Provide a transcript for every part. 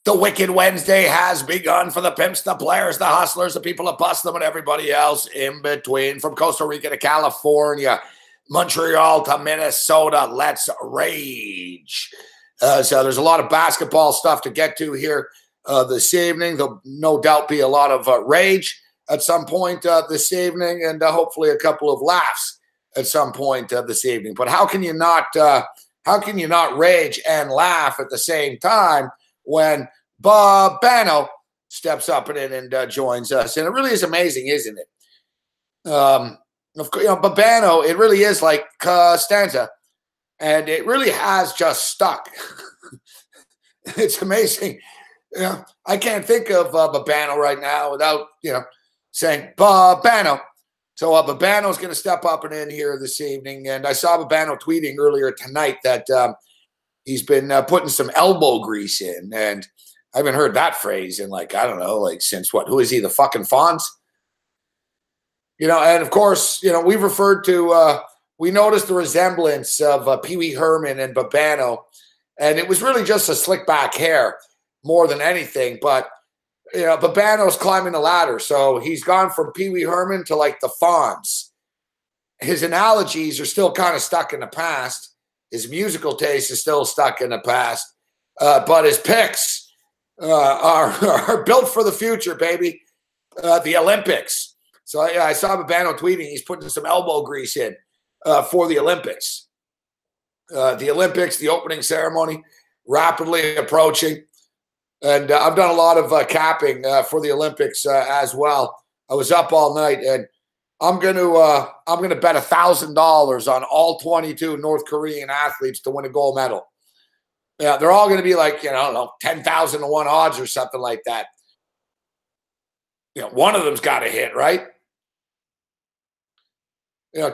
The Wicked Wednesday has begun for the pimps, the players, the hustlers, the people that bust them, and everybody else in between. From Costa Rica to California, Montreal to Minnesota, let's rage. So there's a lot of basketball stuff to get to here this evening. There'll no doubt be a lot of rage at some point this evening, and hopefully a couple of laughs at some point this evening. But how can you not rage and laugh at the same time when Babano steps up and joins us? And it really is amazing, isn't it? Babano, it really is like Costanza, and it really has just stuck. It's amazing. I can't think of Babano right now without, saying Babano. So Babano's going to step up and in here this evening. And I saw Babano tweeting earlier tonight that he's been putting some elbow grease in. And I haven't heard that phrase in since what? Who is he, the fucking Fonz? And of course, we've referred to, we noticed the resemblance of Pee Wee Herman and Babano. And it was really just a slick back hair more than anything. But, Babano's climbing the ladder. So he's gone from Pee Wee Herman to like the Fonz. His analogies are still kind of stuck in the past. His musical taste is still stuck in the past. But his picks are built for the future, baby. The Olympics. So I saw Babano tweeting he's putting some elbow grease in for the Olympics. The Olympics, the opening ceremony, rapidly approaching. And I've done a lot of capping for the Olympics as well. I was up all night, and I'm gonna bet $1,000 on all 22 North Korean athletes to win a gold medal. Yeah, they're all going to be like 10,000 to 1 odds or something like that. One of them's got to hit, right?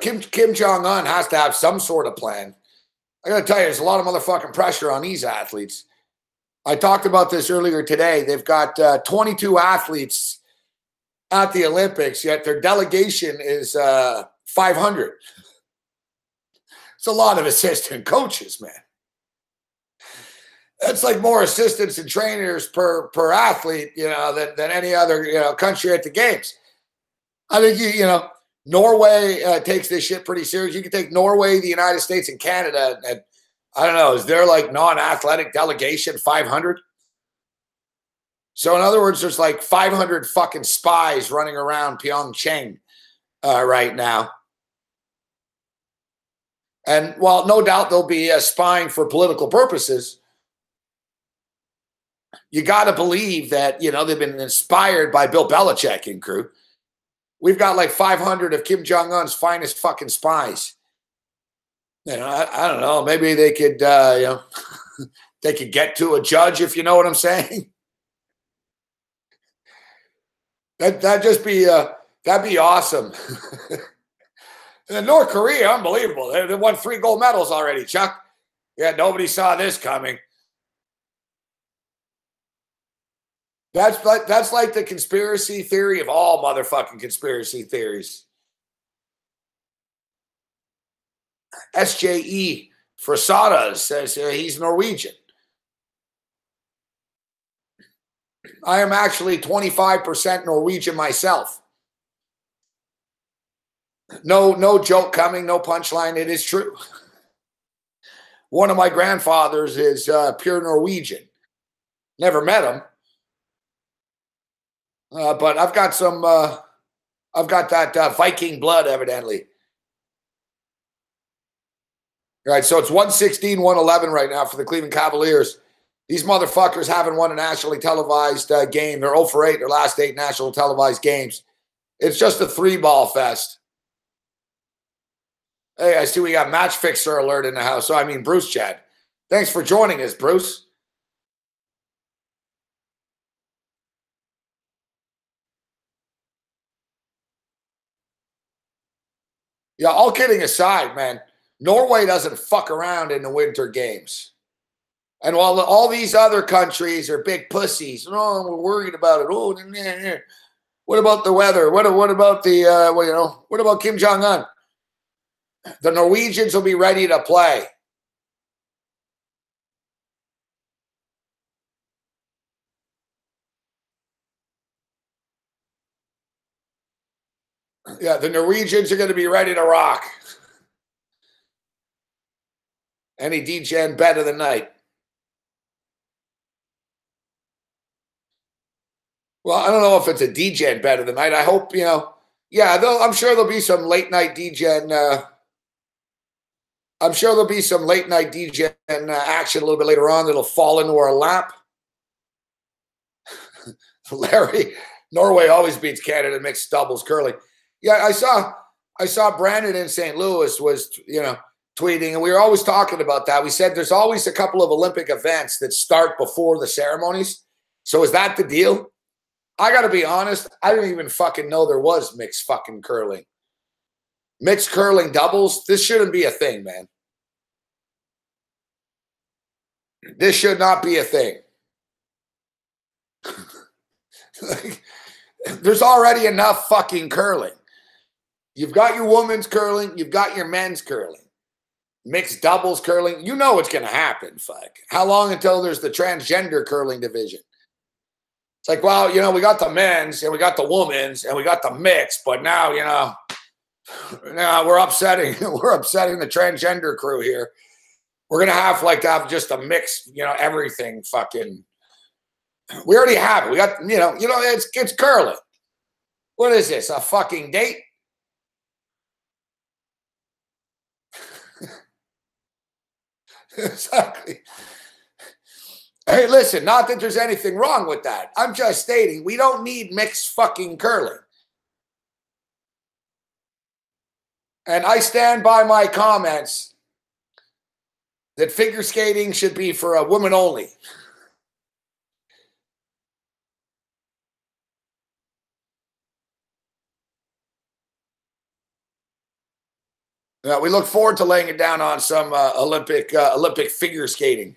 Kim Jong-un has to have some sort of plan. I got to tell you, there's a lot of motherfucking pressure on these athletes. I talked about this earlier today. They've got 22 athletes at the Olympics, yet their delegation is 500. It's a lot of assistant coaches, man. That's like more assistants and trainers per athlete, than any other country at the games. I think Norway takes this shit pretty serious. You can take Norway, the United States, and Canada, and I don't know, is there like non-athletic delegation 500? So in other words, there's like 500 fucking spies running around Pyeongchang right now. And while no doubt they'll be spying for political purposes, you got to believe that, they've been inspired by Bill Belichick and crew. We've got like 500 of Kim Jong-un's finest fucking spies. I don't know. Maybe they could, they could get to a judge, if you know what I'm saying. That'd be awesome. And North Korea, unbelievable. They won 3 gold medals already, Chuck. Yeah, nobody saw this coming. That's like the conspiracy theory of all motherfucking conspiracy theories. SJE Frasada says he's Norwegian. I am actually 25% Norwegian myself. No joke coming, no punchline. It is true. One of my grandfathers is pure Norwegian. Never met him. But I've got that Viking blood, evidently. All right, so it's 116-111 right now for the Cleveland Cavaliers. These motherfuckers haven't won a nationally televised game. They're 0 for 8 their last 8 national televised games. It's just a 3-ball fest. Hey, I see we got Match Fixer alert in the house. So, Bruce Chad. Thanks for joining us, Bruce. Yeah, all kidding aside, man, Norway doesn't fuck around in the winter games. And while all these other countries are big pussies, we're worried about it. Oh, what about the weather? What about the, what about Kim Jong-un? The Norwegians will be ready to play. Yeah, the Norwegians are going to be ready to rock. Any DGen bet of the night. Well, I don't know if it's a DGen bet of the night. I hope, yeah, I'm sure there'll be some late night DGen. I'm sure there'll be some late night DGen action a little bit later on that'll fall into our lap. Larry, Norway always beats Canada mixed doubles curling. Yeah, I saw Brandon in St. Louis was, tweeting, and we were always talking about that. We said there's always a couple of Olympic events that start before the ceremonies. So is that the deal? I got to be honest, I didn't even fucking know there was mixed fucking curling. Mixed curling doubles, this shouldn't be a thing, man. This should not be a thing. There's already enough fucking curling. You've got your women's curling, you've got your men's curling. Mixed doubles curling, you know what's going to happen, fuck. How long until there's the transgender curling division? It's like, well, we got the men's and we got the women's and we got the mix, but now, now we're upsetting the transgender crew here. We're going to have just a mix, everything fucking. We already have it. We got, it's curling. What is this, a fucking date? Exactly. Hey, listen, not that there's anything wrong with that. I'm just stating we don't need mixed fucking curling. And I stand by my comments that figure skating should be for a woman only. We look forward to laying it down on some Olympic figure skating.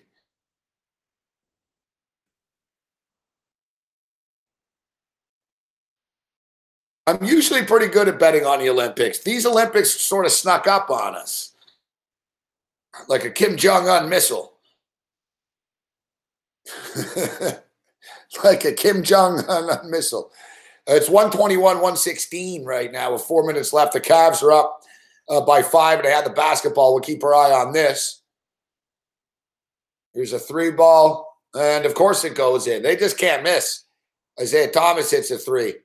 I'm usually pretty good at betting on the Olympics. These Olympics sort of snuck up on us. Like a Kim Jong-un missile. Like a Kim Jong-un missile. It's 121-116 right now with 4 minutes left. The Cavs are up by 5, and they had the basketball. We'll keep our eye on this. Here's a 3-ball, and of course it goes in. They just can't miss. Isaiah Thomas hits a 3.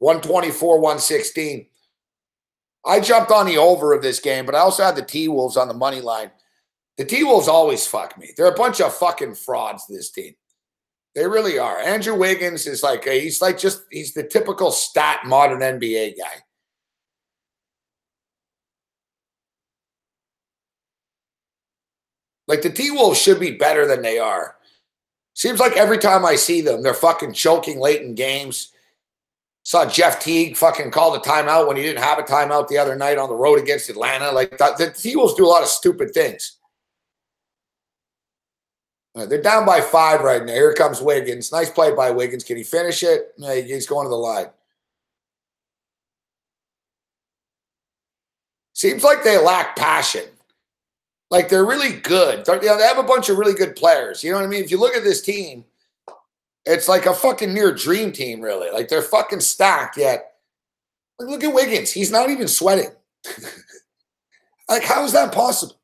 124-116. I jumped on the over of this game, but I also had the T-Wolves on the money line. The T-Wolves always fuck me. They're a bunch of fucking frauds, this team. They really are. Andrew Wiggins is he's the typical stat modern NBA guy. Like, the T-Wolves should be better than they are. Seems like every time I see them, they're fucking choking late in games. Saw Jeff Teague fucking call the timeout when he didn't have a timeout the other night on the road against Atlanta. Like, the T-Wolves do a lot of stupid things. They're down by 5 right now. Here comes Wiggins. Nice play by Wiggins. Can he finish it? He's going to the line. Seems like they lack passion. Like, they're really good. They have a bunch of really good players. You know what I mean? If you look at this team, it's like a fucking near dream team, really. Like, they're fucking stacked yet. Look at Wiggins. He's not even sweating. Like, how is that possible?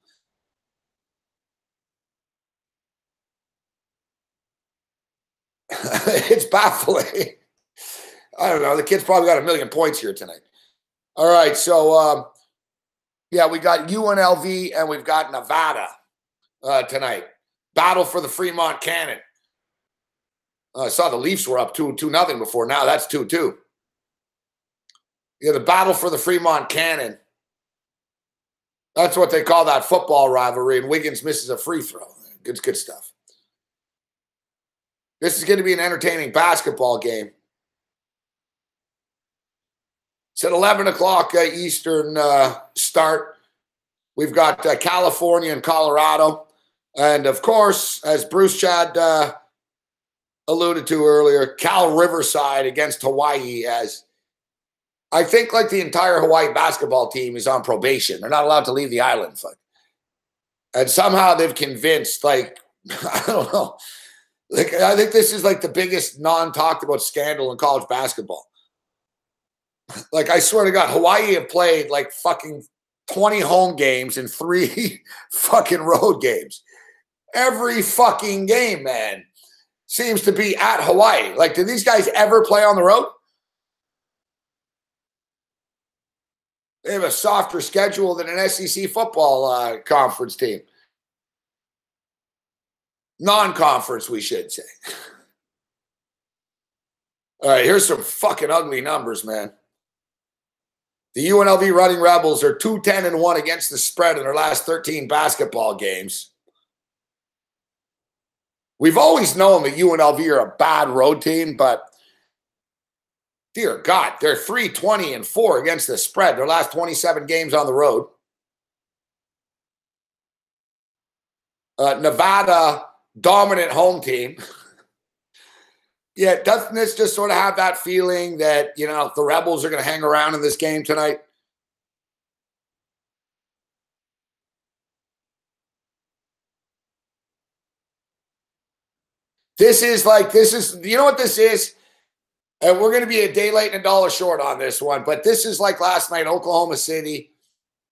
It's baffling. I don't know. The kid's probably got 1 million points here tonight. All right, so yeah, we got UNLV and we've got Nevada tonight. Battle for the Fremont Cannon. I saw the Leafs were up 2-0 before. Now that's 2-2. Yeah, the battle for the Fremont Cannon. That's what they call that football rivalry, and Wiggins misses a free throw. Good stuff. This is going to be an entertaining basketball game. It's at 11 o'clock Eastern start. We've got California and Colorado. And, of course, as Bruce Chad alluded to earlier, Cal Riverside against Hawaii. As I think like the entire Hawaii basketball team is on probation. They're not allowed to leave the island. And somehow they've convinced, like, I don't know. Like, I think this is like the biggest non-talked about scandal in college basketball. Like, I swear to God, Hawaii have played like fucking 20 home games and 3 fucking road games. Every fucking game, man, seems to be at Hawaii. Like, do these guys ever play on the road? They have a softer schedule than an SEC football conference team. Non-conference, we should say. All right, here's some fucking ugly numbers, man. The UNLV Running Rebels are 2-10-1 against the spread in their last 13 basketball games. We've always known that UNLV are a bad road team, but dear God, they're 3-20-4 against the spread. Their last 27 games on the road. Nevada, dominant home team. Yeah, doesn't this just sort of have that feeling that, you know, the Rebels are going to hang around in this game tonight? This is, you know what this is? And we're going to be a day late and a dollar short on this one, but this is like last night, Oklahoma City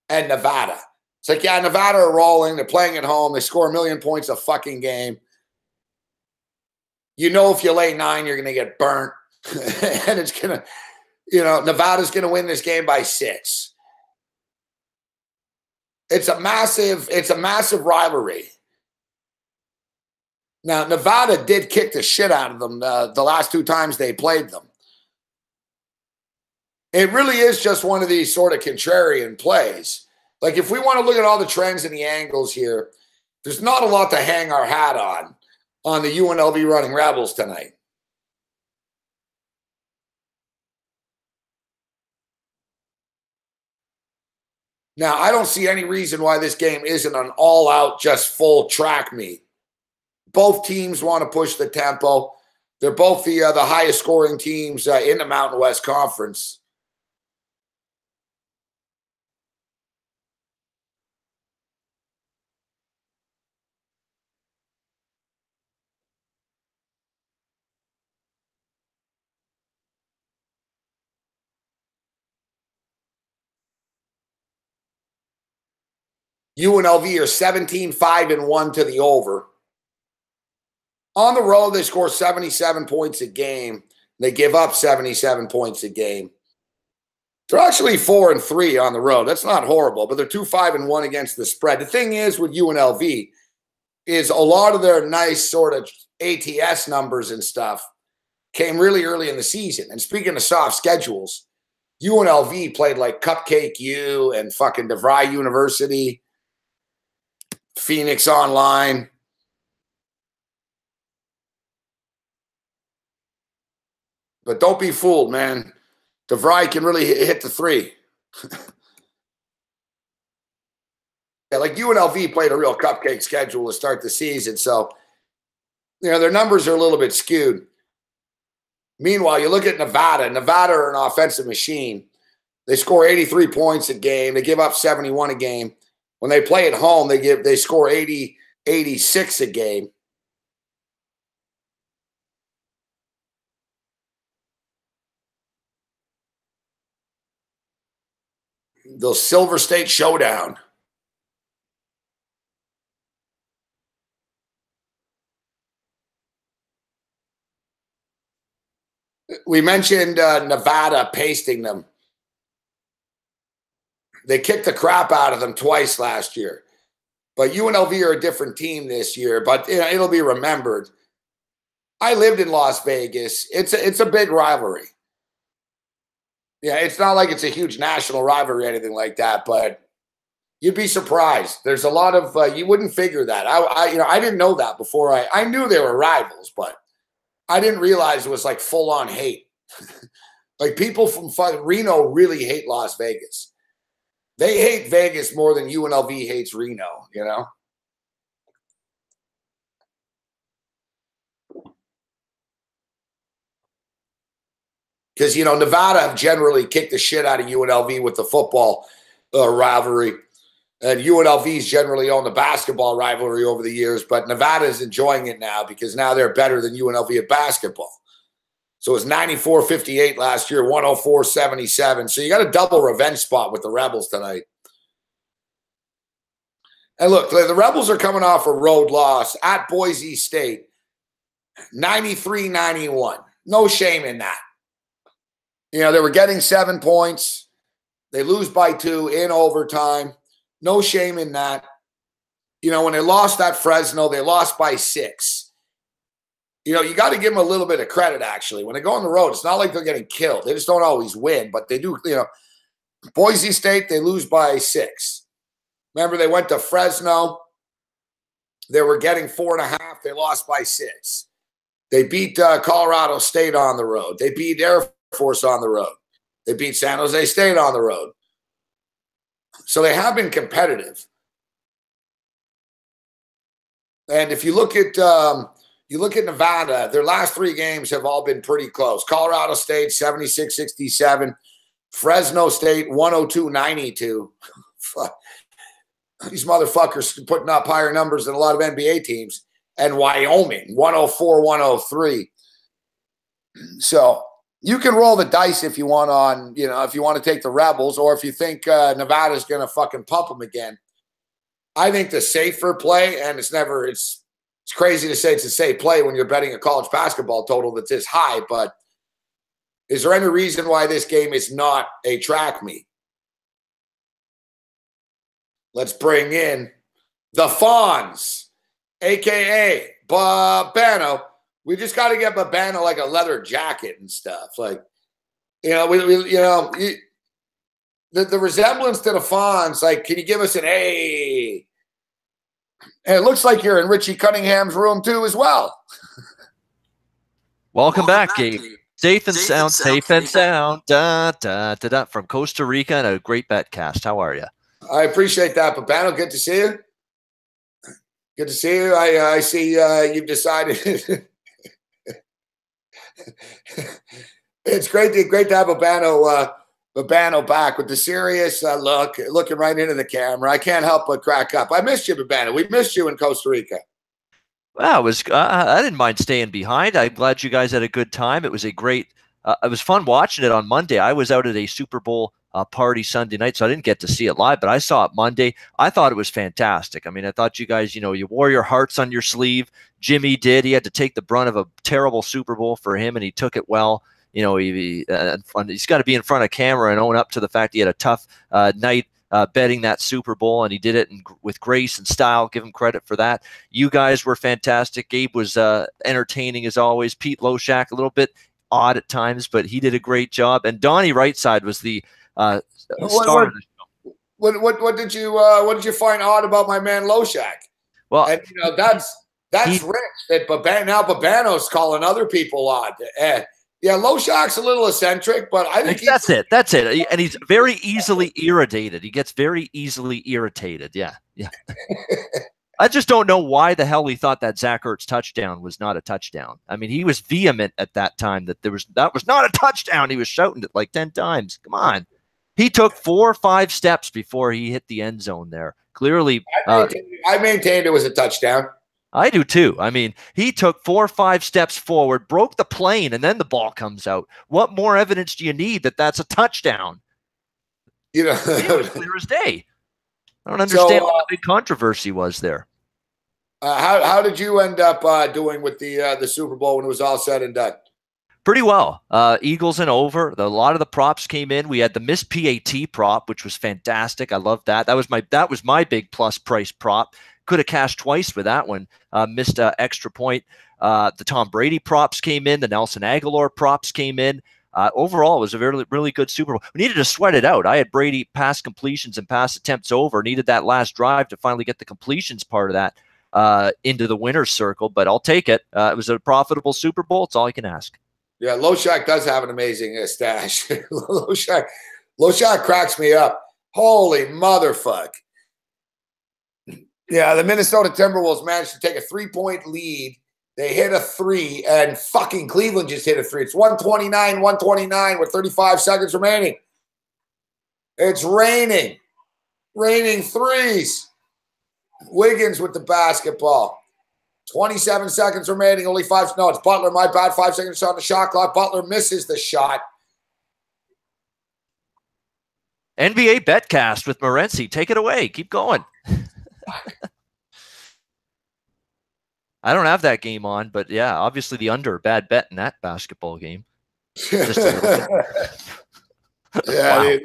and Nevada. It's like, yeah, Nevada are rolling. They're playing at home. They score 1 million points a fucking game. You know, if you lay 9, you're going to get burnt. And it's going to, you know, Nevada's going to win this game by 6. It's a massive rivalry. Now, Nevada did kick the shit out of them the last 2 times they played them. It really is just one of these sort of contrarian plays. Like, if we want to look at all the trends and the angles here, there's not a lot to hang our hat on the UNLV Running Rebels tonight. Now, I don't see any reason why this game isn't an all-out, just full track meet. Both teams want to push the tempo. They're both the highest scoring teams in the Mountain West Conference. UNLV are 17-5-1 to the over. On the road, they score 77 points a game. They give up 77 points a game. They're actually 4-3 on the road. That's not horrible, but they're 2-5-1 against the spread. The thing is with UNLV is a lot of their nice sort of ATS numbers and stuff came really early in the season. And speaking of soft schedules, UNLV played like Cupcake U and fucking DeVry University, Phoenix Online. But don't be fooled, man. DeVry can really hit the 3. Yeah, like UNLV played a real cupcake schedule to start the season. So, you know, their numbers are a little bit skewed. Meanwhile, you look at Nevada. Nevada are an offensive machine. They score 83 points a game. They give up 71 a game. When they play at home, they score 86 a game. The Silver State Showdown. We mentioned Nevada pasting them. They kicked the crap out of them twice last year. But UNLV are a different team this year, but you know, it'll be remembered. I lived in Las Vegas. It's a big rivalry. Yeah, it's not like it's a huge national rivalry or anything like that, but you'd be surprised. There's a lot of you wouldn't figure that. I didn't know that before. I knew they were rivals, but I didn't realize it was like full on hate. Like people from Reno really hate Las Vegas. They hate Vegas more than UNLV hates Reno, you know? Because, you know, Nevada have generally kicked the shit out of UNLV with the football rivalry. And UNLV's generally owned the basketball rivalry over the years, but Nevada is enjoying it now because now they're better than UNLV at basketball. So it was 94-58 last year, 104-77. So you got a double revenge spot with the Rebels tonight. And look, the Rebels are coming off a road loss at Boise State, 93-91. No shame in that. You know, they were getting 7 points. They lose by 2 in overtime. No shame in that. You know, when they lost at Fresno, they lost by 6. You know, you got to give them a little bit of credit, actually. When they go on the road, it's not like they're getting killed. They just don't always win, but they do, you know. Boise State, they lose by 6. Remember, they went to Fresno. They were getting 4.5. They lost by 6. They beat Colorado State on the road. They beat Air Force on the road. They beat San Jose State on the road. So they have been competitive. And if you look at Nevada, their last 3 games have all been pretty close. Colorado State, 76-67. Fresno State, 102-92. These motherfuckers putting up higher numbers than a lot of NBA teams. And Wyoming, 104-103. So you can roll the dice if you want on, you know, if you want to take the Rebels, or if you think Nevada's going to fucking pump them again. I think the safer play, and it's crazy to say it's a safe play when you're betting a college basketball total that's this high, but is there any reason why this game is not a track meet? Let's bring in the Fonz, a.k.a. Babano. We just got to get Babano like a leather jacket and stuff. Like, you know, the resemblance to the Fonz, like, can you give us an A? And it looks like you're in Richie Cunningham's room too as well. Welcome back, Gabe. Safe and sound, safe and sound. Da, da, da, da, from Costa Rica and a great bet cast. How are you? I appreciate that, Babano. Good to see you. Good to see you. I see you've decided. It's great to have Babano back with the serious look, looking right into the camera. I can't help but crack up. I missed you, Babano. We missed you in Costa Rica. Well, it was. I didn't mind staying behind. I'm glad you guys had a good time. It was a great. It was fun watching it on Monday. I was out at a Super Bowl party Sunday night, so I didn't get to see it live, but I saw it Monday. I thought it was fantastic. I mean, I thought you guys, you know, you wore your hearts on your sleeve. Jimmy did. He had to take the brunt of a terrible Super Bowl for him, and he took it well. You know, he's got to be in front of camera and own up to the fact he had a tough night betting that Super Bowl, and he did it with grace and style. Give him credit for that. You guys were fantastic. Gabe was entertaining as always. Pete Loshak, a little bit odd at times, but he did a great job. And Donnie Rightside was the star of the show. What did you find odd about my man Loshak? Well, and you know that's rich. That Babano's calling other people odd. Yeah, Loshak's a little eccentric, but I think that's it. That's it. And he's very easily irritated. He gets very easily irritated. Yeah. I just don't know why the hell he thought that Zach Ertz touchdown was not a touchdown. I mean, he was vehement at that time that that was not a touchdown. He was shouting it like 10 times. Come on. He took 4 or 5 steps before he hit the end zone there. Clearly, I maintained it was a touchdown. I do too. I mean, he took 4 or 5 steps forward, broke the plane, and then the ball comes out. What more evidence do you need that that's a touchdown? You know, it was clear as day. I don't understand what the big controversy was there. How did you end up doing with the Super Bowl when it was all said and done? Pretty well. Eagles and over. A lot of the props came in. We had the missed PAT prop, which was fantastic. I loved that. That was my big plus price prop. Could have cashed twice with that one. Missed an extra point. The Tom Brady props came in. The Nelson Aguilar props came in. Overall, it was a really, really good Super Bowl. We needed to sweat it out. I had Brady pass completions and pass attempts over. Needed that last drive to finally get the completions part of that into the winner's circle, but I'll take it. It was a profitable Super Bowl. It's all I can ask. Yeah, Loshak does have an amazing stash. Loshak cracks me up. Holy motherfuck. Yeah, the Minnesota Timberwolves managed to take a 3-point lead. They hit a 3, and fucking Cleveland just hit a 3. It's 129 with 35 seconds remaining. It's raining. Raining threes. Wiggins with the basketball. 27 seconds remaining. Only 5. No, it's Butler. My bad. 5 seconds on the shot clock. Butler misses the shot. NBA Betcast with Morency. Take it away. Keep going. I don't have that game on, but yeah, obviously the under, bad bet in that basketball game. Just a little bit. Yeah, Wow.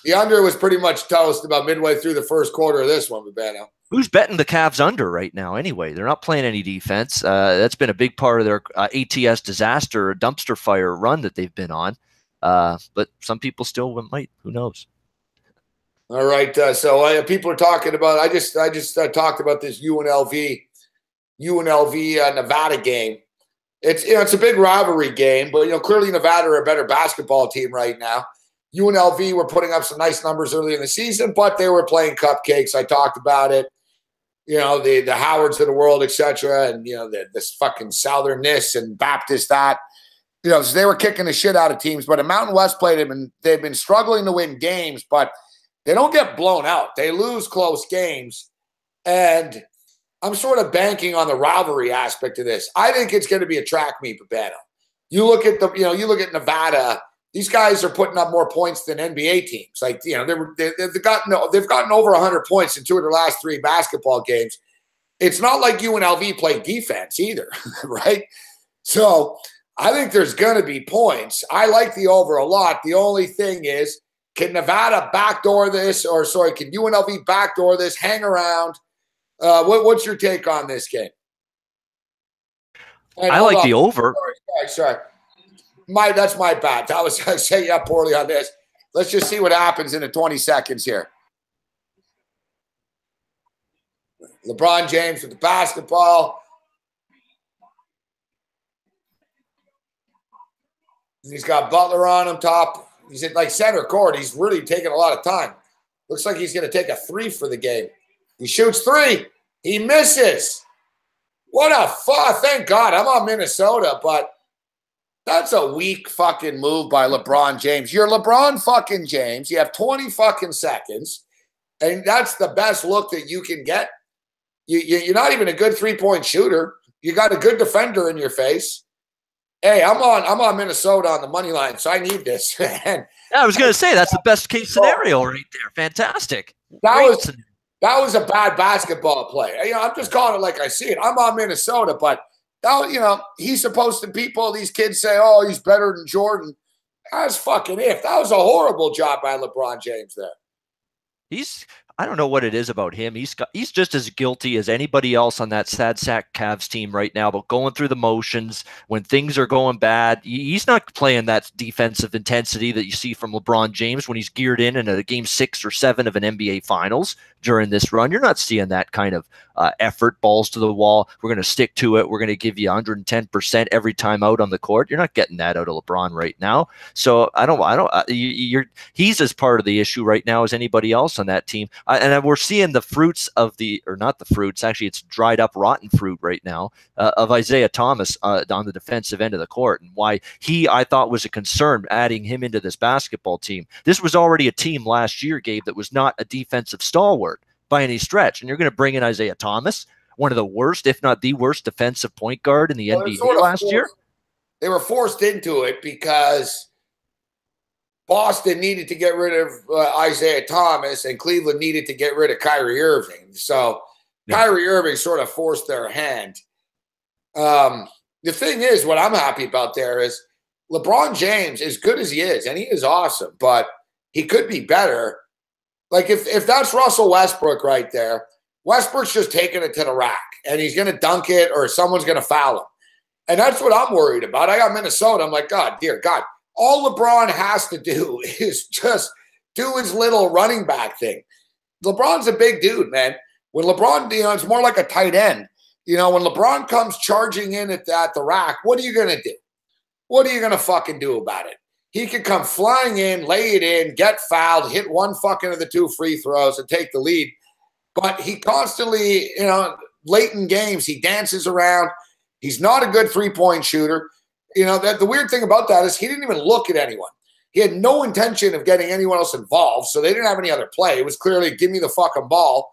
the under was pretty much toast about midway through the first quarter of this one, Babano. Who's betting the Cavs under right now anyway? They're not playing any defense. That's been a big part of their ATS disaster, dumpster fire run that they've been on. But some people still might. Who knows? All right. So people are talking about. I just talked about this UNLV Nevada game. It's a big rivalry game, but clearly Nevada are a better basketball team right now. UNLV were putting up some nice numbers early in the season, but they were playing cupcakes. I talked about it. The Howards of the world, etc., and this fucking Southernness and Baptist that. So they were kicking the shit out of teams. But in Mountain West play, they've been struggling to win games, but they don't get blown out. They lose close games, and I'm sort of banking on the rivalry aspect of this. I think it's going to be a track meet, Babano. You look at Nevada. These guys are putting up more points than NBA teams. Like they've gotten over 100 points in 2 of their last 3 basketball games. It's not like UNLV played defense either, right? So I think there's going to be points. I like the over a lot. The only thing is, can Nevada backdoor this, can UNLV backdoor this? Hang around. What's your take on this game? I like the over. Sorry. That's my bad. I set you up poorly on this. Let's just see what happens in the 20 seconds here. LeBron James with the basketball. He's got Butler on him top. He's at like center court. He's really taking a lot of time. Looks like he's going to take a 3 for the game. He shoots 3. He misses. What a fuck. Thank God. I'm on Minnesota, but that's a weak fucking move by LeBron James. You're LeBron fucking James. You have 20 fucking seconds, and that's the best look that you can get. You're not even a good 3-point shooter. You got a good defender in your face. Hey, I'm on Minnesota on the money line, so I need this. Yeah, I was going to say that's the best case scenario right there. Fantastic. That was a bad basketball play. I'm just calling it like I see it. I'm on Minnesota, but he's supposed to. These kids say, "Oh, he's better than Jordan." That's fucking if. That was a horrible job by LeBron James there. I don't know what it is about him. He's just as guilty as anybody else on that sad sack Cavs team right now, but going through the motions when things are going bad. He's not playing that defensive intensity that you see from LeBron James when he's geared in a game 6 or 7 of an NBA Finals during this run. You're not seeing that kind of effort, balls to the wall. We're going to stick to it. We're going to give you 110% every time out on the court. You're not getting that out of LeBron right now. So he's as part of the issue right now as anybody else on that team. And we're seeing the fruits of not the fruits, actually it's dried up rotten fruit right now of Isaiah Thomas on the defensive end of the court, and why I thought was a concern adding him into this basketball team. This was already a team last year, Gabe, that was not a defensive stalwart by any stretch. And you're going to bring in Isaiah Thomas, one of the worst, if not the worst defensive point guard in the NBA last year. They were forced into it because Boston needed to get rid of Isaiah Thomas, and Cleveland needed to get rid of Kyrie Irving. So Kyrie Irving sort of forced their hand. The thing is, what I'm happy about there is LeBron James, as good as he is, and he is awesome, but he could be better. Like if that's Russell Westbrook right there, Westbrook's just taking it to the rack, and he's going to dunk it or someone's going to foul him. And that's what I'm worried about. I got Minnesota. I'm like, God, dear God. All LeBron has to do is just do his little running back thing. LeBron's a big dude, man. When LeBron, it's more like a tight end. When LeBron comes charging in at the rack, what are you going to do? What are you going to fucking do about it? He could come flying in, lay it in, get fouled, hit one fucking of the 2 free throws and take the lead. But he constantly, late in games, he dances around. He's not a good 3-point shooter. That the weird thing about that is he didn't even look at anyone. He had no intention of getting anyone else involved, so they didn't have any other play. It was clearly, give me the fucking ball.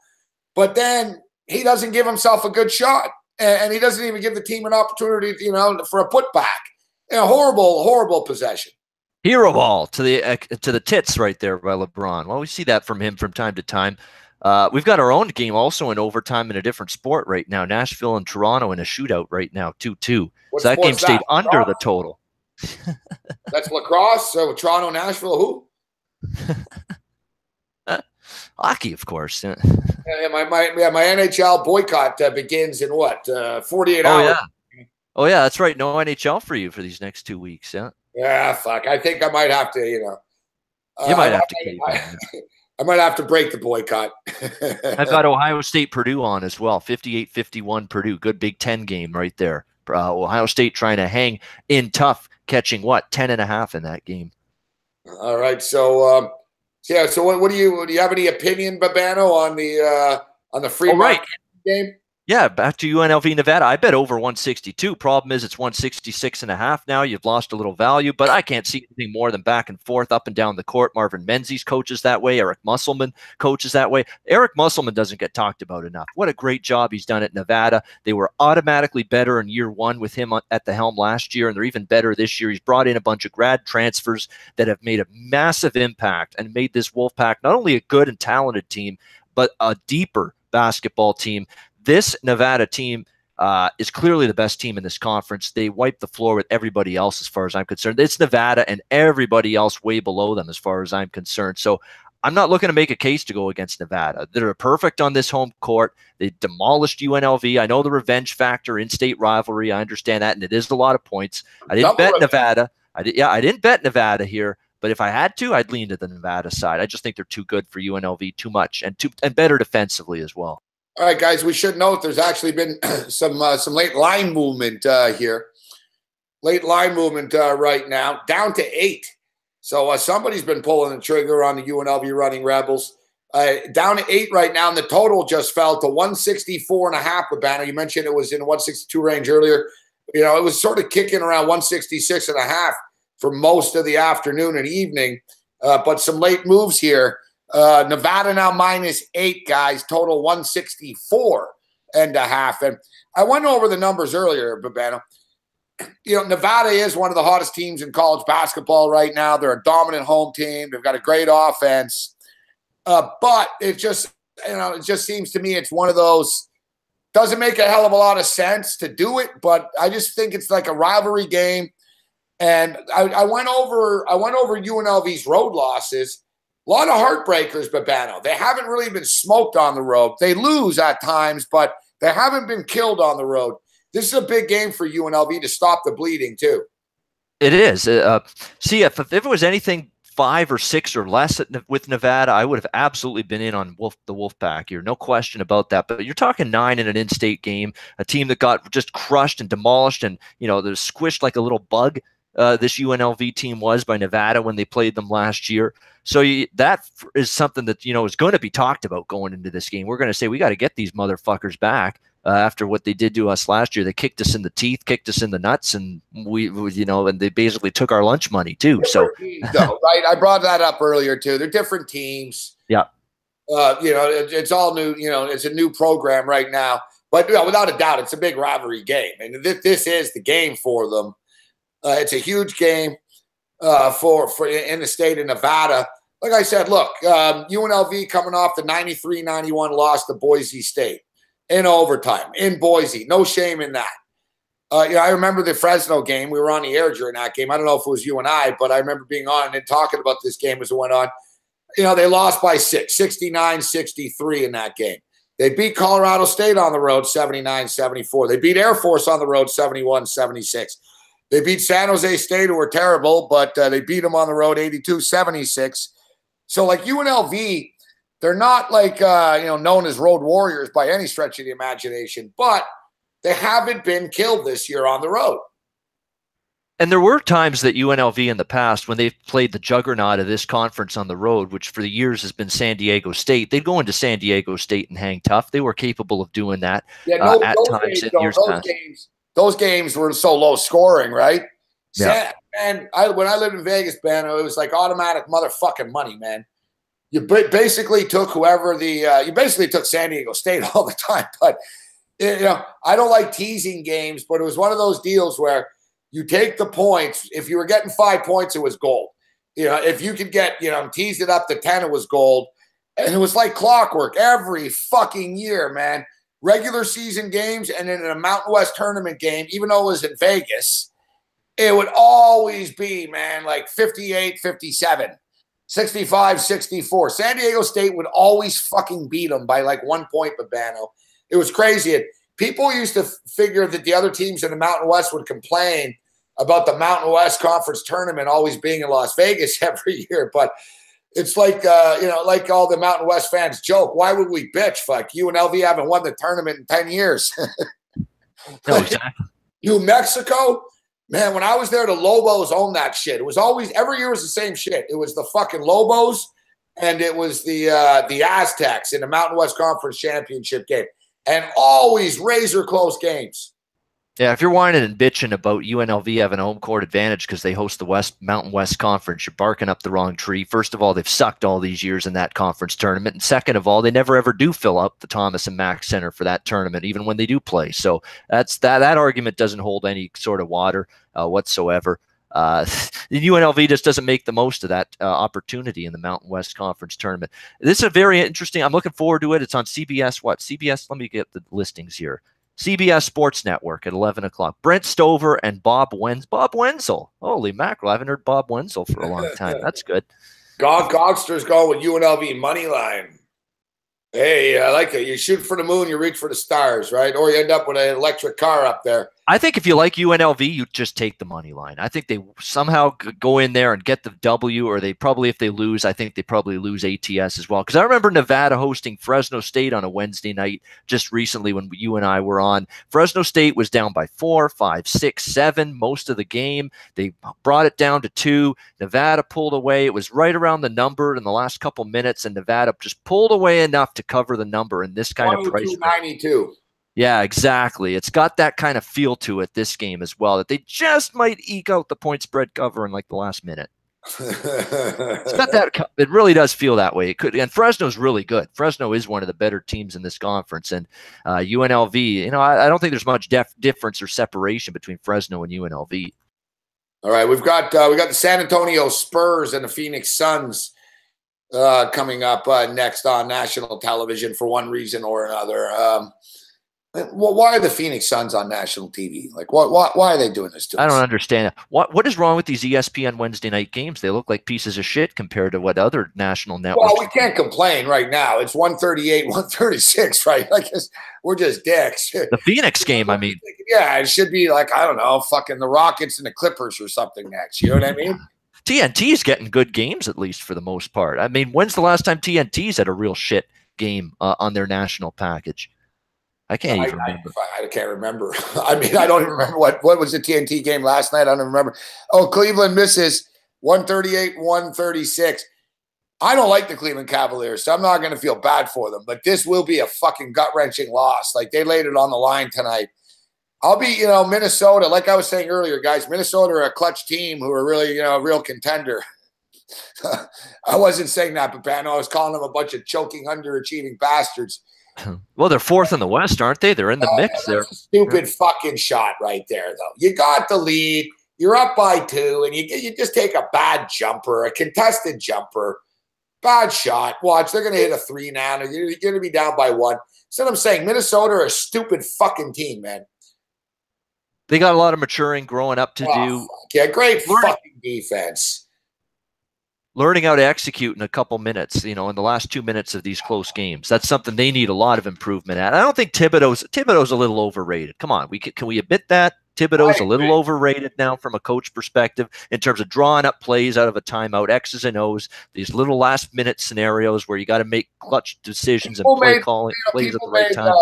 But then he doesn't give himself a good shot. and he doesn't even give the team an opportunity, for a putback. Horrible possession. Hero ball to the tits right there by LeBron. Well, we see that from him from time to time. We've got our own game also in overtime in a different sport right now. Nashville and Toronto in a shootout right now, 2-2. So that game stayed under the total. That's lacrosse. So Toronto, Nashville, who? Hockey, of course. Yeah, my NHL boycott begins in what? 48 hours. Oh yeah, that's right. No NHL for you for these next 2 weeks. Yeah. Yeah, fuck. I think I might have to. You might have to. I might have to break the boycott. I've got Ohio State Purdue on as well. 58-51 Purdue. Good Big Ten game right there. Ohio State trying to hang in tough, catching 10.5 in that game. All right. So So what do you have any opinion, Babano, on the free market game? Yeah, back to UNLV Nevada. I bet over 162. Problem is it's 166.5 now. You've lost a little value, but I can't see anything more than back and forth, up and down the court. Marvin Menzies coaches that way. Eric Musselman coaches that way. Eric Musselman doesn't get talked about enough. What a great job he's done at Nevada. They were automatically better in year one with him at the helm last year, and they're even better this year. He's brought in a bunch of grad transfers that have made a massive impact and made this Wolfpack not only a good and talented team, but a deeper basketball team. This Nevada team is clearly the best team in this conference. They wipe the floor with everybody else as far as I'm concerned. It's Nevada and everybody else way below them as far as I'm concerned. So I'm not looking to make a case to go against Nevada. They're perfect on this home court. They demolished UNLV. I know the revenge factor, in-state rivalry. I understand that, and it is a lot of points. I didn't bet Nevada. I didn't bet Nevada here. But if I had to, I'd lean to the Nevada side. I just think they're too good for UNLV, too much, and better defensively as well. All right, guys, we should note there's actually been some late line movement here. Late line movement right now, down to 8. So somebody's been pulling the trigger on the UNLV Running Rebels. Down to 8 right now, and the total just fell to 164.5. Urbano, you mentioned it was in the 162 range earlier. It was sort of kicking around 166.5 for most of the afternoon and evening. But some late moves here. Nevada now -8, guys, total 164.5. And I went over the numbers earlier, Babano. Nevada is one of the hottest teams in college basketball right now. They're a dominant home team. They've got a great offense. But it just seems to me it's one of those, doesn't make a hell of a lot of sense to do it, but I just think it's like a rivalry game. And I went over UNLV's road losses. A lot of heartbreakers, Babano. They haven't really been smoked on the road. They lose at times, but they haven't been killed on the road. This is a big game for UNLV to stop the bleeding, too. It is. See, if it was anything 5 or 6 or less with Nevada, I would have absolutely been in on the Wolfpack here. No question about that. But you're talking 9 in an in-state game, a team that got just crushed and demolished and, they're squished like a little bug. This UNLV team was by Nevada when they played them last year. So that is something that, is going to be talked about going into this game. We're going to say we got to get these motherfuckers back after what they did to us last year. They kicked us in the teeth, kicked us in the nuts, and and they basically took our lunch money too. Different teams, though, right? I brought that up earlier too. They're different teams. Yeah. It's all new. It's a new program right now. But without a doubt, it's a big rivalry game, and this is the game for them. It's a huge game for in the state of Nevada. Like I said, look, UNLV coming off the 93-91 loss to Boise State in overtime in Boise. No shame in that. I remember the Fresno game. We were on the air during that game. I don't know if it was you and I, but I remember being on and talking about this game as it went on. They lost by 6, 69-63 in that game. They beat Colorado State on the road 79-74. They beat Air Force on the road 71-76. They beat San Jose State, who were terrible, but they beat them on the road 82-76. So, like UNLV, they're not like, known as road warriors by any stretch of the imagination, but they haven't been killed this year on the road. And there were times that UNLV in the past, when they've played the juggernaut of this conference on the road, which for the years has been San Diego State, they'd go into San Diego State and hang tough. They were capable of doing that at times in years past. Those games were so low scoring, right? Yeah. And when I lived in Vegas, man, it was like automatic motherfucking money, man. You basically took you basically took San Diego State all the time, but I don't like teasing games, but it was one of those deals where you take the points. If you were getting 5 points, it was gold. If you could get, tease it up to 10, it was gold. And it was like clockwork every fucking year, man. Regular season games and then in a Mountain West tournament game, even though it was in Vegas, it would always be, man, like 58, 57, 65, 64. San Diego State would always fucking beat them by like 1 point, Babano. It was crazy. And people used to figure that the other teams in the Mountain West would complain about the Mountain West Conference tournament always being in Las Vegas every year. But it's like, like all the Mountain West fans joke, why would we bitch? Fuck, UNLV haven't won the tournament in 10 years. No, exactly. New Mexico, man, when I was there, the Lobos owned that shit. It was always, every year was the same shit. It was the fucking Lobos and it was the Aztecs in the Mountain West Conference championship game. And always razor close games. Yeah, if you're whining and bitching about UNLV having a home court advantage because they host the Mountain West Conference, you're barking up the wrong tree. First of all, they've sucked all these years in that conference tournament. And second of all, they never ever do fill up the Thomas and Mack Center for that tournament, even when they do play. So that argument doesn't hold any sort of water whatsoever. UNLV just doesn't make the most of that opportunity in the Mountain West Conference tournament. This is a very interesting. I'm looking forward to it. It's on CBS. CBS? Let me get the listings here. CBS Sports Network at 11 o'clock. Brent Stover and Bob Wenzel. Holy mackerel. I haven't heard Bob Wenzel for a long time. That's good. Gogster's going with UNLV money line. Hey, I like it. You shoot for the moon, you reach for the stars, right? Or you end up with an electric car up there. I think if you like UNLV, you just take the money line. I think they somehow go in there and get the W, or they probably, if they lose, I think they probably lose ATS as well. Because I remember Nevada hosting Fresno State on a Wednesday night just recently when you and I were on. Fresno State was down by 4, 5, 6, 7 most of the game. They brought it down to 2. Nevada pulled away. It was right around the number in the last couple minutes, and Nevada just pulled away enough to cover the number in this kind of price. 92. Yeah, exactly. It's got that kind of feel to it, this game as well, that they just might eke out the point spread cover in like the last minute. It's got that. It really does feel that way. It could, and Fresno's really good. Fresno is one of the better teams in this conference, and UNLV. I don't think there's much difference or separation between Fresno and UNLV. All right, we got the San Antonio Spurs and the Phoenix Suns coming up next on national television for one reason or another. Well, why are the Phoenix Suns on national TV? Like, why are they doing this to us? I don't understand. What is wrong with these ESPN Wednesday night games? They look like pieces of shit compared to what other national networks. Well, we can't complain right now. It's 138, 136, right? Like, we're just dicks. The Phoenix game, I mean. Yeah, it should be like, I don't know, fucking the Rockets and the Clippers or something next. You know what I mean? TNT's getting good games, at least for the most part. I mean, when's the last time TNT's had a real shit game on their national package? I can't even remember. I can't remember. I mean, I don't even remember what was the TNT game last night. I don't even remember. Oh, Cleveland misses 138, 136. I don't like the Cleveland Cavaliers, so I'm not going to feel bad for them. But this will be a fucking gut-wrenching loss. Like, they laid it on the line tonight. I'll be, Minnesota. Like I was saying earlier, guys, Minnesota are a clutch team who are really, a real contender. I wasn't saying that, but I was calling them a bunch of choking, underachieving bastards. Well, they're 4th in the West, aren't they? They're in the mix there. Stupid fucking shot right there, though. You got the lead. You're up by 2, and you just take a bad jumper, a contested jumper. Bad shot. Watch, they're going to hit a 3 now. You're going to be down by 1. So I'm saying Minnesota are a stupid fucking team, man. They got a lot of maturing, growing up to do. Yeah, great fucking defense. Learning how to execute in a couple minutes, in the last 2 minutes of these close games. That's something they need a lot of improvement at. I don't think Thibodeau's a little overrated. Come on, can we admit that? Thibodeau's a little overrated now from a coach perspective in terms of drawing up plays out of a timeout, X's and O's, these little last-minute scenarios where you got to make clutch decisions and plays at the right time.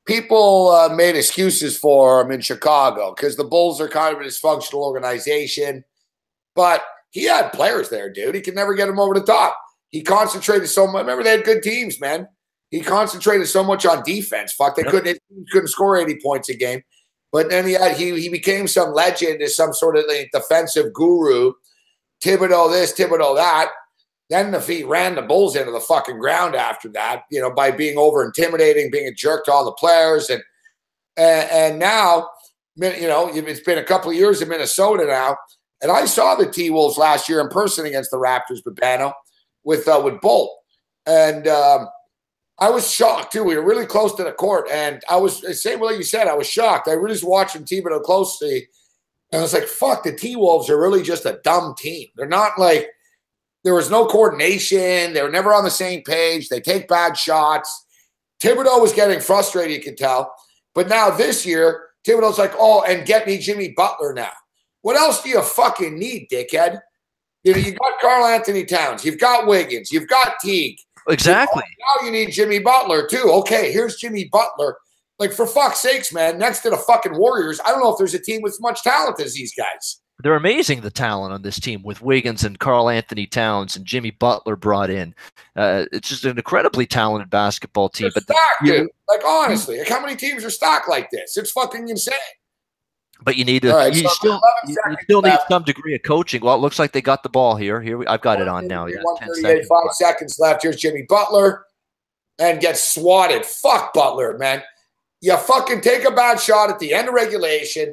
People made excuses for him in Chicago because the Bulls are kind of a dysfunctional organization, but he had players there, dude. He could never get them over the top. He concentrated so much. Remember, they had good teams, man. He concentrated so much on defense. Fuck, they couldn't score 80 points a game. But then he became some legend as some sort of defensive guru. Thibodeau this, Thibodeau that. Then the feet ran the Bulls into the fucking ground after that, by being over intimidating, being a jerk to all the players. And And now, it's been a couple of years in Minnesota now. And I saw the T-Wolves last year in person against the Raptors, Babano, with Bolt. And I was shocked, too. We were really close to the court. And I was, same way you said, I was shocked. I really was watching Thibodeau closely. And I was like, fuck, the T-Wolves are really just a dumb team. They're not like, there was no coordination. They were never on the same page. They take bad shots. Thibodeau was getting frustrated, you could tell. But now this year, Thibodeau's like, oh, and get me Jimmy Butler now. What else do you fucking need, dickhead? You got Karl Anthony Towns. You've got Wiggins. You've got Teague. Exactly. Now you need Jimmy Butler, too. Okay, here's Jimmy Butler. Like, for fuck's sakes, man, next to the fucking Warriors, I don't know if there's a team with as much talent as these guys. They're amazing, the talent on this team with Wiggins and Karl Anthony Towns and Jimmy Butler brought in. It's just an incredibly talented basketball team. But stacked, dude. Like, honestly, like, how many teams are stacked like this? It's fucking insane. But you need to. You still need some degree of coaching. Well, it looks like they got the ball here. I've got it on now. Yeah, 1:38, 5 seconds left. Here's Jimmy Butler, and gets swatted. Fuck Butler, man. You fucking take a bad shot at the end of regulation,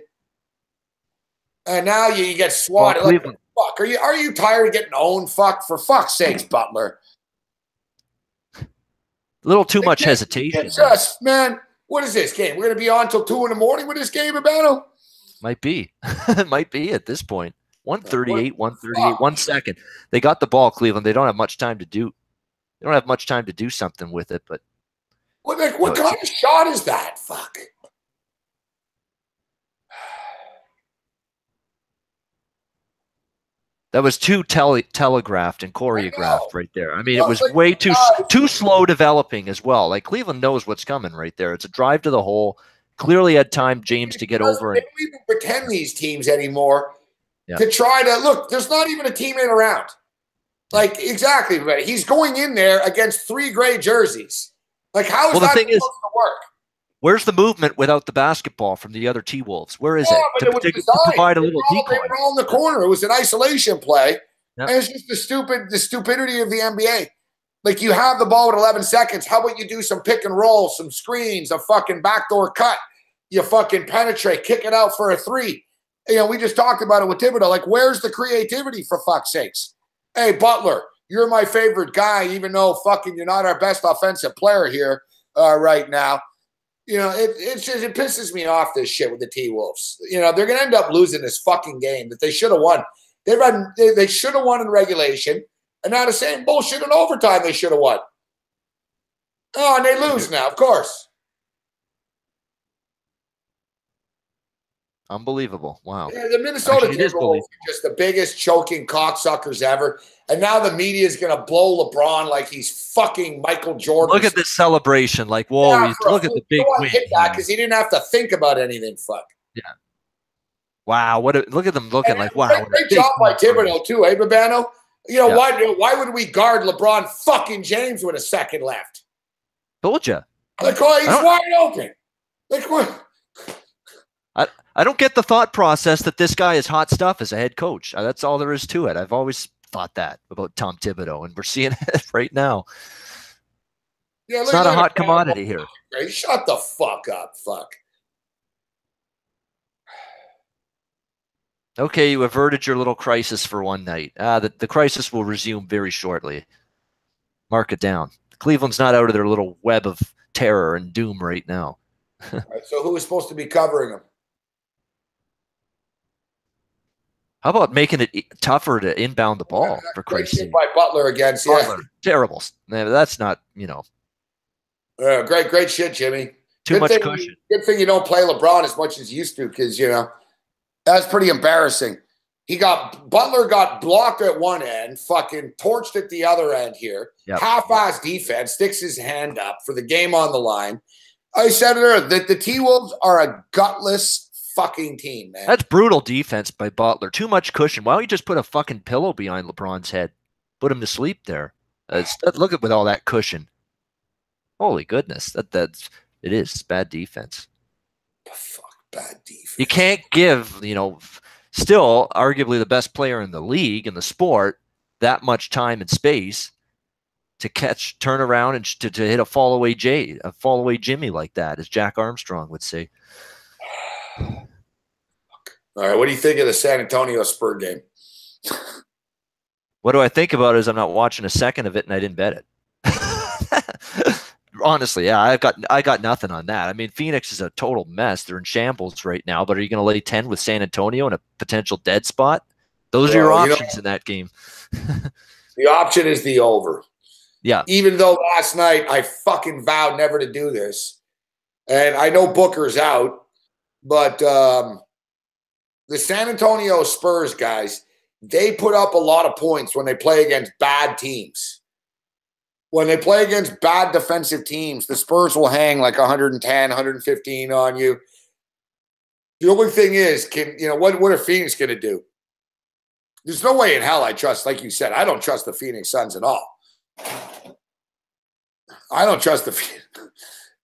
and now you get swatted. Well, like, fuck, are you tired of getting owned? Fuck, for fuck's sakes, Butler. A little too much hesitation. Just, man, what is this game? We're gonna be on till 2 a.m. with this game, Babano? Might be. It might be at this point. 138, 138, 1 second. They got the ball, Cleveland. They don't have much time to do. They don't have much time to do something with it. But what kind of shot is that? Fuck. That was too telegraphed and choreographed right there. I mean, it was way too slow developing as well. Like, Cleveland knows what's coming right there. It's a drive to the hole. Clearly had time, James, to get over. They don't even pretend these teams anymore to try to look. There's not even a teammate around. Like, exactly, right? He's going in there against 3 gray jerseys. Like, how is that supposed to work? Where's the movement without the basketball from the other T-Wolves? Where is it? To provide a little decoy. They were all in the corner. It was an isolation play. Yep. And it's just the stupidity of the NBA. Like, you have the ball with 11 seconds. How about you do some pick and roll, some screens, a fucking backdoor cut? You fucking penetrate, kick it out for a 3. We just talked about it with Thibodeau. Like, where's the creativity, for fuck's sakes? Hey, Butler, you're my favorite guy, even though fucking you're not our best offensive player here right now. It pisses me off, this shit with the T-Wolves. They're going to end up losing this fucking game that they should have won. They should have won in regulation. And now the same bullshit in overtime they should have won. Oh, and they lose now, of course. Unbelievable. Wow. Yeah, the Minnesota Timberwolves are just the biggest choking cocksuckers ever. And now the media is going to blow LeBron like he's fucking Michael Jordan. Look at this celebration. Like, whoa, look at the big win. Hit that because he didn't have to think about anything. Fuck. Yeah. Wow. Look at them looking like, wow. Great job by Thibodeau, too, eh, Babano? Why would we guard LeBron fucking James with a second left? Told you. Like, oh, he's wide open. Like, what? I don't get the thought process that this guy is hot stuff as a head coach. That's all there is to it. I've always thought that about Tom Thibodeau, and we're seeing it right now. Yeah, it's not a hot commodity here. Hey, shut the fuck up. Fuck. Okay, you averted your little crisis for one night. The crisis will resume very shortly. Mark it down. Cleveland's not out of their little web of terror and doom right now. All right, so who is supposed to be covering them? How about making it tougher to inbound the ball, for Christ's sake? By Butler against Butler. Terrible. That's not, Great shit, Jimmy. Too much cushion. Good thing you don't play LeBron as much as you used to, because, that's pretty embarrassing. Butler got blocked at one end, fucking torched at the other end here. Yep. Half-ass defense, sticks his hand up for the game on the line. I said it earlier, that the T-Wolves are a gutless fucking team, man. That's brutal defense by Butler. Too much cushion. Why don't you just put a fucking pillow behind LeBron's head? Put him to sleep there. Look at with all that cushion. Holy goodness. It is. It's bad defense. Fuck, bad defense. You can't give, still arguably the best player in the league, in the sport, that much time and space turn around and to hit a fall away Jimmy like that, as Jack Armstrong would say. All right, what do you think of the San Antonio Spur game? What do I think about it is I'm not watching a second of it, and I didn't bet it. Honestly, yeah, I got nothing on that. I mean, Phoenix is a total mess. They're in shambles right now, but are you going to lay 10 with San Antonio in a potential dead spot? Those are your options in that game. The option is the over. Yeah. Even though last night I fucking vowed never to do this. And I know Booker's out, but the San Antonio Spurs guys, they put up a lot of points when they play against bad teams. When they play against bad defensive teams, the Spurs will hang like 110, 115 on you. The only thing is, what are Phoenix going to do? There's no way in hell I trust, like you said, I don't trust the Phoenix Suns at all. I don't trust I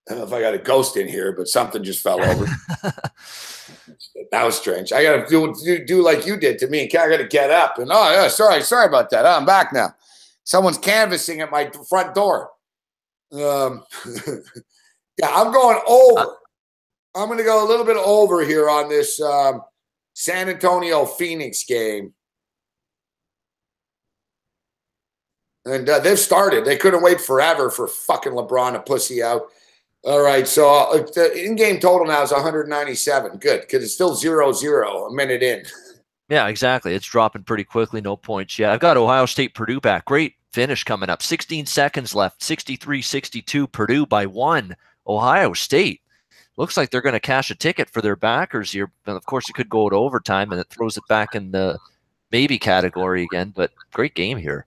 don't know if I got a ghost in here, but something just fell over. That was strange. I got to do like you did to me. I got to get up. And, sorry about that. I'm back now. Someone's canvassing at my front door. Yeah, I'm going over. I'm going to go a little bit over here on this San Antonio Phoenix game. And they've started. They couldn't wait forever for fucking LeBron to pussy out. All right, so the in-game total now is 197. Good, because it's still 0-0 a minute in. Yeah, exactly. It's dropping pretty quickly. No points yet. I've got Ohio State Purdue back. Great finish coming up. 16 seconds left. 63-62. Purdue by 1. Ohio State. Looks like they're going to cash a ticket for their backers here. And of course, it could go to overtime, and it throws it back in the maybe category again. But great game here.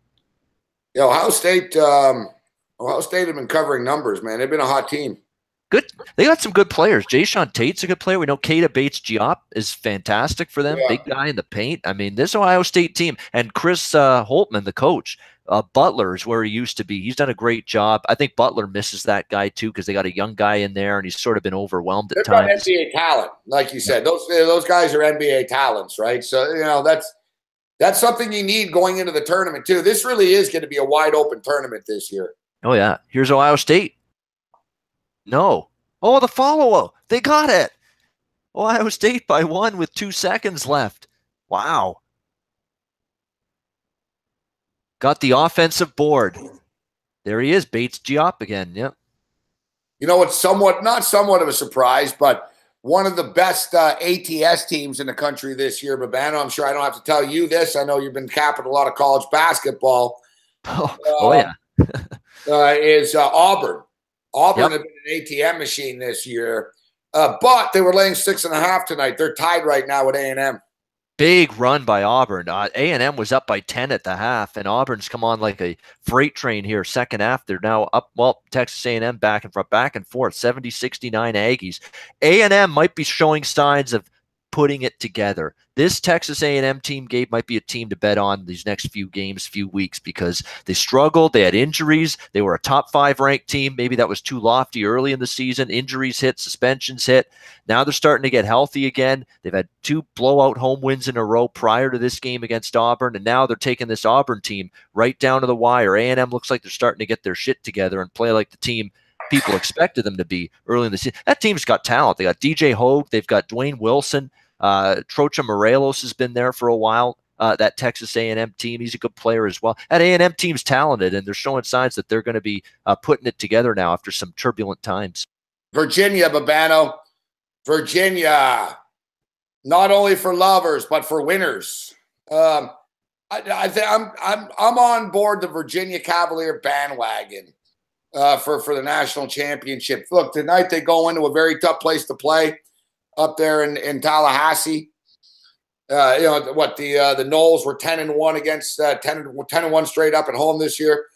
Yeah, Ohio State have been covering numbers, man. They've been a hot team. Good. They got some good players. Jayshawn Tate's a good player. We know Keita Bates-Diop is fantastic for them. Yeah. Big guy in the paint. I mean, this Ohio State team, and Chris Holtman, the coach, Butler is where he used to be. He's done a great job. I think Butler misses that guy too because they got a young guy in there, and he's sort of been overwhelmed at times. Got NBA talent, like you said. Those guys are NBA talents, right? So that's something you need going into the tournament too. This really is going to be a wide open tournament this year. Oh yeah. Here's Ohio State. No. Oh, the follow-up. They got it. Ohio State by 1 with 2 seconds left. Wow. Got the offensive board. There he is, Bates-Diop again. Yep. You know, it's not somewhat of a surprise, but one of the best ATS teams in the country this year, Babano. I'm sure I don't have to tell you this. I know you've been capping a lot of college basketball. Yeah. Is Auburn. Auburn have been an ATM machine this year, but they were laying 6.5 tonight. They're tied right now with A&M. Big run by Auburn. A&M was up by 10 at the half, and Auburn's come on like a freight train here. Second half, they're now up. Well, Texas A&M back and forth, 70-69 Aggies. A&M might be showing signs of putting it together. This Texas A&M team, Gabe, might be a team to bet on these next few games, few weeks, because they struggled. They had injuries. They were a top 5 ranked team. Maybe that was too lofty early in the season. Injuries hit, suspensions hit. Now they're starting to get healthy again. They've had 2 blowout home wins in a row prior to this game against Auburn, and now they're taking this Auburn team right down to the wire. A&M looks like they're starting to get their shit together and play like the team people expected them to be early in the season. That team's got talent. They got DJ Hogue. They've got Dwayne Wilson. Trocha Morelos has been there for a while. That Texas A&M team, he's a good player as well. That A&M team's talented, and they're showing signs that they're going to be putting it together now after some turbulent times. Virginia, Babano. Virginia, not only for lovers but for winners. I'm on board the Virginia Cavalier bandwagon for the national championship. Look, tonight they go into a very tough place to play. Up there in Tallahassee, the Noles were 10-1 against 10-1 straight up at home this year.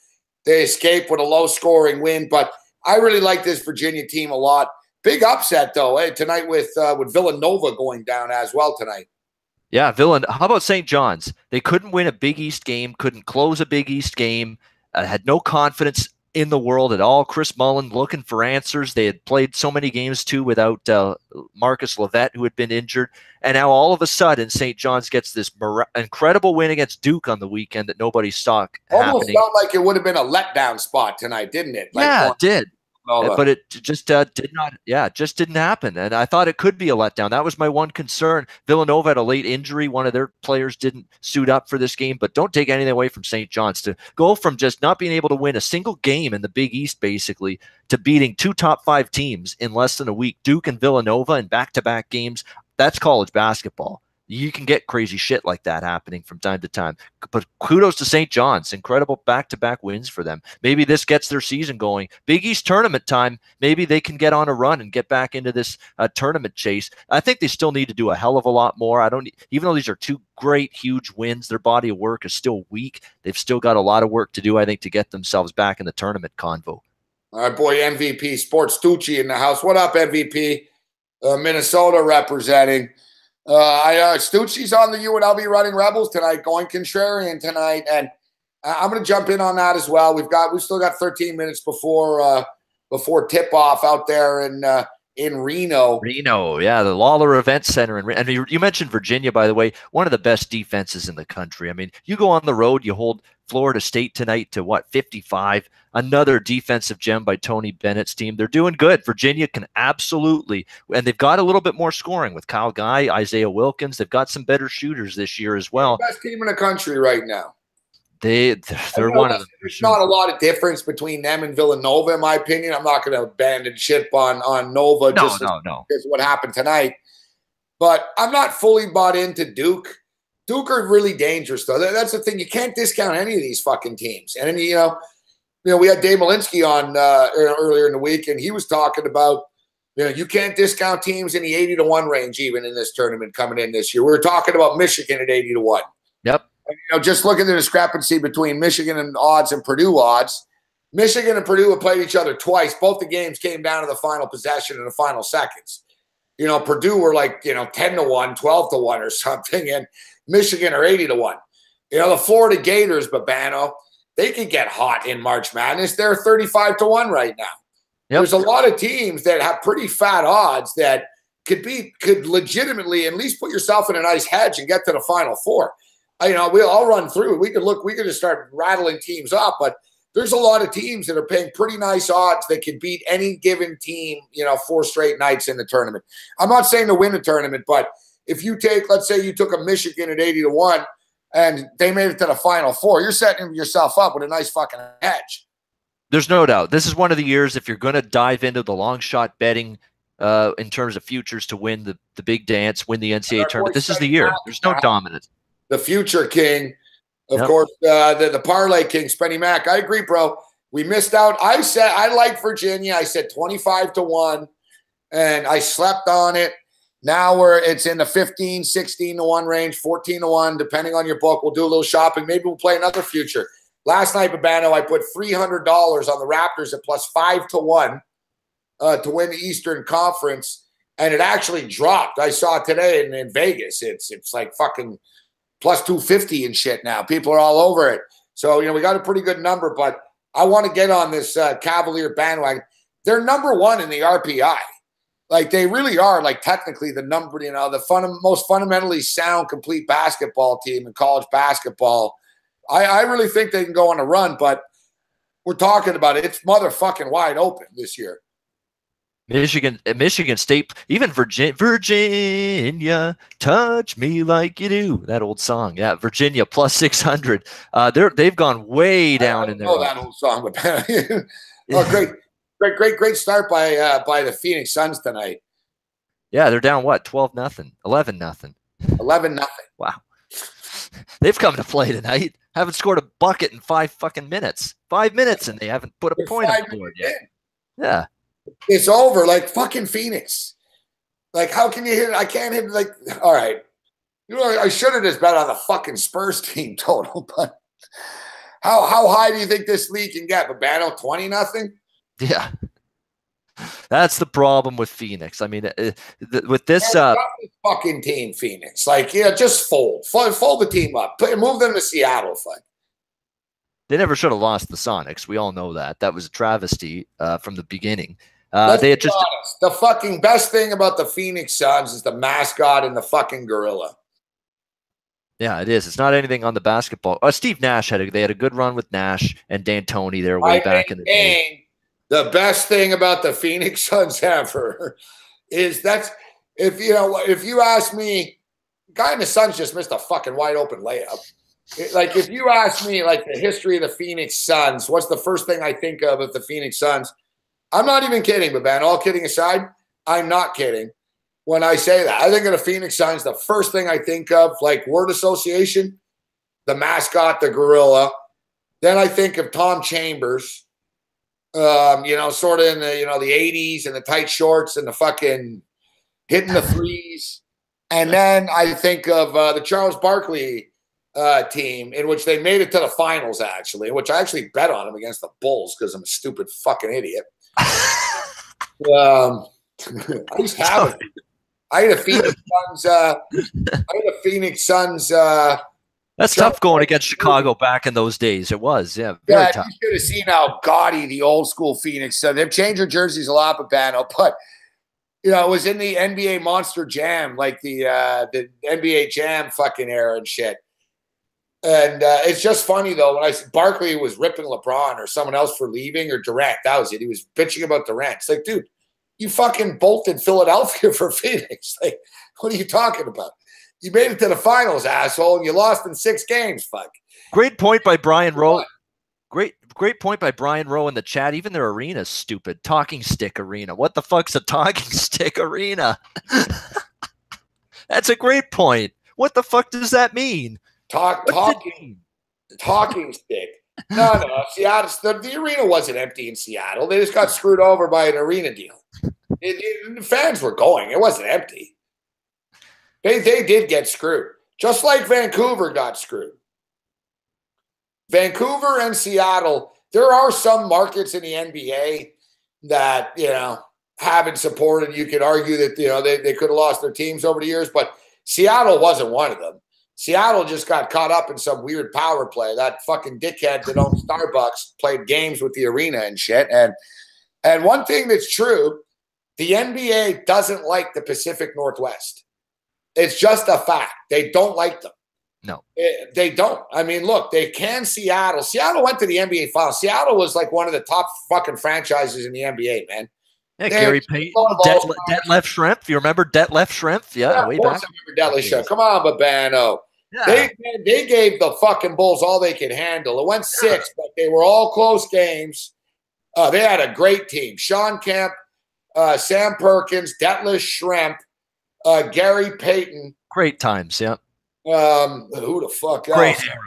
They escaped with a low-scoring win, but I really like this Virginia team a lot. Big upset though, tonight with Villanova going down as well tonight. Yeah, how about St. John's? They couldn't win a Big East game, couldn't close a Big East game, had no confidence in the world at all. Chris Mullin looking for answers. They had played so many games too without Marcus Levette, who had been injured. And now all of a sudden, St. John's gets this incredible win against Duke on the weekend that nobody saw Almost happening. felt like it would have been a letdown spot tonight, didn't it? Like, yeah, it did. But it just did not. Yeah, it just didn't happen. And I thought it could be a letdown. That was my one concern. Villanova had a late injury. One of their players didn't suit up for this game. But don't take anything away from St. John's. To go from just not being able to win a single game in the Big East, basically, to beating 2 top 5 teams in less than a week, Duke and Villanova in back-to-back games, that's college basketball. You can get crazy shit like that happening from time to time. But kudos to St. John's. Incredible back-to-back wins for them. Maybe this gets their season going. Big East tournament time, maybe they can get on a run and get back into this tournament chase. I think they still need to do a hell of a lot more. Even though these are 2 great, huge wins, their body of work is still weak. They've still got a lot of work to do, I think, to get themselves back in the tournament convo. All right, boy, MVP Sports Tucci in the house. What up, MVP? Minnesota representing. Stucci's on the UNLV Running Rebels tonight, going contrarian tonight, and I'm going to jump in on that as well. We've still got 13 minutes before tip off out there in Reno. Reno, yeah, the Lawler Event Center. And you mentioned Virginia, by the way, one of the best defenses in the country. I mean, you go on the road, you hold Florida State tonight to 55. Another defensive gem by Tony Bennett's team. They're doing good. Virginia can absolutely, and they've got a little bit more scoring with Kyle Guy, Isaiah Wilkins. They've got some better shooters this year as well. Best team in the country right now. They're one of them. There's not a lot of difference between them and Villanova, in my opinion. I'm not going to abandon ship on Nova just because of what happened tonight. But I'm not fully bought into Duke. Duke are really dangerous, though. That's the thing. You can't discount any of these fucking teams. And, we had Dave Malinsky on earlier in the week, and he was talking about, you can't discount teams in the 80-1 range even in this tournament coming in this year. We were talking about Michigan at 80-1. Yep. And, just look at the discrepancy between Michigan and odds and Purdue odds. Michigan and Purdue have played each other twice. Both the games came down to the final possession in the final seconds. Purdue were like, 10-1, 12-1 or something, and Michigan are 80-1. The Florida Gators, Babano, they could get hot in March Madness. They're 35-1 right now. Yep. There's a lot of teams that have pretty fat odds that could legitimately at least put yourself in a nice hedge and get to the Final Four. I'll run through. We could just start rattling teams up, but there's a lot of teams that are paying pretty nice odds that could beat any given team, 4 straight nights in the tournament. I'm not saying to win the tournament, but if you let's say you took a Michigan at 80-1 and they made it to the Final Four, you're setting yourself up with a nice fucking edge. There's no doubt. This is one of the years, if you're going to dive into the long shot betting in terms of futures to win the big dance, win the NCAA tournament, this is the year. There's no dominance. The future king, of course, the parlay king, Spenny Mac. I agree, bro. We missed out. I said I like Virginia. I said 25-1, and I slept on it. Now it's in the 15, 16-1 range, 14-1, depending on your book. We'll do a little shopping. Maybe we'll play another future. Last night, Babano, I put $300 on the Raptors at plus 5-1 to win the Eastern Conference, and it actually dropped. I saw it today in Vegas. It's like fucking plus 250 and shit now. People are all over it. So, we got a pretty good number, but I want to get on this Cavalier bandwagon. They're number 1 in the RPI. Like, they really are, like, technically the number, the most fundamentally sound, complete basketball team in college basketball. I really think they can go on a run, but we're talking about it. It's motherfucking wide open this year. Michigan State, even Virginia, touch me like you do. That old song. Yeah, Virginia plus 600. They've gone way down in there. Oh, that old song. Oh, great start by the Phoenix Suns tonight. Yeah, they're down what? 12-0, 11-0. 11-0. Wow. They've come to play tonight. Haven't scored a bucket in 5 fucking minutes. 5 minutes, and they haven't put a point on the board yet. Yeah. It's over, like fucking Phoenix. Like, how can you hit it? I can't hit it. Like, all right. I should have just bet on the fucking Spurs team total, but how high do you think this league can get? Babano, 20-0? Yeah. That's the problem with Phoenix. I mean, with this fucking team, Phoenix. Like, just fold the team up. Move them to Seattle. They never should have lost the Sonics. We all know that. That was a travesty from the beginning. Let's they had be just honest. The fucking best thing about the Phoenix Suns is the mascot and the fucking gorilla. Yeah, it is. It's not anything on the basketball. Steve Nash they had a good run with Nash and D'Antoni there way back in the day. The best thing about the Phoenix Suns ever is if you ask me, guy in the Suns just missed a fucking wide open layup. Like if you ask me like the history of the Phoenix Suns, what's the first thing I think of the Phoenix Suns? I'm not even kidding, but man, all kidding aside, I'm not kidding when I say that. I think of the Phoenix Suns, the first thing I think of, like word association, the mascot, the gorilla. Then I think of Tom Chambers, sort of in the, the 80s and the tight shorts and the fucking hitting the threes. And then I think of the Charles Barkley team in which they made it to the finals, actually, in which I actually bet on them against the Bulls because I'm a stupid fucking idiot. I used to have it. I had a Phoenix Suns. That's tough going against Chicago back in those days. It was, very tough. You should have seen how gaudy the old school Phoenix Suns. They've changed their jerseys a lot, Babano, but it was in the NBA Monster Jam, like the NBA Jam fucking era and shit. And it's just funny, though, when Barkley was ripping LeBron or someone else for leaving, or Durant. That was it. He was bitching about Durant. It's like, dude, you fucking bolted Philadelphia for Phoenix. Like, what are you talking about? You made it to the finals, asshole, and you lost in 6 games, fuck. Great point by Brian Rowe. Great point by Brian Rowe in the chat. Even their arena's stupid. Talking stick arena. What the fuck's a talking stick arena? That's a great point. What the fuck does that mean? Talking stick. No. Seattle. The arena wasn't empty in Seattle. They just got screwed over by an arena deal. The fans were going. It wasn't empty. They did get screwed, just like Vancouver got screwed. Vancouver and Seattle. There are some markets in the NBA that haven't supported. You could argue that they could have lost their teams over the years, but Seattle wasn't one of them. Seattle just got caught up in some weird power play. That fucking dickhead that owns Starbucks played games with the arena and shit. And one thing that's true, the NBA doesn't like the Pacific Northwest. It's just a fact. They don't like them. No. They don't. I mean, look, they can Seattle. Seattle went to the NBA Finals. Seattle was like one of the top fucking franchises in the NBA, man. Yeah, Gary Payton, Detlef Schrempf. You remember Detlef Schrempf? Yeah, way back. Detlef Schrempf. Come on, Babano. Yeah. They gave the fucking Bulls all they could handle. It went 6, but they were all close games. They had a great team. Sean Kemp, Sam Perkins, Detlef Schrempf, Gary Payton. Great times, yeah. Who the fuck else? Great era.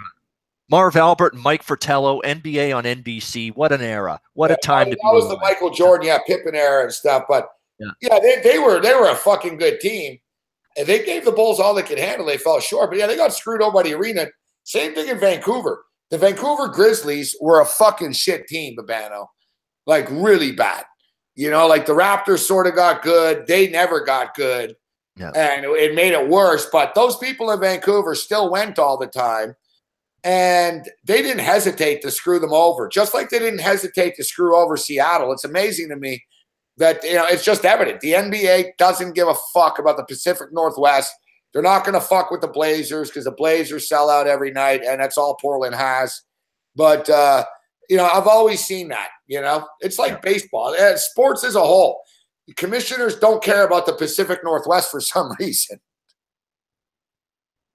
Marv Albert and Mike Fratello, NBA on NBC. What an era. What a time to be alive. That was the Michael Jordan, Pippen era and stuff. But they were a fucking good team. And they gave the Bulls all they could handle. They fell short. But they got screwed over by the arena. Same thing in Vancouver. The Vancouver Grizzlies were a fucking shit team, Babano. Like really bad. Like the Raptors sort of got good. They never got good. Yeah. And it made it worse. But those people in Vancouver still went all the time. And they didn't hesitate to screw them over, just like they didn't hesitate to screw over Seattle. It's amazing to me that, it's just evident. The NBA doesn't give a fuck about the Pacific Northwest. They're not going to fuck with the Blazers because the Blazers sell out every night, and that's all Portland has. But, I've always seen that, It's like baseball. Sports as a whole. The commissioners don't care about the Pacific Northwest for some reason.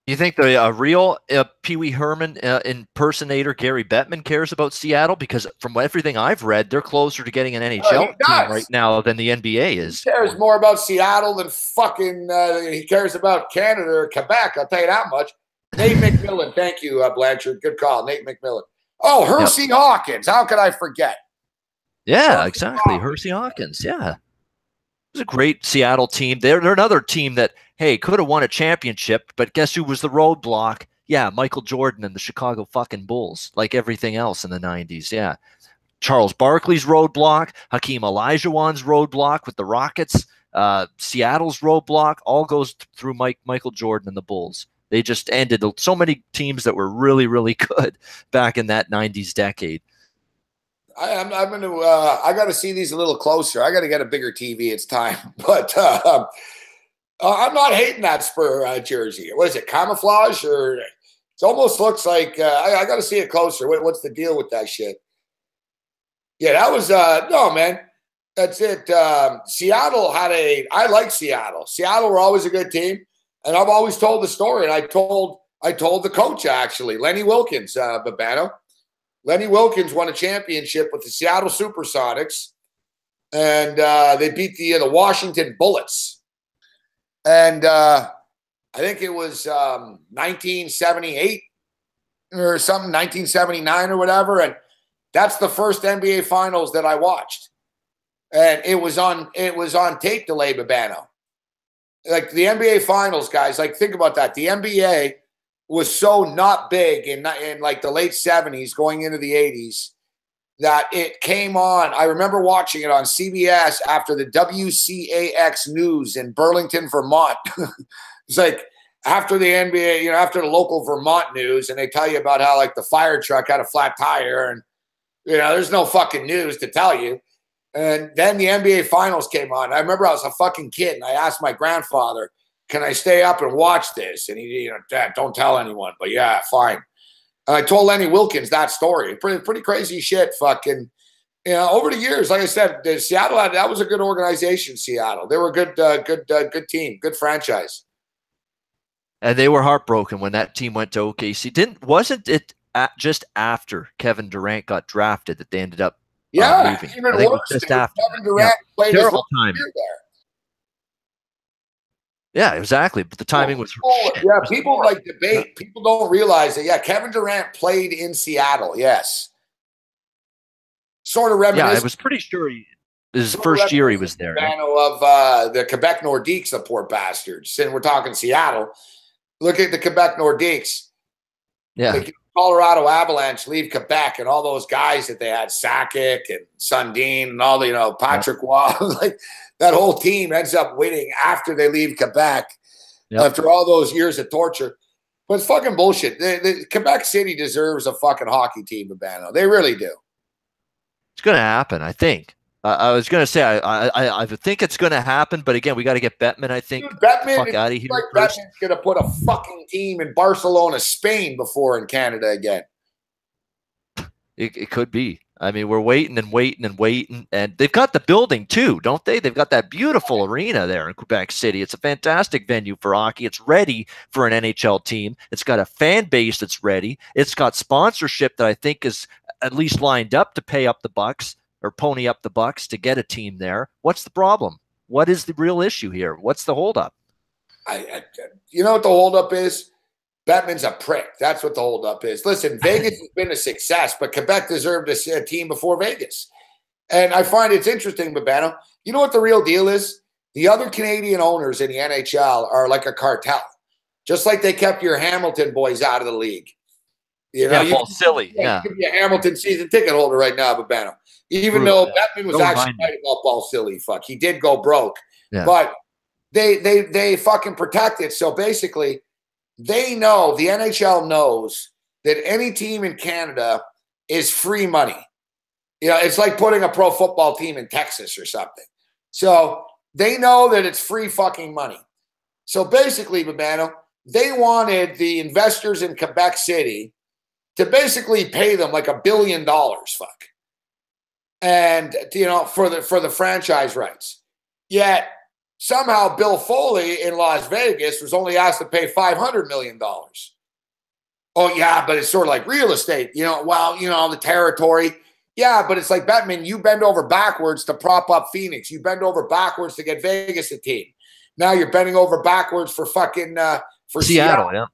You think the real Pee Wee Herman impersonator Gary Bettman cares about Seattle? Because from everything I've read, they're closer to getting an NHL team right now than the NBA is. He cares more about Seattle than fucking he cares about Canada or Quebec. I'll tell you that much. Nate McMillan. Thank you, Blanchard. Good call. Nate McMillan. Oh, Hersey Hawkins. How could I forget? Yeah, exactly. Hersey Hawkins. Yeah. It was a great Seattle team. They're another team that, hey, could have won a championship, but guess who was the roadblock? Yeah, Michael Jordan and the Chicago fucking Bulls, like everything else in the 90s. Yeah. Charles Barkley's roadblock, Hakeem Olajuwon's roadblock with the Rockets, Seattle's roadblock, all goes through Michael Jordan and the Bulls. They just ended so many teams that were really, really good back in that 90s decade. I'm going to, I got to see these a little closer. I got to get a bigger TV. It's time. But I'm not hating that Spur jersey. What is it, camouflage? Or it almost looks like, I got to see it closer. What's the deal with that shit? Yeah, that was, no, man. That's it. Seattle had I like Seattle. Seattle were always a good team. And I've always told the story. And I told the coach, actually, Lenny Wilkins, Babano. Lenny Wilkins won a championship with the Seattle Supersonics, and they beat the Washington Bullets. And I think it was 1978 or something, 1979 or whatever. And that's the first NBA Finals that I watched, and it was on tape delay, Babano. Like the NBA Finals, guys. Like think about that. The NBA was so not big in like the late 70s going into the 80s that it came on. I remember watching it on CBS after the WCAX news in Burlington, Vermont. It's like after the NBA, after the local Vermont news, and they tell you about how like the fire truck had a flat tire and, there's no fucking news to tell you. And then the NBA Finals came on. I remember I was a fucking kid, and I asked my grandfather, can I stay up and watch this? And he, Dad, don't tell anyone. But yeah, fine. And I told Lenny Wilkins that story. Pretty crazy shit. Fucking, over the years, like I said, Seattle that was a good organization. Seattle, they were a good team, good franchise. And they were heartbroken when that team went to OKC. Wasn't it just after Kevin Durant got drafted that they ended up moving? Even worse. Just after Kevin Durant played his whole career there. Yeah, exactly. But the timing was yeah. People like debate. People don't realize that. Yeah, Kevin Durant played in Seattle. Yes, sort of reminiscent. Yeah, I was pretty sure his first year he was there. Of the Quebec Nordiques, the poor bastards. And we're talking Seattle. Look at the Quebec Nordiques. Yeah, like Colorado Avalanche leave Quebec, and all those guys that they had, Sakic and Sundin, and all the Patrick Waugh, like. That whole team ends up winning after they leave Quebec after all those years of torture. But it's fucking bullshit. The Quebec City deserves a fucking hockey team, Babano. They really do. It's going to happen, I think. I was going to say, I think it's going to happen, but again, we got to get Bettman, I think, fuck out of here. Like Bettman's going to put a fucking team in Barcelona, Spain before in Canada again. It could be. I mean, we're waiting and waiting and waiting, and they've got the building too, don't they? They've got that beautiful arena there in Quebec City. It's a fantastic venue for hockey. It's ready for an NHL team. It's got a fan base that's ready. It's got sponsorship that I think is at least lined up to pay up the bucks or pony up the bucks to get a team there. What's the problem? What is the real issue here? What's the holdup? You know what the holdup is? Bettman's a prick. That's what the holdup is. Listen, Vegas has been a success, but Quebec deserved a team before Vegas. And I find it's interesting, Babano. You know what the real deal is? The other Canadian owners in the NHL are like a cartel. Just like they kept your Hamilton boys out of the league. Paul Silly. You could be a Hamilton season ticket holder right now, Babano. Even though Bettman was actually right about Paul Silly. Fuck, he did go broke. Yeah. But they fucking protect it. So basically, they know, the NHL knows that any team in Canada is free money. It's like putting a pro football team in Texas or something. So they know that it's free fucking money. So basically, Babano, they wanted the investors in Quebec City to basically pay them like $1 billion, fuck. And, for the franchise rights. Yet, somehow Bill Foley in Las Vegas was only asked to pay $500 million. Oh, yeah, but it's sort of like real estate. The territory. Yeah, but it's like, Bettman, you bend over backwards to prop up Phoenix. You bend over backwards to get Vegas a team. Now you're bending over backwards for fucking for Seattle.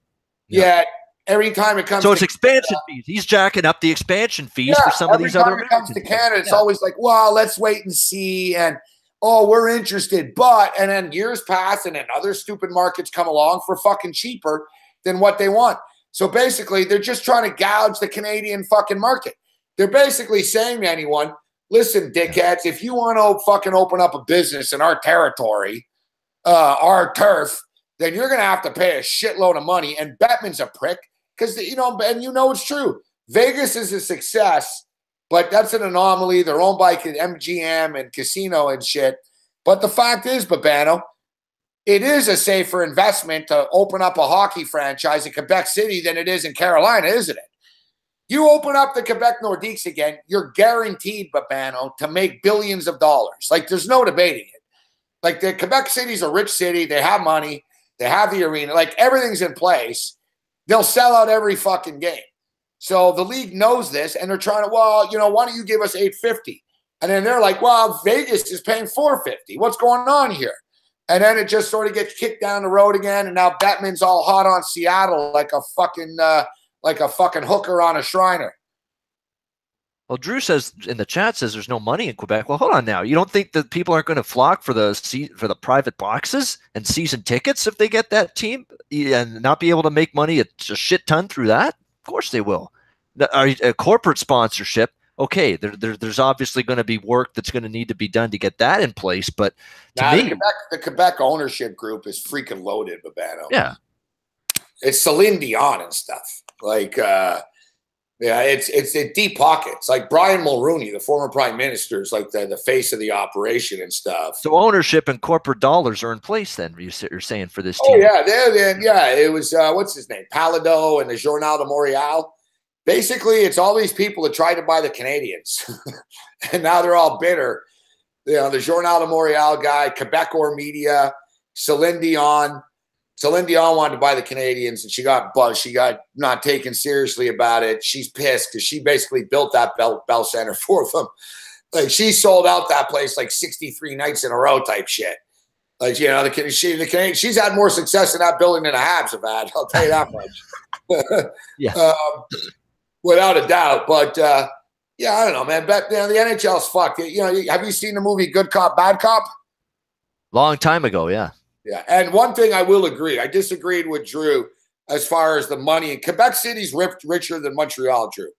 Yeah. Every time it comes to it's expansion fees. He's jacking up the expansion fees for some of these other American teams. Every time it comes to Canada, it's always like, well, let's wait and see. And oh, we're interested, and then years pass and then other stupid markets come along for fucking cheaper than what they want. So basically, they're just trying to gouge the Canadian fucking market. They're basically saying to anyone, listen, dickheads, if you want to fucking open up a business in our territory, our turf, then you're going to have to pay a shitload of money. And Bettman's a prick because, and it's true. Vegas is a success, but that's an anomaly. They're owned by MGM and casino and shit. But the fact is, Babano, it is a safer investment to open up a hockey franchise in Quebec City than it is in Carolina, isn't it? You open up the Quebec Nordiques again, you're guaranteed, Babano, to make billions of dollars. Like, there's no debating it. Like, the Quebec City's a rich city. They have money. They have the arena. Like, everything's in place. They'll sell out every fucking game. So the league knows this, and they're trying to, why don't you give us $850? And then they're like, well, Vegas is paying $450. What's going on here? And then it just sort of gets kicked down the road again, and now Bettman's all hot on Seattle like a fucking hooker on a Shriner. Well, Drew says in the chat there's no money in Quebec. Well, hold on now. You don't think that people aren't going to flock for the private boxes and season tickets if they get that team and not be able to make money a shit ton through that? Of course they will. A corporate sponsorship, okay, there's obviously going to be work that's going to need to be done to get that in place. But to me, the Quebec ownership group is freaking loaded, Babano. Yeah, it's Celine Dion and stuff. Like, it's deep pockets. Like Brian Mulroney, the former prime minister, is like the face of the operation and stuff. So ownership and corporate dollars are in place. Then you're saying for this team? Oh yeah, it was what's his name, Palado and the Journal de Montreal. Basically, it's all these people that tried to buy the Canadians, and now they're all bitter. The Journal de Montreal guy, Quebecor Media, Celine Dion. Celine Dion wanted to buy the Canadians, and she got buzzed. She got not taken seriously about it. She's pissed because she basically built that Bell Center for them. Like, she sold out that place like 63 nights in a row type shit. Like, the Canadian, she's had more success in that building than the Habs have had. I'll tell you that much. Yeah. Without a doubt. But, I don't know, man. But, the NHL's fucked. Have you seen the movie Good Cop, Bad Cop? Long time ago, yeah. Yeah, and one thing I will agree, I disagreed with Drew as far as the money. Quebec City's richer than Montreal, Drew.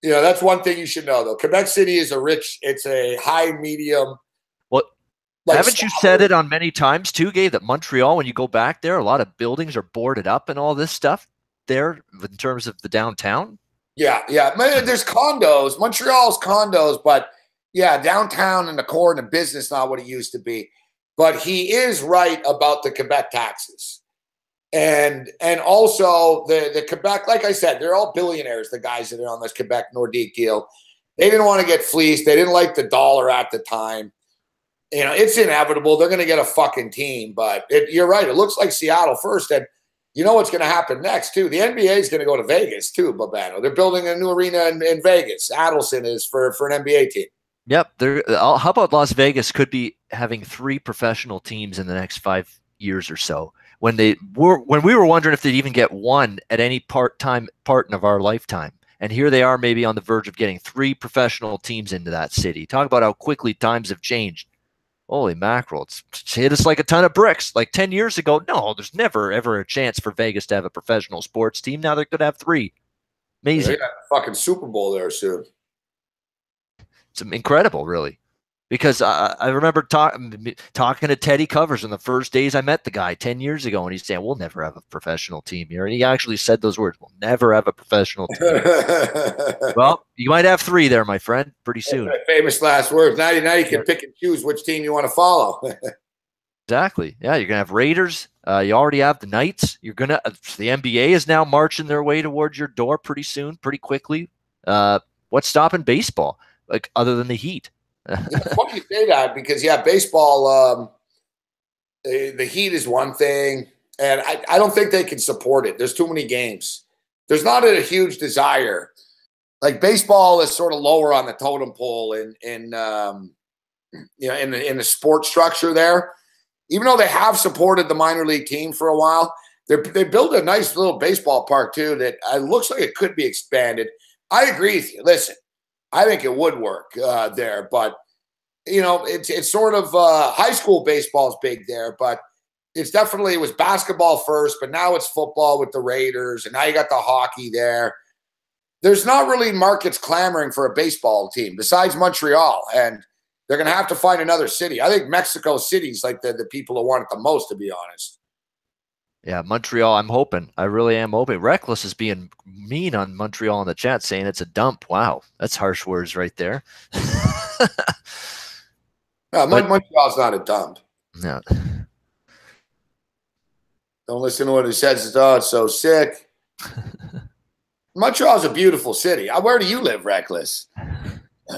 That's one thing you should know, though. Quebec City is it's a high medium. Well, haven't you said it on many times too, Gabe, that Montreal, when you go back there, a lot of buildings are boarded up and all this stuff there in terms of the downtown? Yeah. There's condos. Montreal's condos, but yeah, downtown and the core and the business, not what it used to be. But he is right about the Quebec taxes. And also the Quebec, like I said, they're all billionaires, the guys that are on this Quebec Nordique deal. They didn't want to get fleeced. They didn't like the dollar at the time. It's inevitable. They're going to get a fucking team. But you're right. It looks like Seattle first. And you know what's going to happen next, too? The NBA is going to go to Vegas, too, Babano. They're building a new arena in Vegas. Adelson is for an NBA team. Yep. How about Las Vegas could be having 3 professional teams in the next 5 years or so? When we were wondering if they'd even get one at any part of our lifetime, and here they are, maybe on the verge of getting 3 professional teams into that city. Talk about how quickly times have changed. Holy mackerel! It's hit us like a ton of bricks. Like 10 years ago, no, there's never ever a chance for Vegas to have a professional sports team. Now they could have 3. Amazing. They got a fucking Super Bowl there soon. It's incredible, really, because I remember talking to Teddy Covers in the first days I met the guy 10 years ago, and he's saying, we'll never have a professional team here. And he actually said those words, we'll never have a professional team. Well, you might have 3 there, my friend, pretty soon. Famous last words. Now you can pick and choose which team you want to follow. Exactly. Yeah, you're going to have Raiders. You already have the Knights. You're going to the NBA is now marching their way towards your door pretty soon, pretty quickly. What's stopping baseball? Like, other than the heat? It's funny you say that because, baseball, the heat is one thing, and I don't think they can support it. There's too many games. There's not a huge desire. Like, baseball is sort of lower on the totem pole in the sport structure there. Even though they have supported the minor league team for a while, they built a nice little baseball park too that looks like it could be expanded. I agree with you. Listen, I think it would work there, but it's sort of high school baseball is big there, but it was basketball first, but now it's football with the Raiders, and now you got the hockey there. There's not really markets clamoring for a baseball team besides Montreal, and they're going to have to find another city. I think Mexico City's like the people who want it the most, to be honest. Yeah, Montreal, I'm hoping. I really am hoping. Reckless is being mean on Montreal in the chat, saying it's a dump. Wow, that's harsh words right there. No, Montreal's not a dump. No. Don't listen to what he says. Oh, it's so sick. Montreal's a beautiful city. Where do you live, Reckless?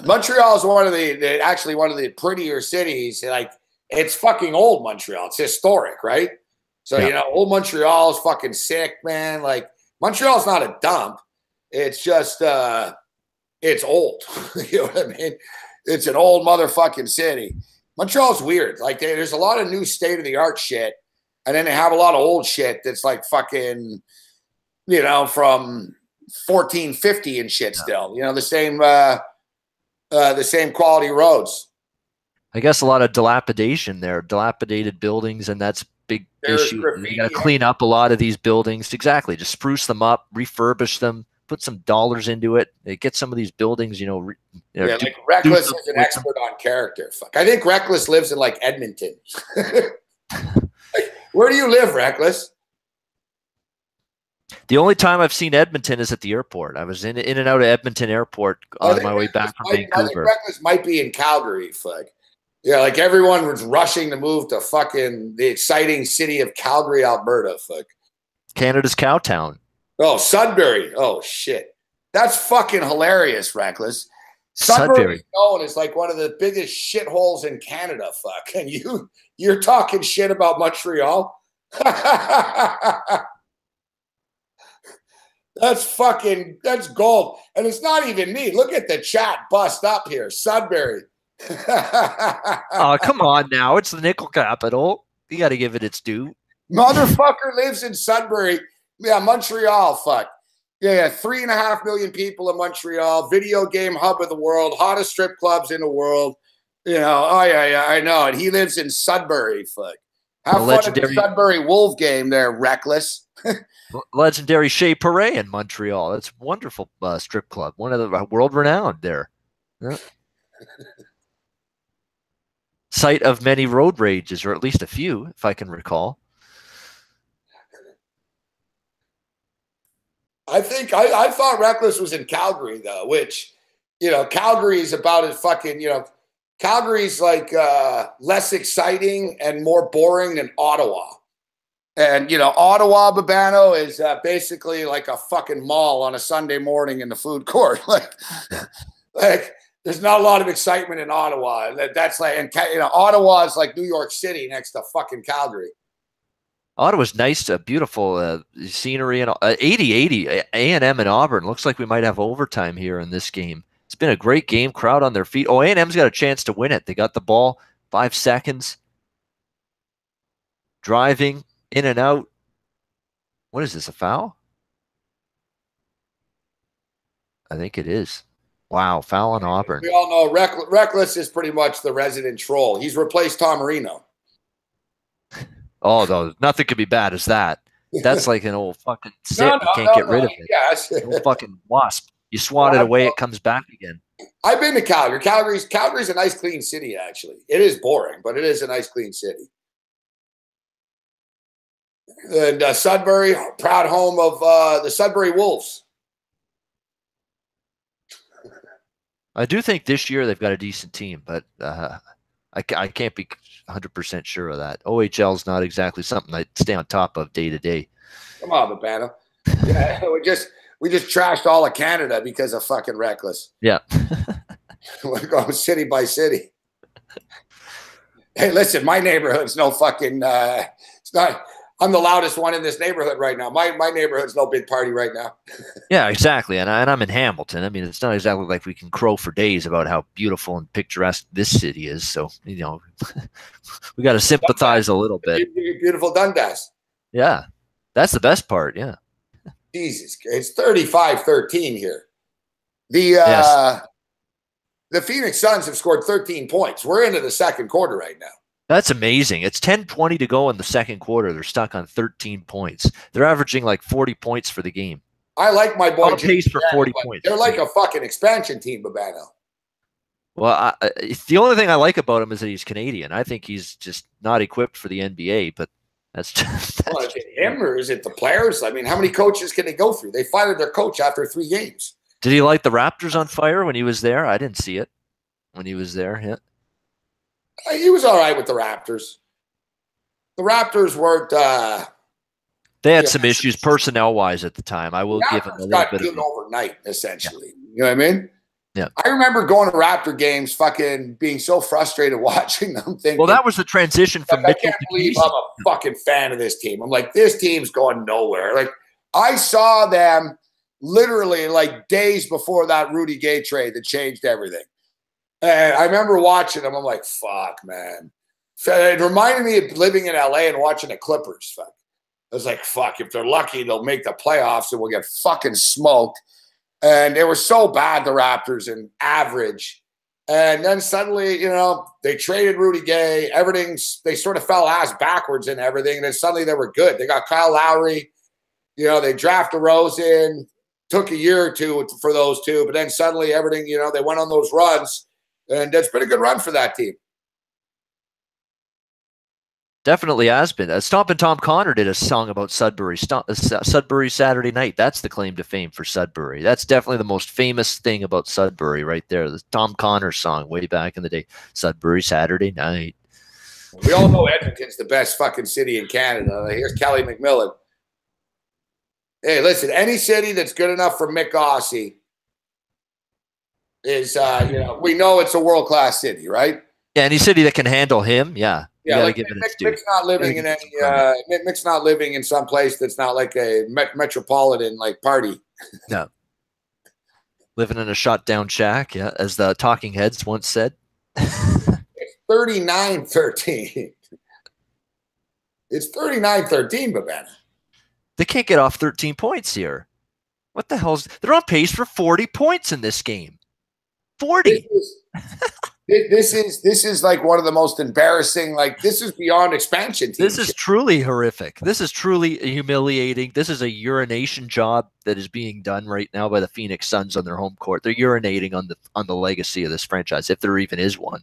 Montreal is actually one of the prettier cities. Like, it's fucking old Montreal. It's historic, right? So, Yeah. Old Montreal is fucking sick, man. Like, Montreal's not a dump. It's just, it's old. You know what I mean? It's an old motherfucking city. Montreal's weird. Like, there's a lot of new state-of-the-art shit, and then they have a lot of old shit that's like fucking, from 1450 and shit still. The same quality roads. I guess a lot of dilapidation there, dilapidated buildings, and that's big issue. You got to clean up a lot of these buildings. Exactly. Just spruce them up, refurbish them, put some dollars into it. Get some of these buildings, like Reckless is an expert on character. Fuck. I think Reckless lives in like Edmonton. Where do you live, Reckless? The only time I've seen Edmonton is at the airport. I was in and out of Edmonton Airport on my way back from Vancouver. I think Reckless might be in Calgary. Fuck. Yeah, like everyone was rushing to move to fucking the exciting city of Calgary, Alberta. Fuck. Canada's cowtown. Oh, Sudbury. Oh, shit. That's fucking hilarious, Reckless. Sudbury is known as like one of the biggest shitholes in Canada. Fuck. And you're talking shit about Montreal? That's gold. And it's not even me. Look at the chat bust up here. Sudbury. Oh, come on now. It's the nickel capital. You got to give it its due. Motherfucker lives in Sudbury. Yeah, Montreal. Fuck. Yeah, 3.5 million people in Montreal. Video game hub of the world. Hottest strip clubs in the world. Oh, yeah, I know. And he lives in Sudbury. Fuck. Have fun at the Sudbury Wolf game there, Reckless. Legendary Chez Paré in Montreal. That's a wonderful strip club. One of the world-renowned there. Yeah. Site of many road rages, or at least a few, if I can recall. I thought Reckless was in Calgary, though, which, Calgary is about as fucking, Calgary's like less exciting and more boring than Ottawa. And, Ottawa, Babano, is basically like a fucking mall on a Sunday morning in the food court. Like, there's not a lot of excitement in Ottawa. That's like, and Ottawa is like New York City next to fucking Calgary. Ottawa's nice, beautiful scenery, and 80-80 A&M and Auburn. Looks like we might have overtime here in this game. It's been a great game, crowd on their feet. Oh, A&M's got a chance to win it. They got the ball, 5 seconds. Driving, in and out. What is this, a foul? I think it is. Wow, foul on Auburn. We all know Reckless is pretty much the resident troll. He's replaced Tom Marino. Oh, no, nothing could be bad as that. That's like an old fucking zip. You can't get rid of it. Yes. An old fucking wasp. You swat it away, it comes back again. I've been to Calgary. Calgary's a nice, clean city, actually. It is boring, but it is a nice, clean city. And Sudbury, proud home of the Sudbury Wolves. I do think this year they've got a decent team, but I can't be 100% sure of that. OHL is not exactly something I stay on top of day to day. Come on, Babano. Yeah, we just trashed all of Canada because of fucking Reckless. Yeah. We're going city by city. Hey, listen, my neighborhood's no fucking it's not. I'm the loudest one in this neighborhood right now. My neighborhood's no big party right now. Yeah, exactly. And I'm in Hamilton. I mean, it's not exactly like we can crow for days about how beautiful and picturesque this city is. So, we got to sympathize a little bit. Beautiful Dundas. Yeah, that's the best part. Yeah. Jesus, it's 35-13 here. The Phoenix Suns have scored 13 points. We're into the second quarter right now. That's amazing. It's 10:20 to go in the second quarter. They're stuck on 13 points. They're averaging like 40 points for the game. I like my boy. On pace for 40 points. They're like a fucking expansion team, Babano. Well, the only thing I like about him is that he's Canadian. I think he's just not equipped for the NBA, but That's just, well, is it him or is it the players? I mean, how many coaches can they go through? They fired their coach after 3 games. Did he light the Raptors on fire when he was there? I didn't see it when he was there. Yeah. He was all right with the Raptors. The Raptors weren't. They had some issues personnel-wise at the time. I will give him a little bit of overnight, essentially. Yeah. You know what I mean? Yeah. I remember going to Raptor games, fucking being so frustrated watching them. Thinking, well, that was the transition from I can't believe I'm a fucking fan of this team. I'm like, this team's going nowhere. Like, I saw them literally like days before that Rudy Gay trade that changed everything. And I remember watching them. I'm like, fuck, man. It reminded me of living in LA and watching the Clippers. Fuck. I was like, fuck, if they're lucky, they'll make the playoffs and we'll get fucking smoked. And they were so bad, the Raptors, and average. And then suddenly, you know, they traded Rudy Gay. They sort of fell ass backwards in everything. And then suddenly they were good. They got Kyle Lowry. You know, they drafted DeRozan. Took a year or two for those two. But then suddenly everything, you know, they went on those runs. And it's been a good run for that team. Definitely has been. Stompin' Tom Connor did a song about Sudbury. Sudbury Saturday Night. That's the claim to fame for Sudbury. That's definitely the most famous thing about Sudbury right there. The Tom Connor song way back in the day. Sudbury Saturday Night. We all know Edmonton's the best fucking city in Canada. Here's Kelly McMillan. Hey, listen, any city that's good enough for Mick Aussie is, you know, we know it's a world-class city, right? Yeah, any city that can handle him, yeah. Yeah, like Mick's not living in any. Mick's not living in some place that's not like a metropolitan like party. No, living in a shot-down shack, yeah, as the Talking Heads once said. It's 39-13. It's 39-13, Babana. They can't get off 13 points here. What the hell's? They're on pace for 40 points in this game. 40. This is like one of the most embarrassing, like this is beyond expansion team. This is truly horrific. This is truly humiliating. This is a urination job that is being done right now by the Phoenix Suns on their home court. They're urinating on the legacy of this franchise, if there even is one.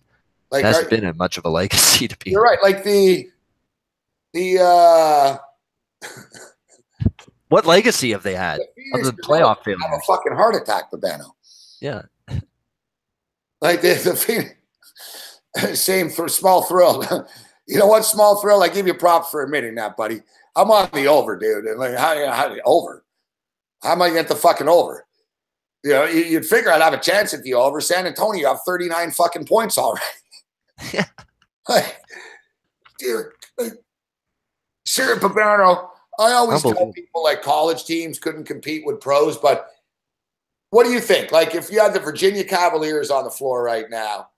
Like, it hasn't been much of a legacy to be. You're right. Like the what legacy have they had other than playoff failures? Have a fucking heart attack, Babano. Yeah. Like the Phoenix, same for small thrill. You know what, small thrill? I give you props for admitting that, buddy. I'm on the over, dude. And like, how over? How am I get the fucking over? You know, you'd figure I'd have a chance at the over. San Antonio have 39 fucking points already. Yeah. Like, dude, sure, Babano. I always tell people like college teams couldn't compete with pros, but what do you think? Like, if you had the Virginia Cavaliers on the floor right now,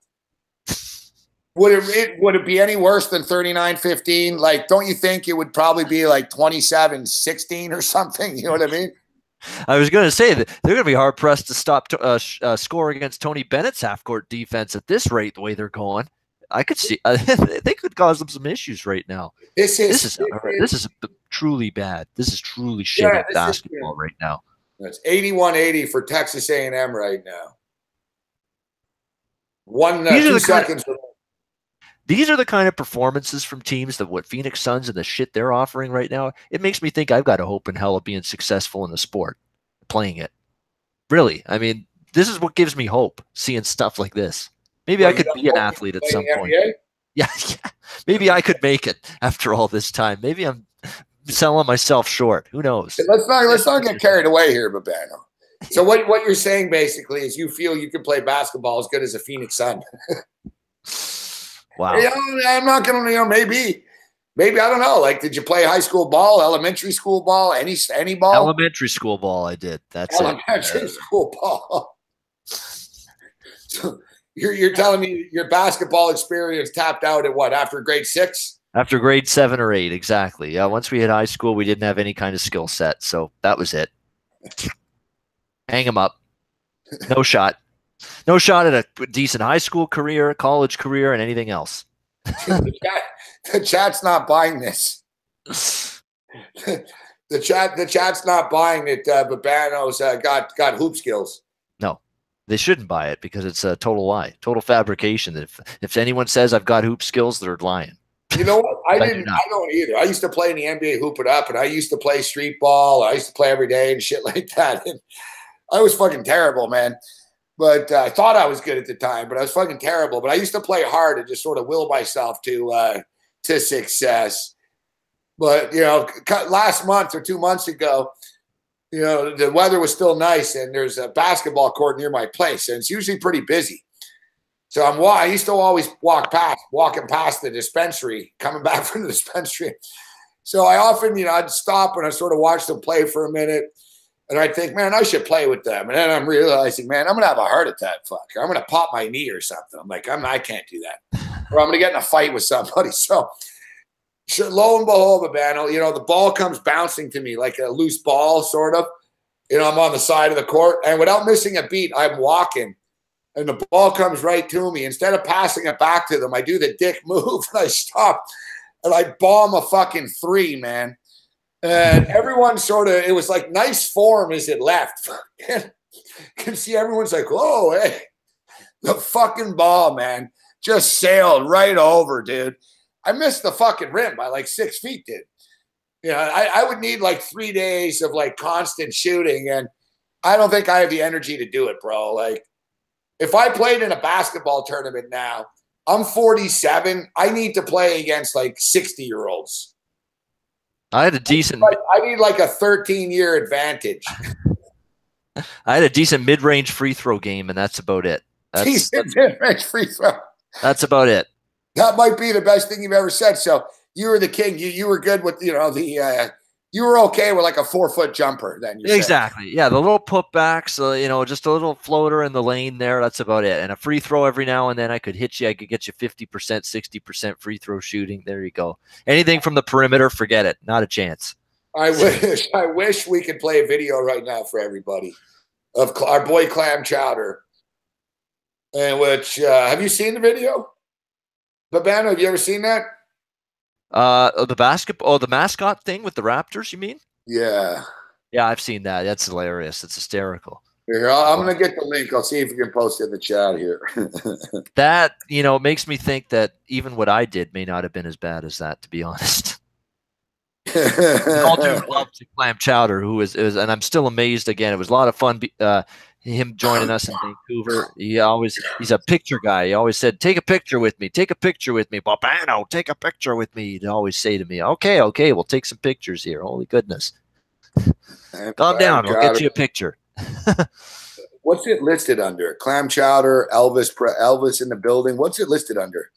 would it be any worse than 39-15? Like, don't you think it would probably be like 27-16 or something? You know what I mean? I was going to say that they're going to be hard pressed to stop score against Tony Bennett's half-court defense at this rate. The way they're going, I could see they could cause them some issues right now. This is truly bad. This is truly shitty basketball right now. It's 81-80 for Texas A&M right now. 2 seconds. These are the kind of performances from teams that what Phoenix Suns and the shit they're offering right now. It makes me think I've got a hope in hell of being successful in the sport, playing it. Really, I mean, this is what gives me hope. Seeing stuff like this. Maybe I could be an athlete at some point. Yeah, maybe I could make it after all this time. Maybe I'm selling myself short. Who knows? Let's not get carried away here, Babano. So what you're saying basically is you feel you can play basketball as good as a Phoenix Sun. Wow. You know, I'm not gonna, you know, maybe I don't know. Like, did you play high school ball, elementary school ball, any ball? Elementary school ball, I did. That's elementary school ball. So you're telling me your basketball experience tapped out at what, after grade 6? After grade 7 or 8, exactly. Yeah, once we hit high school, we didn't have any kind of skill set, so that was it. Hang them up. No shot. No shot at a decent high school career, college career, and anything else. The chat's not buying this. The chat's not buying it. Babano's got hoop skills. No, they shouldn't buy it because it's a total lie, total fabrication. If anyone says I've got hoop skills, they're lying. You know what? I do didn't. not. I don't either. I used to play in the NBA Hoop It Up, and I used to play street ball. I used to play every day and shit like that. And I was fucking terrible, man. But I thought I was good at the time, but I was fucking terrible. But I used to play hard and just sort of will myself to success. But you know, last month or 2 months ago, you know, the weather was still nice, and there's a basketball court near my place, and it's usually pretty busy. So I used to always walking past the dispensary, coming back from the dispensary. So I often, you know, I'd stop and I'd sort of watch them play for a minute. And I'd think, man, I should play with them. And then I'm realizing, man, I'm going to have a heart attack. Fuck. I'm going to pop my knee or something. I'm like, I can't do that. Or I'm going to get in a fight with somebody. So lo and behold, Babano, you know, the ball comes bouncing to me like a loose ball, sort of. You know, I'm on the side of the court. And without missing a beat, I'm walking. And the ball comes right to me. Instead of passing it back to them, I do the dick move and I stop. And I bomb a fucking 3, man. And everyone sort of, it was like nice form as it left. You can see everyone's like, whoa, hey. The fucking ball, man, just sailed right over, dude. I missed the fucking rim by like 6 feet, dude. You know, I would need like 3 days of like constant shooting. And I don't think I have the energy to do it, bro. Like, if I played in a basketball tournament now, I'm 47. I need to play against like 60-year-olds. I had a decent. I need like a 13-year advantage. I had a decent mid-range free throw game, and that's about it. Decent mid-range free throw. That's about it. That might be the best thing you've ever said. So you were the king. You were good with, you know, the you were okay with like a 4-foot jumper then. Exactly. Yeah, the little putbacks, you know, just a little floater in the lane there. That's about it. And a free throw every now and then. I could hit you. I could get you 50%, 60% free throw shooting. There you go. Anything from the perimeter, forget it. Not a chance. I wish we could play a video right now for everybody of our boy Clam Chowder. And which have you seen the video? Babano, have you ever seen that? The mascot thing with the Raptors, you mean? Yeah. Yeah, I've seen that. That's hilarious. It's hysterical. Here, I'm going to get the link. I'll see if you can post it in the chat here. That, you know, makes me think that even what I did may not have been as bad as that, to be honest. All due love to Clam Chowder, who is, and I'm still amazed again. It was a lot of fun. Him joining us in Vancouver. He's a picture guy. He always said, take a picture with me. Take a picture with me. Babano, take a picture with me. He'd always say to me, okay, we'll take some pictures here. Holy goodness. Calm down. I'll get you a picture. What's it listed under? Clam Chowder, Elvis in the building. What's it listed under?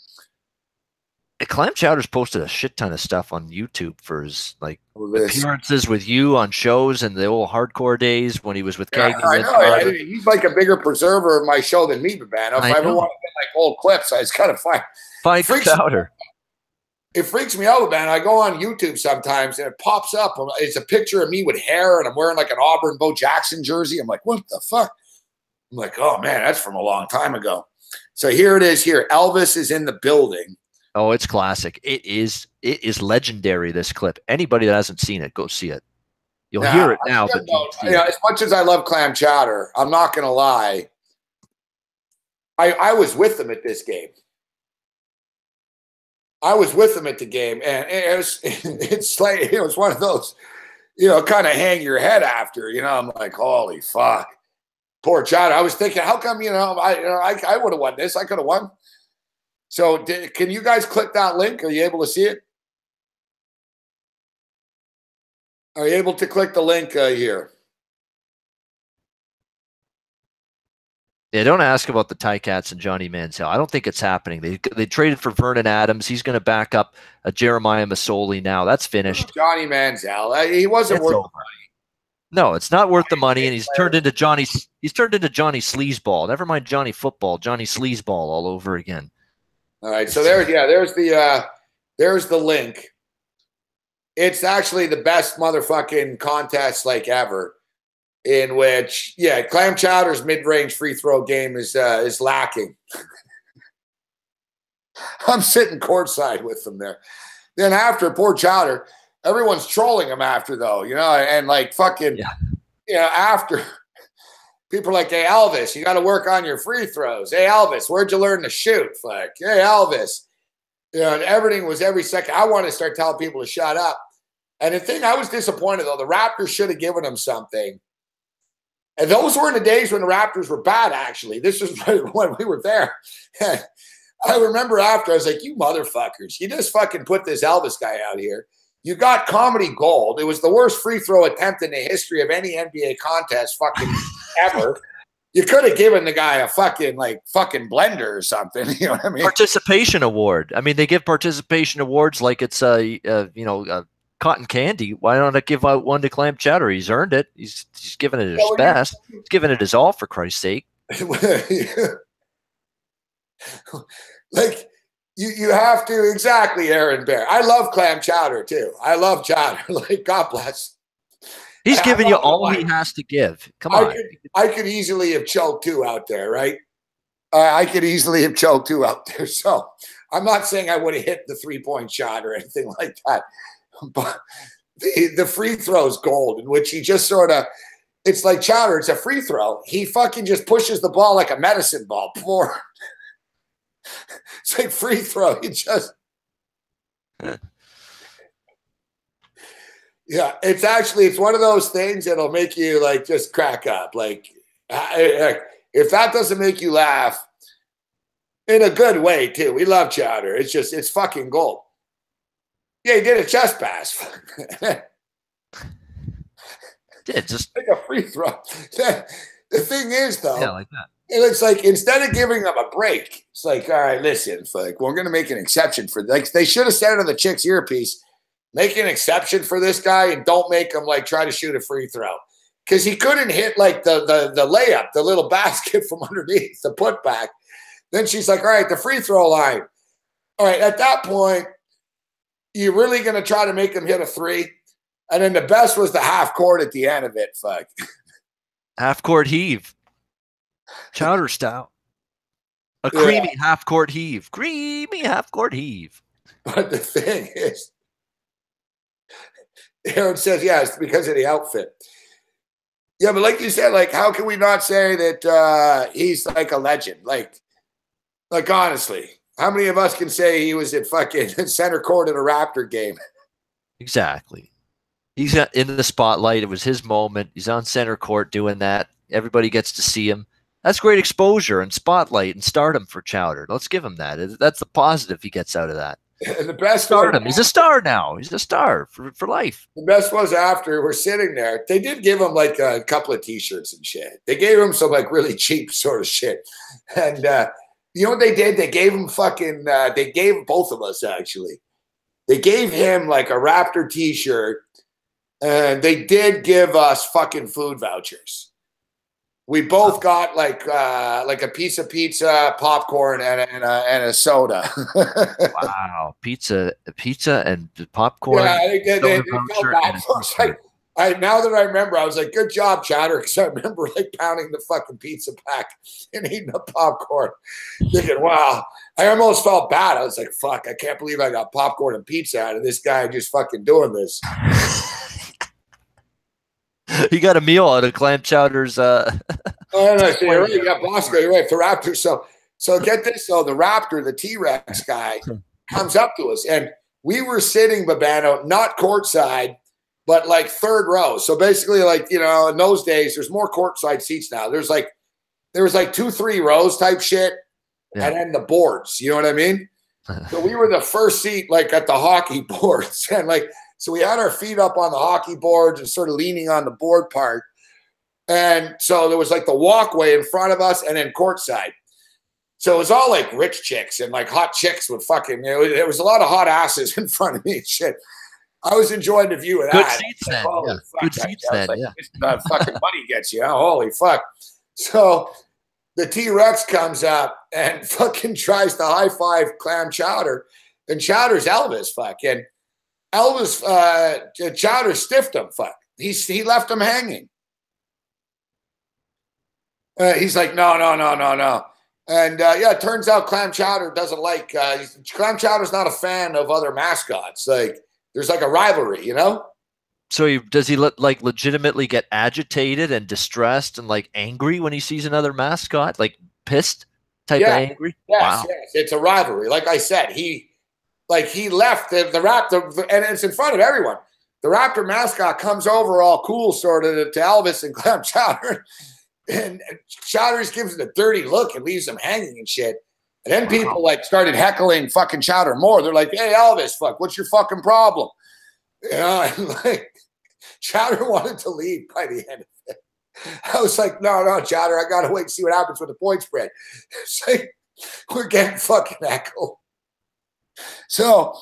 Clam Chowder's posted a shit ton of stuff on YouTube for his appearances with you on shows and the old hardcore days when he was with Keg. I know. He's like a bigger preserver of my show than me, Babano. If I ever want to get like old clips, I just gotta find Chowder. It freaks me out, man. I go on YouTube sometimes and it pops up. It's a picture of me with hair and I'm wearing like an Auburn Bo Jackson jersey. I'm like, what the fuck? I'm like, oh man, that's from a long time ago. So here it is. Here, Elvis is in the building. Oh, it's classic. It is legendary, this clip. Anybody that hasn't seen it, go see it. You'll hear it now. But as much as I love Clam Chowder, I'm not going to lie. I was with them at this game. I was with them at the game, and it's like it was one of those, you know, kind of hang your head after. You know, I'm like, holy fuck, poor Chowder. I was thinking, how come, you know, I would have won this. I could have won. So can you guys click that link? Are you able to see it? Are you able to click the link here? Yeah, don't ask about the Ticats and Johnny Manziel. I don't think it's happening. They traded for Vernon Adams. He's going to back up Jeremiah Masoli now. That's finished. Johnny Manziel. He wasn't worth the money. No, it's not worth the money, and he's turned into Johnny Sleazeball. Never mind Johnny Football, Johnny Sleazeball all over again. All right, so there's the link. It's actually the best motherfucking contest like ever, in which Clam Chowder's mid-range free throw game is lacking. I'm sitting courtside with them there. Then after poor Chowder, everyone's trolling him after though, you know, and like fucking after. People are like, hey, Elvis, you got to work on your free throws. Hey, Elvis, where'd you learn to shoot? Like, hey, Elvis. You know, and everything was every second. I wanted to start telling people to shut up. And the thing, I was disappointed, though. The Raptors should have given him something. And those were in the days when the Raptors were bad, actually. This was when we were there. I remember after, I was like, you motherfuckers. You just fucking put this Elvis guy out here. You got comedy gold. It was the worst free throw attempt in the history of any NBA contest fucking ever. You could have given the guy a fucking blender or something. You know what I mean? Participation award. I mean, they give participation awards like it's cotton candy. Why don't I give out one to Clam Chowder? He's earned it. He's given it his best. He's given it his all, for Christ's sake. Like you have to, exactly, Aaron Bear. I love Clam Chowder too. I love Chowder. Like, God bless. He's giving you all he has to give. Come on. I could easily have choked two out there, right? I could easily have choked two out there. So I'm not saying I would have hit the 3-point shot or anything like that. But the free throw is gold, in which he just sort of, it's like Chowder, it's a free throw. He fucking just pushes the ball like a medicine ball. It's like free throw. He just, yeah, it's one of those things that'll make you like just crack up. Like, if that doesn't make you laugh in a good way too, we love Chowder. It's fucking gold. Yeah, he did a chest pass. Yeah, just like a free throw. The thing is, though, yeah, like that. It's like, instead of giving them a break, it's like, all right, listen, it's like, we're going to make an exception for, like, they should have said it on the chick's earpiece, make an exception for this guy and don't make him like try to shoot a free throw. Because he couldn't hit like the layup, the little basket from underneath, the putback. Then she's like, all right, the free throw line. All right, at that point, you're really going to try to make him hit a three? And then the best was the half court at the end of it. Fuck. Half court heave. Chowder style. A creamy half court heave. Creamy half court heave. But the thing is, Aaron says, yeah, it's because of the outfit. Yeah, but like you said, like, how can we not say that he's like a legend? Like honestly, how many of us can say he was at fucking center court in a Raptor game? Exactly. He's in the spotlight. It was his moment. He's on center court doing that. Everybody gets to see him. That's great exposure and spotlight and stardom for Chowder. Let's give him that. That's the positive he gets out of that. And the best stardom. He's a star now. He's a star for life. The best was after we're sitting there. They did give him like a couple of T-shirts and shit. They gave him some like really cheap sort of shit. And you know what they did? They gave him fucking. They gave both of us actually. They gave him like a Raptor T-shirt. And they did give us fucking food vouchers. We both got like a piece of pizza, popcorn, and a soda. Wow, pizza and popcorn. Yeah, they felt bad. Now that I remember, I was like, "Good job, Chowder," because I remember like pounding the fucking pizza pack and eating the popcorn, thinking, "Wow." I almost felt bad. I was like, "Fuck, I can't believe I got popcorn and pizza out of this guy just fucking doing this." You got a meal out of Clam Chowder's. Oh, no, so you're right. You got Bosco. You're right. The Raptor. So get this. So the Raptor, the T-Rex guy, comes up to us, and we were sitting, Babano, not courtside, but like third row. So basically, like, you know, in those days, there's more courtside seats now. There was like 2-3 rows type shit, and then the boards. You know what I mean? So we were the first seat, like at the hockey boards, and like. So we had our feet up on the hockey boards and sort of leaning on the board part. And so there was like the walkway in front of us and then courtside. So it was all like rich chicks and like hot chicks with fucking, there was a lot of hot asses in front of me and shit. I was enjoying the view of that. Good seats then. Yeah. Good seats then, like, yeah. Fucking money gets you, huh? Holy fuck. So the T-Rex comes up and fucking tries to high-five Clam Chowder. And Chowder's Elvis, fucking. Elvis Chowder stiffed him. Fuck. He left him hanging. He's like, no. And yeah, it turns out Clam Chowder doesn't like. Clam Chowder's not a fan of other mascots. Like, there's like a rivalry, you know. So does he like legitimately get agitated and distressed and like angry when he sees another mascot, like pissed type of angry? Yes, wow. Yes. It's a rivalry. Like I said, he like he left the Raptor, and it's in front of everyone. The Raptor mascot comes over all cool, sort of, to Elvis and Clam Chowder, and Chowder just gives it a dirty look and leaves him hanging and shit. And then people like started heckling fucking Chowder more. They're like, "Hey, Elvis, fuck, what's your fucking problem?" You know, and like Chowder wanted to leave by the end of it. I was like, no, Chowder, I gotta wait and see what happens with the point spread. It's like we're getting fucking heckled. So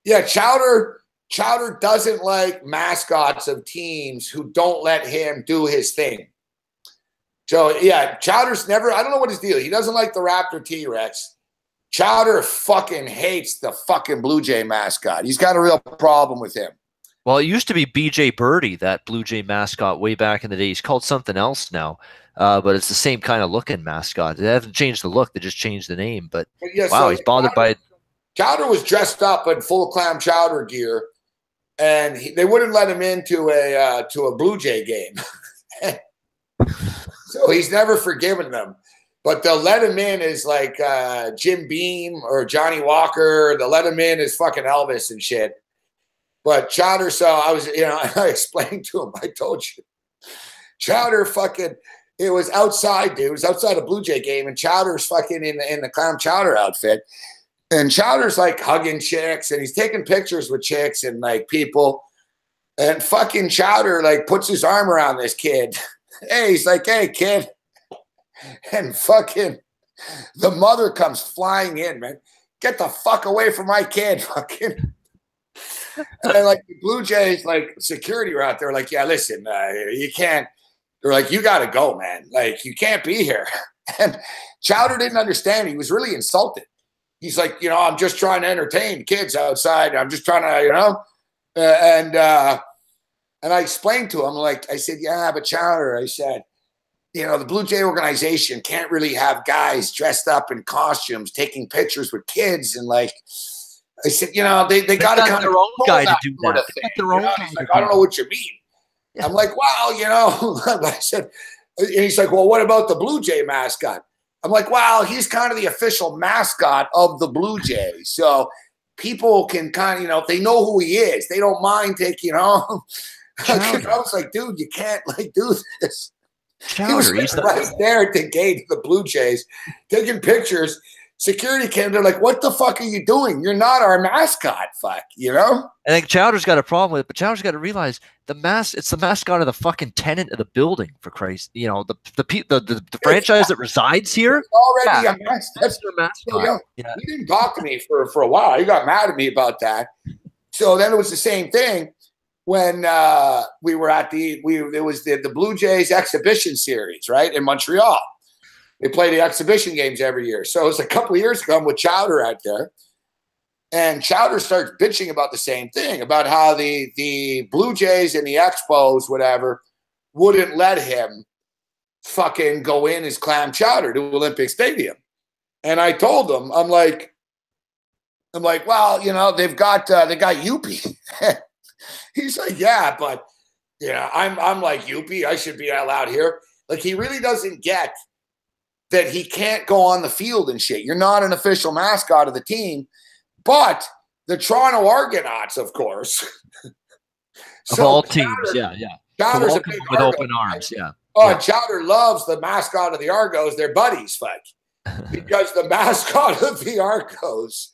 yeah, Chowder doesn't like mascots of teams who don't let him do his thing. So yeah, Chowder's never, I don't know what his deal. He doesn't like the Raptor T-Rex. Chowder fucking hates the fucking Blue Jay mascot. He's got a real problem with him. Well, it used to be BJ Birdie, that Blue Jay mascot way back in the day. He's called something else now, but it's the same kind of looking mascot. They haven't changed the look. They just changed the name. But yeah, wow, so he's bothered by it. Chowder was dressed up in full Clam Chowder gear, and they wouldn't let him into a Blue Jay game. So he's never forgiven them. But they'll let him in as like Jim Beam or Johnny Walker. They'll let him in as fucking Elvis and shit. But Chowder, so I was, I explained to him, I told you. Chowder fucking, it was outside, dude. It was outside a Blue Jay game, and Chowder's fucking in the Clam Chowder outfit. And Chowder's like hugging chicks, and he's taking pictures with chicks and like people. And fucking Chowder like puts his arm around this kid. Hey, he's like, "Hey, kid." And fucking the mother comes flying in, man. "Get the fuck away from my kid." Fucking. And then, like, the Blue Jays, like, security were out there, like, "Yeah, listen, you can't." They're like, "You got to go, man. Like, you can't be here." And Chowder didn't understand. He was really insulted. He's like, "I'm just trying to entertain kids outside. I'm just trying to, and I explained to him, like, I said, "Yeah, but Chowder," I said, "the Blue Jay organization can't really have guys dressed up in costumes taking pictures with kids." And like, I said, they got to kind of their own guy to do that. They got their own guy. He's like, "I don't know what you mean." Yeah. I'm like, "Well, I said, and he's like, "Well, what about the Blue Jay mascot?" I'm like, "Well, he's kind of the official mascot of the Blue Jays. So people can kind of, they know who he is. They don't mind taking, I was like, "Dude, you can't like do this." Chowder, he was right there at the gate of the Blue Jays taking pictures. Security came. They're like, "What the fuck are you doing? You're not our mascot." Fuck, I think Chowder's got a problem with it, but Chowder's got to realize it's the mascot of the fucking tenant of the building, for Christ. The franchise that resides here. Already a mascot. That's their mascot. He didn't talk to me for a while. He got mad at me about that. So then it was the same thing. When we were at it was the Blue Jays exhibition series, right, in Montreal. They play the exhibition games every year. So it was a couple of years ago, I'm with Chowder out there, and Chowder starts bitching about the same thing, about how the Blue Jays and the Expos, whatever, wouldn't let him fucking go in as Clam Chowder to Olympic Stadium. And I told him, I'm like, "Well, they got Youppi." He's like, "Yeah, but I'm like Youppi. I should be allowed here." Like, he really doesn't get that he can't go on the field and shit. You're not an official mascot of the team, but the Toronto Argonauts, of course. Of all teams, yeah. Chowder's a big with open arms, yeah. Oh, yeah. Chowder loves the mascot of the Argos. They're buddies, fuck. Because the mascot of the Argos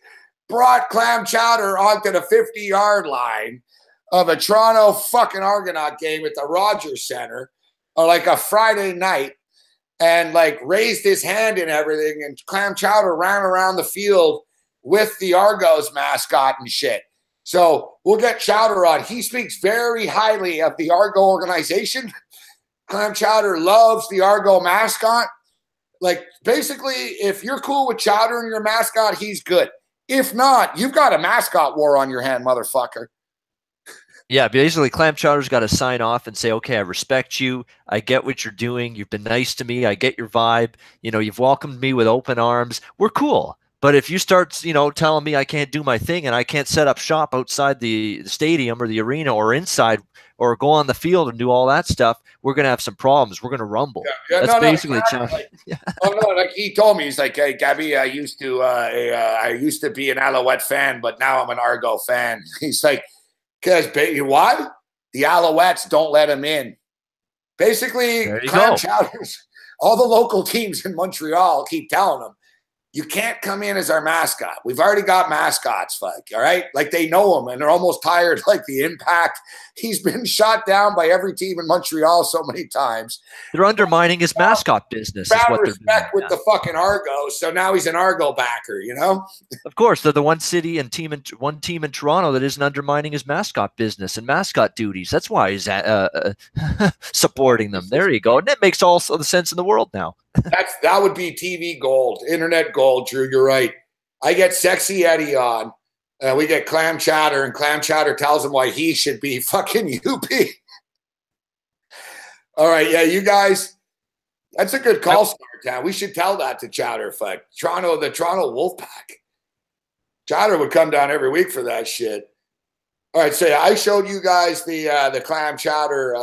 brought Clam Chowder onto the 50-yard line of a Toronto fucking Argonaut game at the Rogers Center, or like a Friday night, and like raised his hand and everything, and Clam Chowder ran around the field with the Argos mascot and shit. So we'll get Chowder on. He speaks very highly of the Argo organization. Clam Chowder loves the Argo mascot. Like, basically, if you're cool with Chowder and your mascot, he's good. If not, you've got a mascot war on your hand, motherfucker. Yeah, basically, Clam Chowder's got to sign off and say, "Okay, I respect you. I get what you're doing. You've been nice to me. I get your vibe. You've welcomed me with open arms. We're cool. But if you start, telling me I can't do my thing and I can't set up shop outside the stadium or the arena or inside or go on the field and do all that stuff, we're going to have some problems. We're going to rumble. That's basically exactly. Oh no, like he told me, he's like, hey, Gabby, I used to be an Alouette fan, but now I'm an Argo fan. He's like, because what? The Alouettes don't let him in. Basically, Clam Chowders, all the local teams in Montreal keep telling him, you can't come in as our mascot. We've already got mascots, fuck, all right? Like, they know him, and they're almost tired, like the impact. He's been shot down by every team in Montreal so many times. They're undermining his mascot business. Found is what respect with the fucking Argo, so now he's an Argo backer, Of course, they're the one team in Toronto that isn't undermining his mascot business and mascot duties. That's why he's supporting them. There you go. And that makes all the sense in the world now. That would be TV gold, internet gold, Drew. You're right. I get Sexy Eddie on, and we get Clam Chowder, and Clam Chowder tells him why he should be fucking UP. All right, yeah, you guys, that's a good call start, town. We should tell that to Chowder, fuck. The Toronto Wolfpack. Chowder would come down every week for that shit. All right, so I showed you guys the Clam Chowder,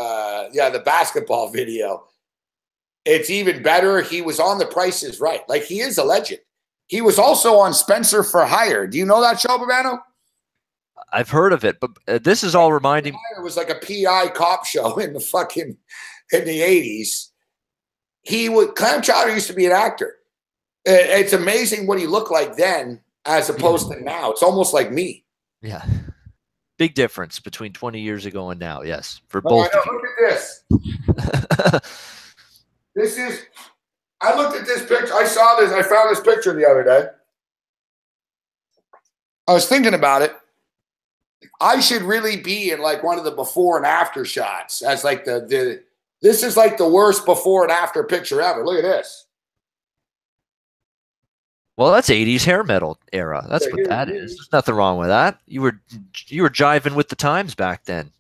the basketball video. It's even better. He was on The Price is Right. Like, he is a legend. He was also on Spencer for Hire. Do you know that show, Babano? I've heard of it, but this is all reminding me. It was like a PI cop show in the 80s. Clam Chowder used to be an actor. It's amazing what he looked like then as opposed to now. It's almost like me. Yeah. Big difference between 20 years ago and now, yes. For both. Look at this. I looked at this picture. I found this picture the other day. I was thinking about it. I should really be in like one of the before and after shots as like this is like the worst before and after picture ever. Look at this. Well, that's 80s hair metal era. That's what that is. There's nothing wrong with that. You were jiving with the times back then.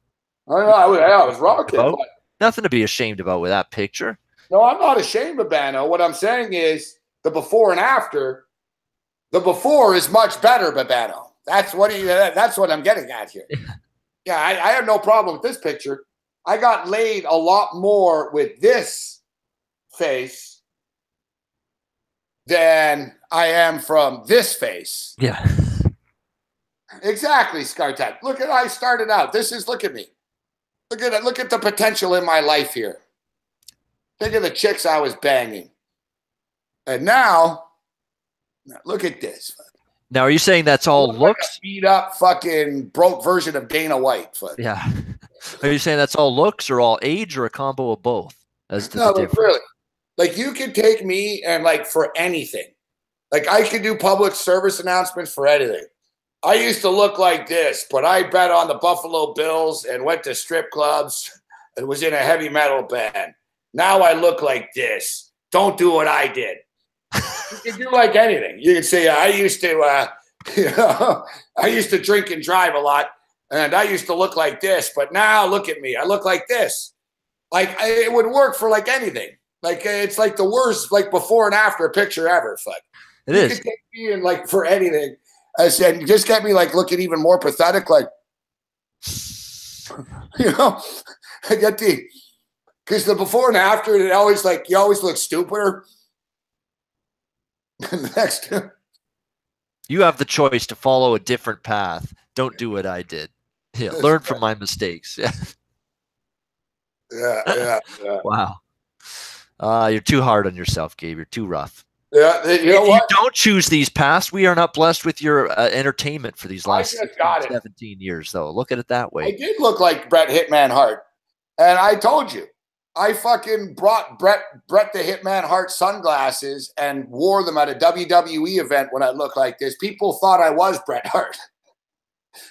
I know. I was rocking. Nothing to be ashamed about with that picture. No, I'm not ashamed of Babano. What I'm saying is the before and after. The before is much better, Babano. That's what I'm getting at here. Yeah, I have no problem with this picture. I got laid a lot more with this face than I am from this face. Yeah. Exactly, Scartat. Look at how I started out. Look at me. Look at the potential in my life here. Think of the chicks I was banging. And now, look at this. Now, are you saying that's all looks? Like a beat up fucking broke version of Dana White. Yeah. Are you saying that's all looks or all age or a combo of both? No, really. Like, you could take me and like for anything. Like, I could do public service announcements for anything. I used to look like this, but I bet on the Buffalo Bills and went to strip clubs and was in a heavy metal band. Now I look like this. Don't do what I did. You can do like anything. You can say, I used to drink and drive a lot, and I used to look like this, but now look at me. I look like this. Like, it would work for like anything. Like, it's like the worst, like, before and after picture ever. Fuck. It is. You can take me in like for anything. I said, just get me like looking even more pathetic. Like, I get because the before and after, you always look stupider. Next. You have the choice to follow a different path. Don't do what I did. Yeah, learn from my mistakes. Yeah. Wow. You're too hard on yourself, Gabe. You're too rough. Yeah, if you don't choose these paths, we are not blessed with your entertainment for these last 17 years, though. Look at it that way. I did look like Bret Hitman Hart. And I told you, I fucking brought Bret the Hitman Hart sunglasses and wore them at a WWE event when I looked like this. People thought I was Bret Hart.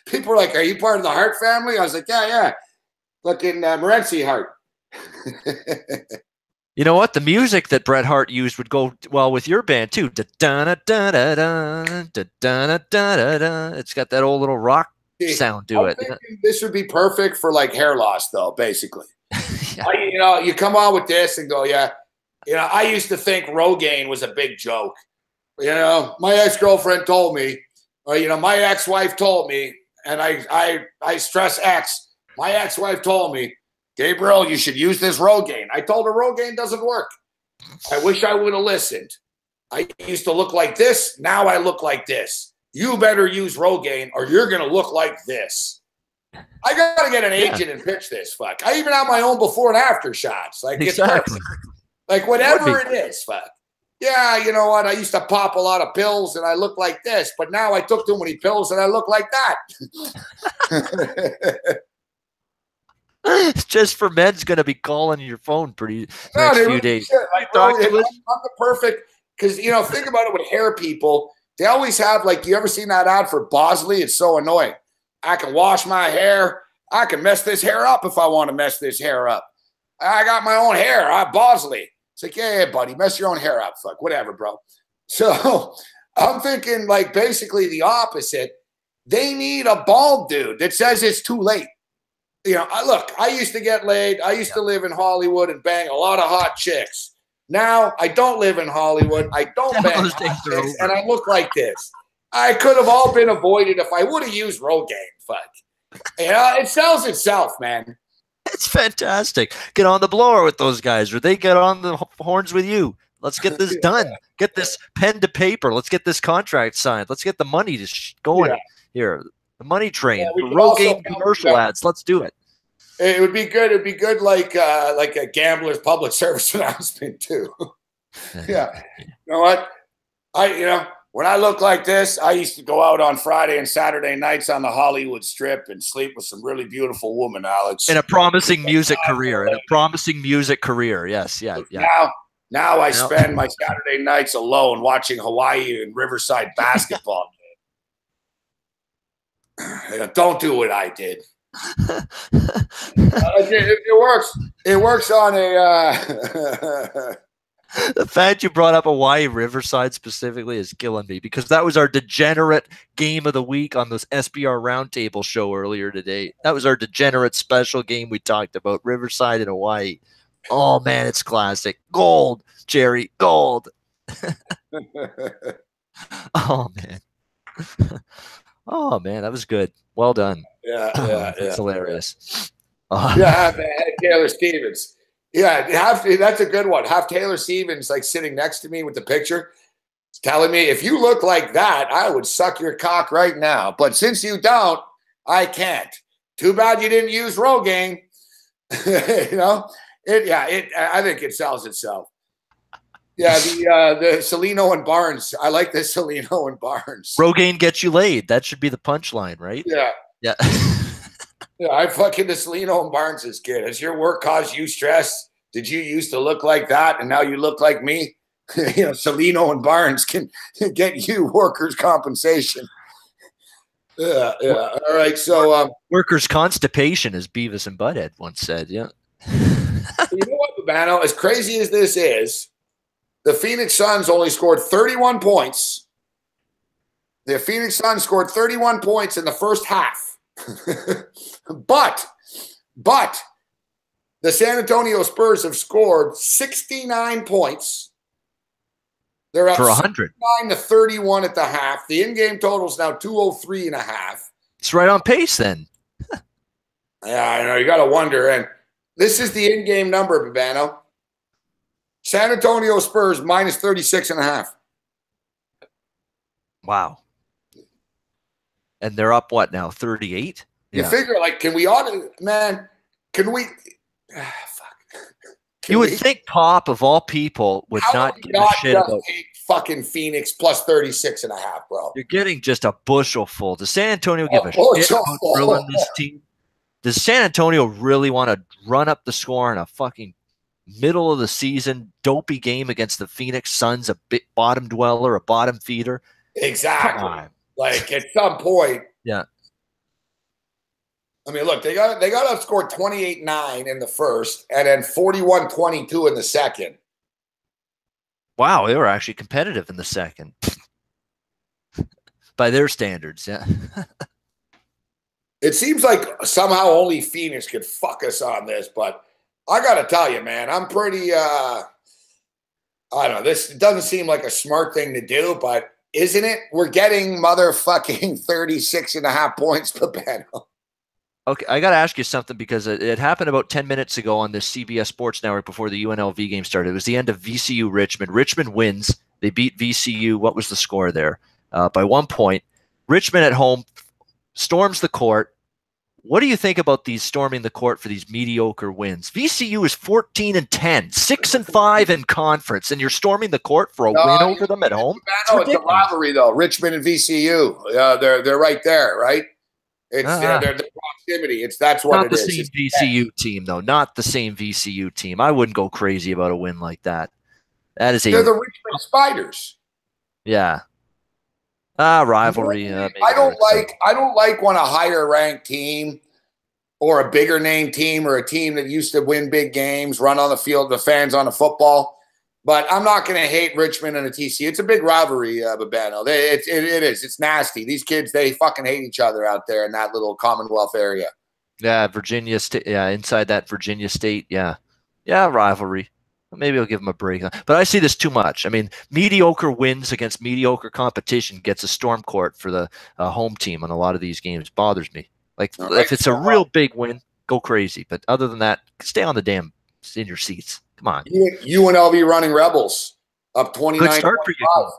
People were like, are you part of the Hart family? I was like, yeah. Looking Morency Hart. You know what? The music that Bret Hart used would go well with your band too. It's got that old little rock sound to it. This would be perfect for like hair loss, though. Basically, you come on with this and go, I used to think Rogaine was a big joke. My ex-girlfriend told me, or my ex-wife told me, and I stress ex. My ex-wife told me, Gabriel, you should use this Rogaine. I told her Rogaine doesn't work. I wish I would have listened. I used to look like this. Now I look like this. You better use Rogaine or you're going to look like this. I got to get an agent and pitch this. Fuck. I even have my own before and after shots. Like, exactly. Like whatever it is. Fuck. Yeah, you know what? I used to pop a lot of pills and I look like this, but now I took too many pills and I look like that. Just for men's going to be calling your phone next few days. Like, bro, I'm the perfect, because, think about it with hair people. They always have, like, you ever seen that ad for Bosley? It's so annoying. I can wash my hair. I can mess this hair up if I want to mess this hair up. I got my own hair. I'm Bosley. It's like, yeah, buddy, mess your own hair up. Fuck, whatever, bro. So I'm thinking, like, basically the opposite. They need a bald dude that says it's too late. Look, I used to get laid. I used to live in Hollywood and bang a lot of hot chicks. Now I don't live in Hollywood. I don't bang hot chicks, and I look like this. I could have all been avoided if I would have used Rogaine. Fuck. It sells itself, man. It's fantastic. Get on the blower with those guys, or they get on the horns with you. Let's get this done. Get this pen to paper. Let's get this contract signed. Let's get the money going here. The money train, the Rogaine commercial ads. Let's do it. It would be good. It'd be good, like a gambler's public service announcement too. Yeah. You know what? When I look like this, I used to go out on Friday and Saturday nights on the Hollywood Strip and sleep with some really beautiful women, Alex. In a promising music career. Yes. Yeah. Now I spend my Saturday nights alone watching Hawaii and Riverside basketball. Don't do what I did. It works. It works on a. The fact you brought up Hawaii Riverside specifically is killing me, because that was our degenerate game of the week on this SBR Roundtable show earlier today. That was our degenerate special game we talked about, Riverside and Hawaii. Oh man, it's classic. Gold, Jerry, gold. Oh man. Oh man, that was good. Well done. Yeah, it's hilarious. Taylor Stevens. Yeah, that's a good one. Have Taylor Stevens like sitting next to me with the picture, telling me, if you look like that, I would suck your cock right now. But since you don't, I can't. Too bad you didn't use Rogaine. I think it sells itself. Yeah, the Celino and Barnes. I like the Celino and Barnes. Rogaine gets you laid. That should be the punchline, right? Yeah. Yeah. Yeah, I fucking the Celino and Barnes as kid. Has your work caused you stress? Did you used to look like that and now you look like me? Celino and Barnes can get you workers' compensation. Yeah. All right. So workers' constipation, as Beavis and Butthead once said. Yeah. You know what, Babano? As crazy as this is, the Phoenix Suns only scored 31 points. The Phoenix Suns scored 31 points in the first half. But the San Antonio Spurs have scored 69 points. They're up for 100 to 31 at the half. The in-game total is now 203 and a half. It's right on pace then. Yeah, I know. You got to wonder. And this is the in-game number, Babano. San Antonio Spurs minus 36 and a half. Wow. And they're up what now? 38? You figure, like, can we You would think Pop, of all people, would not give a shit about fucking Phoenix plus 36 and a half, bro. You're getting just a bushel full. Does San Antonio give a shit about drilling this team? Does San Antonio really want to run up the score in a fucking middle of the season dopey game against the Phoenix Suns, a bottom dweller, a bottom feeder? Exactly. Like, at some point. Yeah. I mean, look, they got to score 28-9 in the first and then 41-22 in the second. Wow, they were actually competitive in the second. By their standards, yeah. It seems like somehow only Phoenix could fuck us on this, but I got to tell you, man, I'm pretty I don't know. This doesn't seem like a smart thing to do, but isn't it? We're getting motherfucking 36.5 points per panel. Okay, I got to ask you something because it happened about 10 minutes ago on the CBS Sports Network before the UNLV game started. It was the end of VCU Richmond. Richmond wins. They beat VCU. What was the score there? By 1 point. Richmond at home storms the court. What do you think about these storming the court for these mediocre wins? VCU is 14-10, 6-5 in conference, and you're storming the court for a win over them at home? It's a rivalry, though. Richmond and VCU, they're right there, right? It's they're the proximity. That's what it is. Not the same VCU team, though. Not the same VCU team. I wouldn't go crazy about a win like that. They're the Richmond Spiders. Yeah. Rivalry. I don't like when a higher ranked team or a bigger name team or a team that used to win big games run on the field, the fans on the football. But I'm not going to hate Richmond and the TCU. It's a big rivalry, Babano. It is. It's nasty. These kids, they fucking hate each other out there in that little Commonwealth area. Yeah, Virginia State. Yeah, inside that Virginia State. Yeah, rivalry. Maybe I'll give them a break. But I see this too much. I mean, mediocre wins against mediocre competition gets a storm court for the home team on a lot of these games. Bothers me. Like, if it's a real big win, go crazy. But other than that, stay on the damn in your seats. Come on. UNLV running Rebels up 29. Good start for you.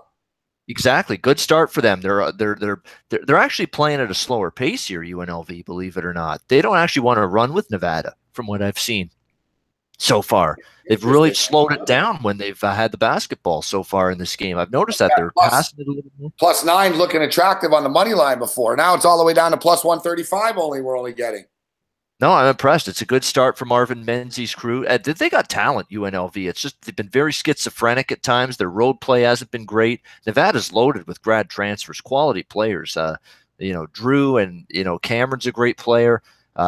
Exactly. Good start for them. They're actually playing at a slower pace here, UNLV, believe it or not. They don't actually want to run with Nevada from what I've seen so far. They've really slowed it down when they've had the basketball so far in this game. I've noticed that they're passing it a little more. +9 looking attractive on the money line before. Now it's all the way down to +135 we're only getting. No, I'm impressed. It's a good start from Marvin Menzies' crew. They got talent, UNLV. It's just they've been very schizophrenic at times. Their road play hasn't been great. Nevada's loaded with grad transfers, quality players. Drew and, Cameron's a great player.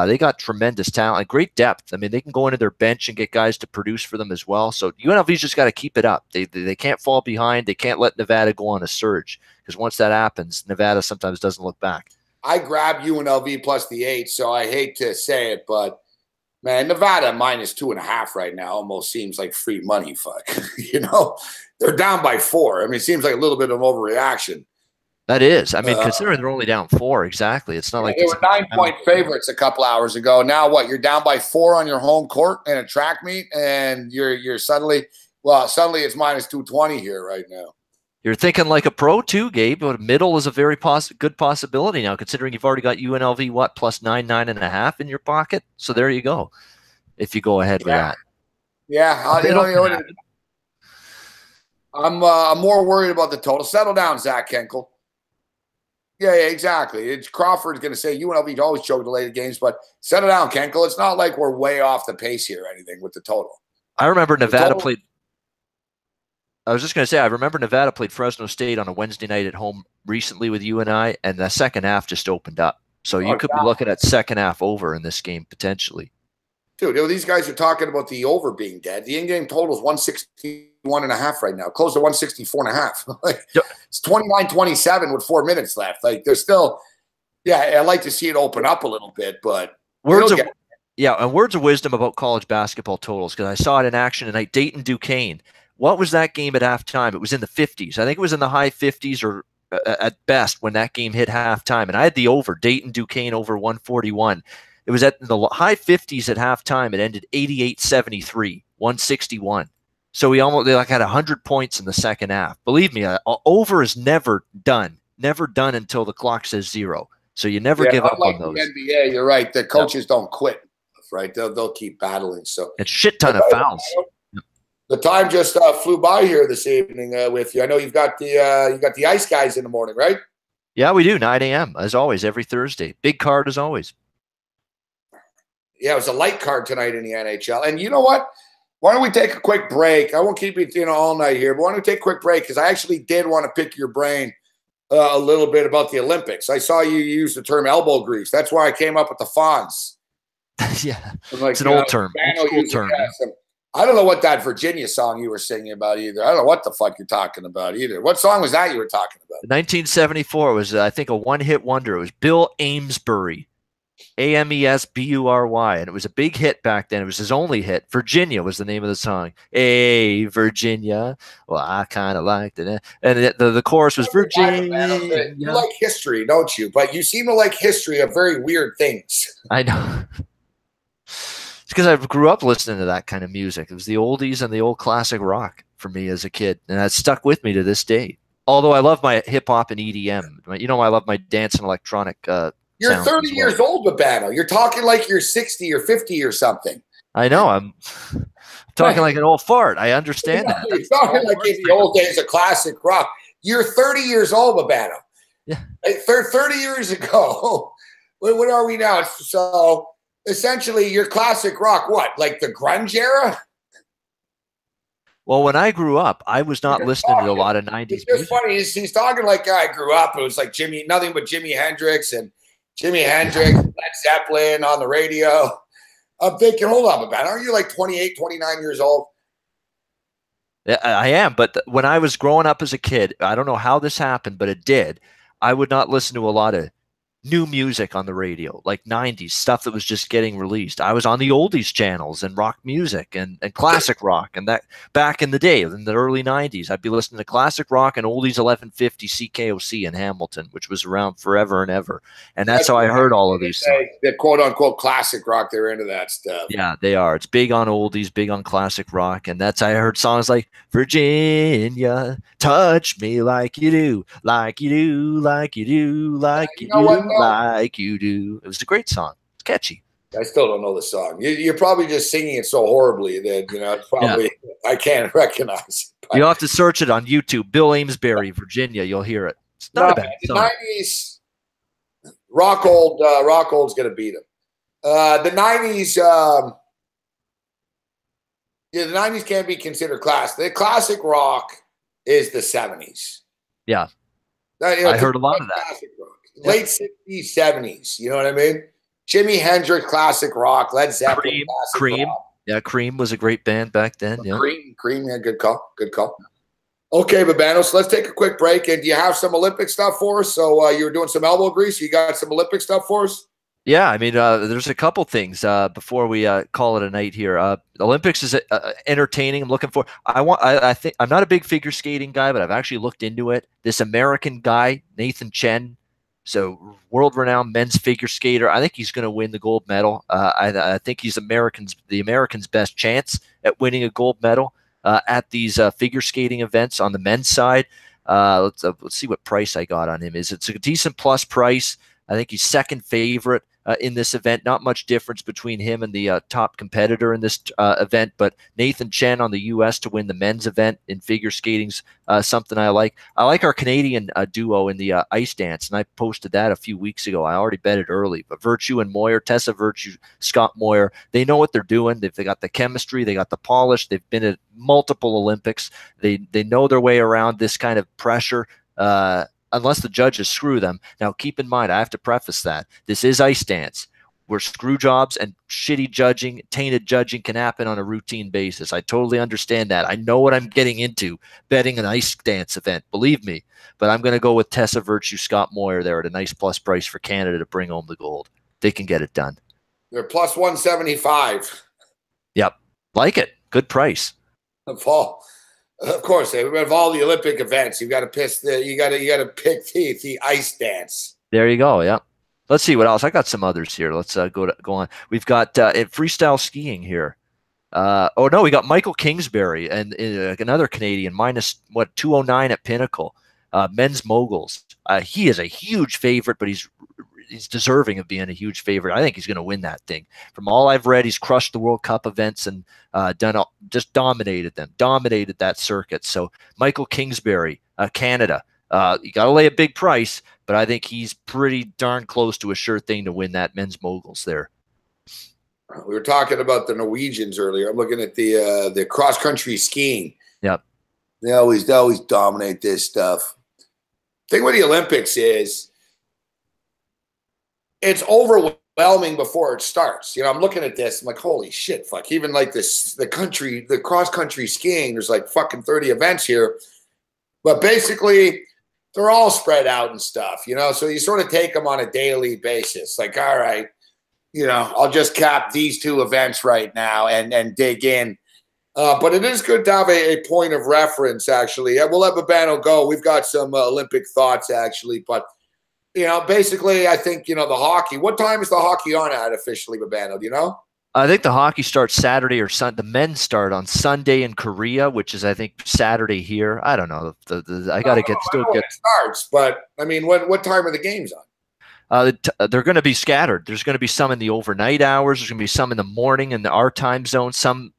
They got tremendous talent, great depth. I mean, they can go into their bench and get guys to produce for them as well. So UNLV's just got to keep it up. They can't fall behind. They can't let Nevada go on a surge because once that happens, Nevada sometimes doesn't look back. I grabbed UNLV +8, so I hate to say it, but man, Nevada -2.5 right now almost seems like free money. Fuck, they're down by 4. I mean, it seems like a little bit of overreaction. That is. I mean, considering they're only down 4, exactly. It's not like they were 9-point favorites a couple hours ago. Now what? You're down by 4 on your home court in a track meet, and you're suddenly it's -220 here right now. You're thinking like a pro too, Gabe. But middle is a very good possibility now, considering you've already got UNLV +9, 9.5 in your pocket. So there you go. If you go ahead with that, I'm more worried about the total. Settle down, Zach Kenkel. Yeah, exactly. It's Crawford's going to say UNLV always choke the later games, but settle down, Kenkel. It's not like we're way off the pace here or anything with the total. I remember Nevada played. I was just going to say, I remember Nevada played Fresno State on a Wednesday night at home recently with UNI, and the second half just opened up. So you could be looking at second half over in this game potentially. Dude, these guys are talking about the over being dead. The in-game total is 161.5 right now. Close to 164.5. It's 29-27 with 4 minutes left. Like, there's still, I'd like to see it open up a little bit, but words of wisdom about college basketball totals, because I saw it in action tonight. Dayton Duquesne. What was that game at halftime? It was in the 50s. I think it was in the high 50s or at best when that game hit halftime. And I had the over, Dayton Duquesne over 141. It was at the high 50s at halftime. It ended 88-73, 161. So they had 100 points in the second half. Believe me, over is never done until the clock says 0. So you never give up on those. The NBA, you're right. The coaches don't quit, right? They'll keep battling. So it's shit ton of fouls. The time just flew by here this evening with you. I know you've got the ice guys in the morning, right? Yeah, we do. 9 a.m. as always, every Thursday. Big card as always. Yeah, it was a light card tonight in the NHL. And you know what? Why don't we take a quick break? I won't keep you all night here, but why don't we take a quick break? Because I actually did want to pick your brain a little bit about the Olympics. I saw you use the term elbow grease. That's why I came up with the Fonz. Yeah, it's an old term. I don't know what that Virginia song you were singing about either. I don't know what the fuck you're talking about either. What song was that you were talking about? 1974 was, I think, a one-hit wonder. It was Bill Amesbury. Amesbury, and it was a big hit back then. It was his only hit. Virginia was the name of the song. Hey, Virginia. Well, I kind of liked it. And the chorus was Virginia. You like history, don't you? But you seem to like history of very weird things. I know. It's because I grew up listening to that kind of music. It was the oldies and the old classic rock for me as a kid, and that stuck with me to this day. Although I love my hip hop and EDM. You know, I love my dance and electronic You're 30 years old, Babano. You're talking like you're 60 or 50 or something. I know. I'm talking like an old fart. I understand that. You're talking like in the old days of classic rock. You're 30 years old, Babano. Yeah. Like 30 years ago. What are we now? So essentially, your classic rock, what? Like the grunge era? Well, when I grew up, I was not listening to a lot of 90s It's music. funny. He's talking like I grew up. It was like nothing but Jimi Hendrix and Led Zeppelin on the radio. I'm thinking, hold on, man. Aren't you like 28, 29 years old? Yeah, I am. But when I was growing up as a kid, I don't know how this happened, but it did. I would not listen to a lot of new music on the radio, like 90s stuff that was just getting released. I was on the oldies channels and rock music and classic rock. And that back in the day, in the early 90s, I'd be listening to classic rock and oldies 1150 CKOC in Hamilton, which was around forever and ever. And that's how I heard all of these songs. The quote unquote classic rock, they're into that stuff. Yeah, they are. It's big on oldies, big on classic rock. And that's, I heard songs like Virginia, touch me like you do, like you do, like you do, like you do. Like you do. It was a great song. It's catchy. I still don't know the song. You're probably just singing it so horribly that it's probably I can't recognize it. You'll have to search it on YouTube. Bill Amesbury, Virginia. You'll hear it. It's not a bad song. The 90s, rock old's gonna beat him. The 90s, the 90s can't be considered classic. The classic rock is the 70s. Yeah, I heard a lot of that. Late 60s, 70s. You know what I mean? Jimi Hendrix, classic rock. Led Zeppelin, Cream. Rock. Yeah, Cream was a great band back then. Yeah. Cream. Yeah, good call. Good call. Okay, Babano, so let's take a quick break. And do you have some Olympic stuff for us? So you were doing some elbow grease. You got some Olympic stuff for us? Yeah, I mean, there's a couple things before we call it a night here. Olympics is entertaining. I'm looking for. I think I'm not a big figure skating guy, but I've actually looked into it. This American guy, Nathan Chen, so world-renowned men's figure skater. I think he's going to win the gold medal. I think he's the Americans' best chance at winning a gold medal at these figure skating events on the men's side. Let's see what price I got on him. It's a decent plus price. I think he's second favorite in this event. Not much difference between him and the top competitor in this event, but Nathan Chen on the U.S. to win the men's event in figure skating's something I like. I like our Canadian duo in the ice dance, and I posted that a few weeks ago. I already bet it early, but Virtue and Moyer, Tessa Virtue, Scott Moyer, they know what they're doing. They got the chemistry, they got the polish. They've been at multiple Olympics. They know their way around this kind of pressure. Unless the judges screw them. Now, keep in mind, I have to preface that. This is ice dance, where screw jobs and shitty judging, tainted judging can happen on a routine basis. I totally understand that. I know what I'm getting into betting an ice dance event, believe me. But I'm going to go with Tessa Virtue, Scott Moyer there at a nice plus price for Canada to bring home the gold. They can get it done. They're plus 175. Yep. Like it. Good price. Fall. Of course, of all the Olympic events, you got to pick the ice dance. There you go. Yeah. Let's see what else. I got some others here. Let's go on. We've got freestyle skiing here. Oh no, we got Michael Kingsbury and another Canadian minus 209 at Pinnacle. Men's moguls. He is a huge favorite, but he's deserving of being a huge favorite. I think he's going to win that thing. From all I've read, he's crushed the World Cup events and just dominated that circuit. So Michael Kingsbury, Canada, you got to lay a big price, but I think he's pretty darn close to a sure thing to win that men's moguls there. We were talking about the Norwegians earlier. I'm looking at the cross country skiing. Yep. They always dominate this stuff. The thing with the Olympics is it's overwhelming before it starts. I'm looking at this. I'm like, holy shit, fuck. Even like the cross-country skiing, there's like fucking 30 events here. But basically, they're all spread out and stuff, So you sort of take them on a daily basis. Like, all right, I'll just cap these two events right now and dig in. But it is good to have a point of reference, actually. We'll let Babano go. We've got some Olympic thoughts, actually. But, basically, I think, the hockey. What time is the hockey on at officially, Babano? Do you know? I think the hockey starts Saturday or Sunday. The men start on Sunday in Korea, which is, I think, Saturday here. I don't know. I got to get it starts, but, I mean, what time are the games on? They're going to be scattered. There's going to be some in the overnight hours. There's going to be some in the morning in our time zone, some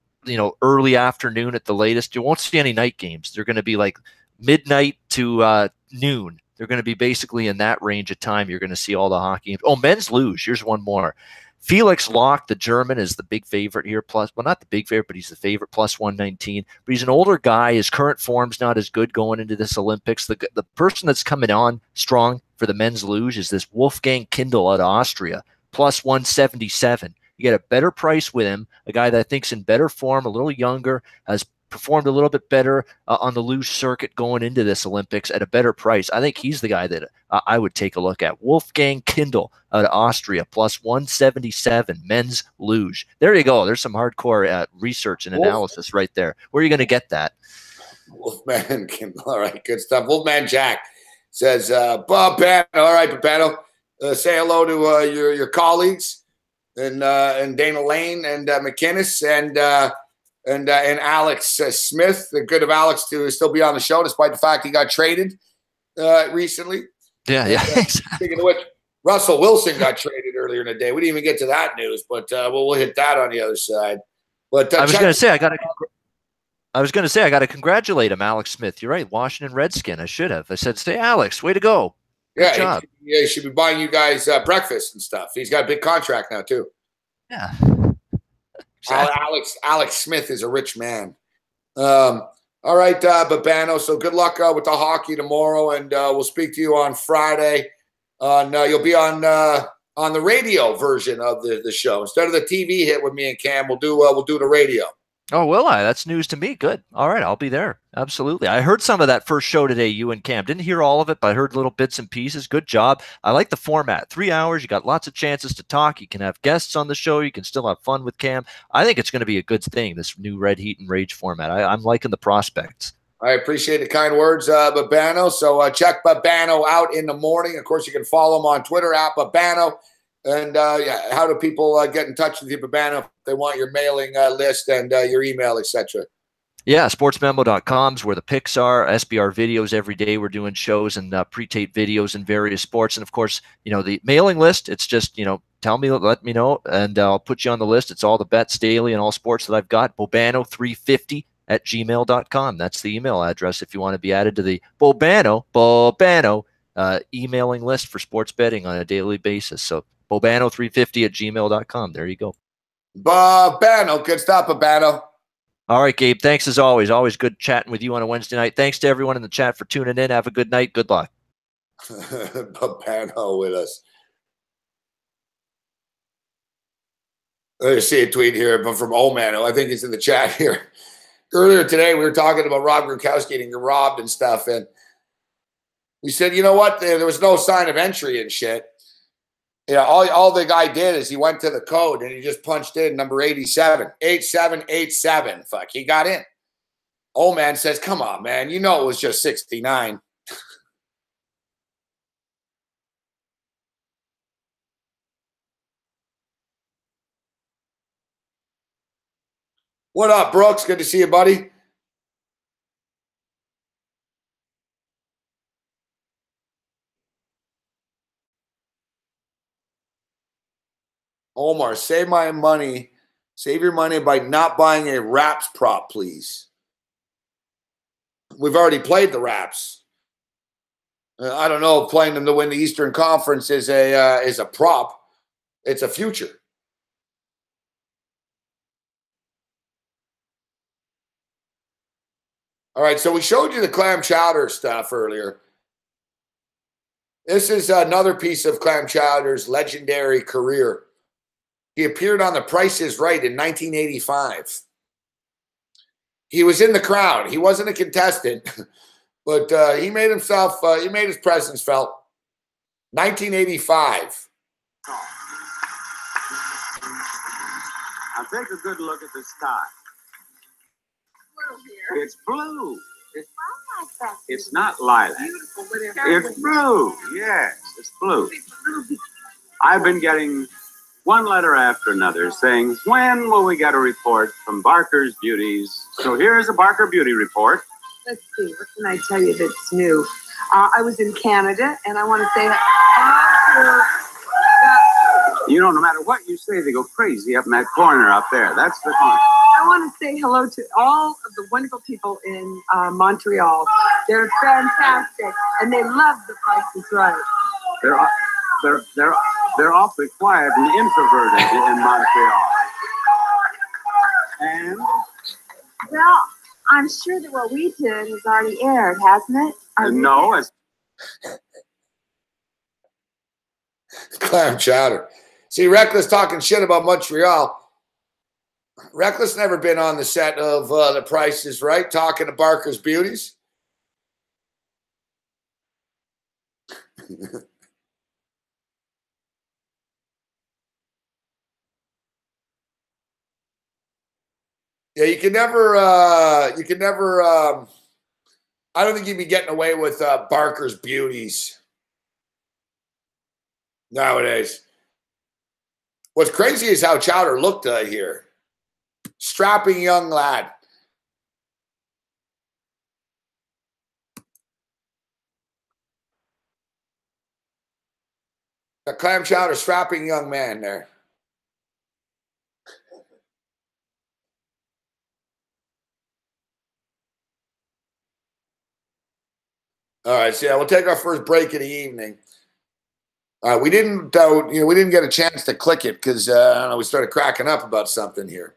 early afternoon at the latest. You won't see any night games. They're going to be like midnight to noon. They're going to be basically in that range of time. You're going to see all the hockey games. Oh, men's luge. Here's one more. Felix Locke, the German, is the big favorite here. Not the big favorite, but he's the favorite, plus 119. But he's an older guy. His current form's not as good going into this Olympics. The person that's coming on strong for the men's luge is this Wolfgang Kindl out of Austria, plus 177. You get a better price with him, a guy that I think's in better form, a little younger, has performed a little bit better on the luge circuit going into this Olympics at a better price. I think he's the guy that I would take a look at. Wolfgang Kindl out of Austria, plus 177, men's luge. There you go. There's some hardcore research and analysis right there. Where are you going to get that? Wolfman Kindl. All right, good stuff. Wolfman Jack says, Bob Banno. All right, Babano, say hello to your colleagues. And Dana Lane and McInnes and Alex Smith. The good of Alex to still be on the show, despite the fact he got traded recently. Yeah. Speaking of which, Russell Wilson got traded earlier in the day. We didn't even get to that news, but we'll hit that on the other side. But I was going to say I got to congratulate him, Alex Smith. You're right, Washington Redskin. I should have. I said, "Say, Alex, way to go." Good job. He should be buying you guys breakfast and stuff. He's got a big contract now too. Yeah. Exactly. Alex Smith is a rich man. All right, Babano. So good luck with the hockey tomorrow, and we'll speak to you on Friday. You'll be on the radio version of the show instead of the TV hit with me and Cam. We'll do the radio. Oh, will I? That's news to me. Good. All right, I'll be there. Absolutely. I heard some of that first show today, you and Cam. Didn't hear all of it, but I heard little bits and pieces. Good job. I like the format. 3 hours. You got lots of chances to talk. You can have guests on the show. You can still have fun with Cam. I think it's going to be a good thing, this new Red Heat and Rage format. I'm liking the prospects. I appreciate the kind words, Babano. So check Babano out in the morning. Of course, you can follow him on Twitter at Babano. And how do people get in touch with you, Babano, if they want your mailing list and your email, etc.? Yeah, sportsmemo.com is where the picks are. SBR videos every day. We're doing shows and pre-tape videos in various sports. And, of course, the mailing list, it's just, tell me, let me know, and I'll put you on the list. It's all the bets daily and all sports that I've got. Bobano350@gmail.com. That's the email address if you want to be added to the Bobano emailing list for sports betting on a daily basis. So Bobano350@gmail.com. There you go. Babano, good stuff, Babano. All right, Gabe. Thanks as always. Always good chatting with you on a Wednesday night. Thanks to everyone in the chat for tuning in. Have a good night. Good luck. Babano with us. I see a tweet here from Omano. I think he's in the chat here. Earlier today, we were talking about Rob Gronkowski getting robbed and stuff, and we said, you know what? There was no sign of entry and shit. All the guy did is he went to the code and he just punched in number 87, 8787. Fuck, he got in. Old man says, come on, man. You know it was just 69. What up, Brooks? Good to see you, buddy. Omar, save my money. Save your money by not buying a Raps prop, please. We've already played the Raps. I don't know if playing them to win the Eastern Conference is a prop. It's a future. All right, so we showed you the Clam Chowder stuff earlier. This is another piece of Clam Chowder's legendary career. He appeared on The Price is Right in 1985. He was in the crowd. He wasn't a contestant, but he made himself, he made his presence felt. 1985. take a good look at the sky. Blue here. It's blue. Lilac. It's not lilac. Beautiful, but It's blue. Yes, it's blue. I've been getting one letter after another saying, when will we get a report from Barker's Beauties? So here's a Barker Beauty report. Let's see. What can I tell you that's new? I was in Canada, and I want to say hello to You know, no matter what you say, they go crazy up in that corner up there. That's the corner. I want to say hello to all of the wonderful people in Montreal. They're fantastic, and they love The Price is Right. They're awfully quiet and introverted in Montreal. And Well, I'm sure that what we did has already aired, hasn't it? no, it's Clam Chowder. See, Reckless talking shit about Montreal. Reckless never been on the set of The Price is Right, talking to Barker's Beauties. Yeah, you can never, I don't think you'd be getting away with Barker's Beauties nowadays. What's crazy is how Chowder looked here. Strapping young lad. The Clam Chowder, strapping young man there. All right, so yeah, we'll take our first break of the evening. We didn't get a chance to click it because I don't know, we started cracking up about something here.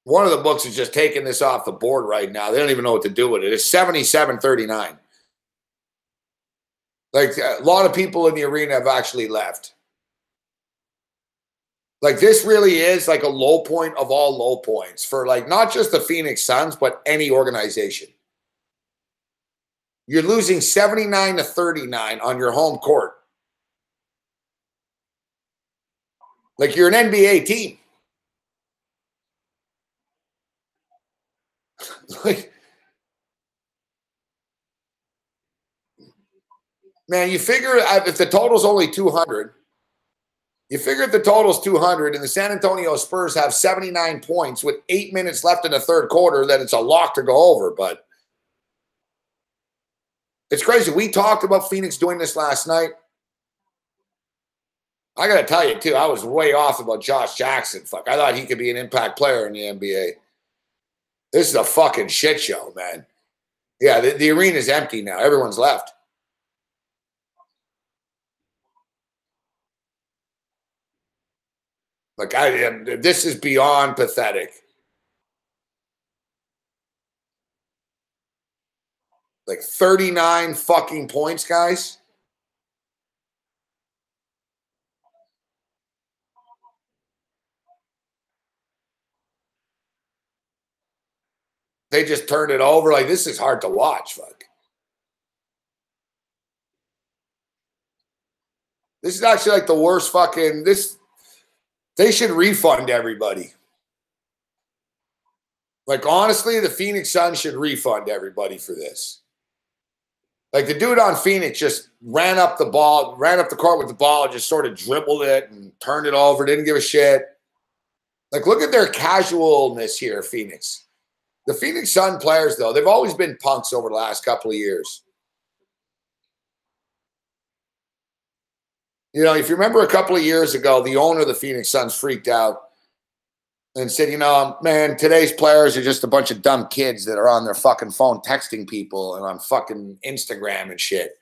One of the books is just taking this off the board right now. They don't even know what to do with it. It's 77-39. Like a lot of people in the arena have actually left. Like this really is like a low point of all low points for like not just the Phoenix Suns, but any organization. You're losing 79-39 on your home court. Like you're an NBA team. Like, man, you figure if the total's only 200, you figure if the total's 200 and the San Antonio Spurs have 79 points with 8 minutes left in the third quarter, then it's a lock to go over. But it's crazy. We talked about Phoenix doing this last night. I got to tell you, too, I was way off about Josh Jackson. Fuck, I thought he could be an impact player in the NBA. This is a fucking shit show, man. Yeah, the arena's empty now. Everyone's left. Like, this is beyond pathetic. Like 39 fucking points, guys. They just turned it over. Like, this is hard to watch, fuck. This is actually like the worst fucking this. They should refund everybody. Like, honestly, the Phoenix Suns should refund everybody for this. Like, the dude on Phoenix just ran up the court with the ball, just sort of dribbled it and turned it over, didn't give a shit. Like, look at their casualness here, Phoenix. The Phoenix Sun players, though, they've always been punks over the last couple of years. You know, if you remember a couple of years ago, the owner of the Phoenix Suns freaked out and said, you know, man, today's players are just a bunch of dumb kids that are on their fucking phone texting people and on fucking Instagram and shit.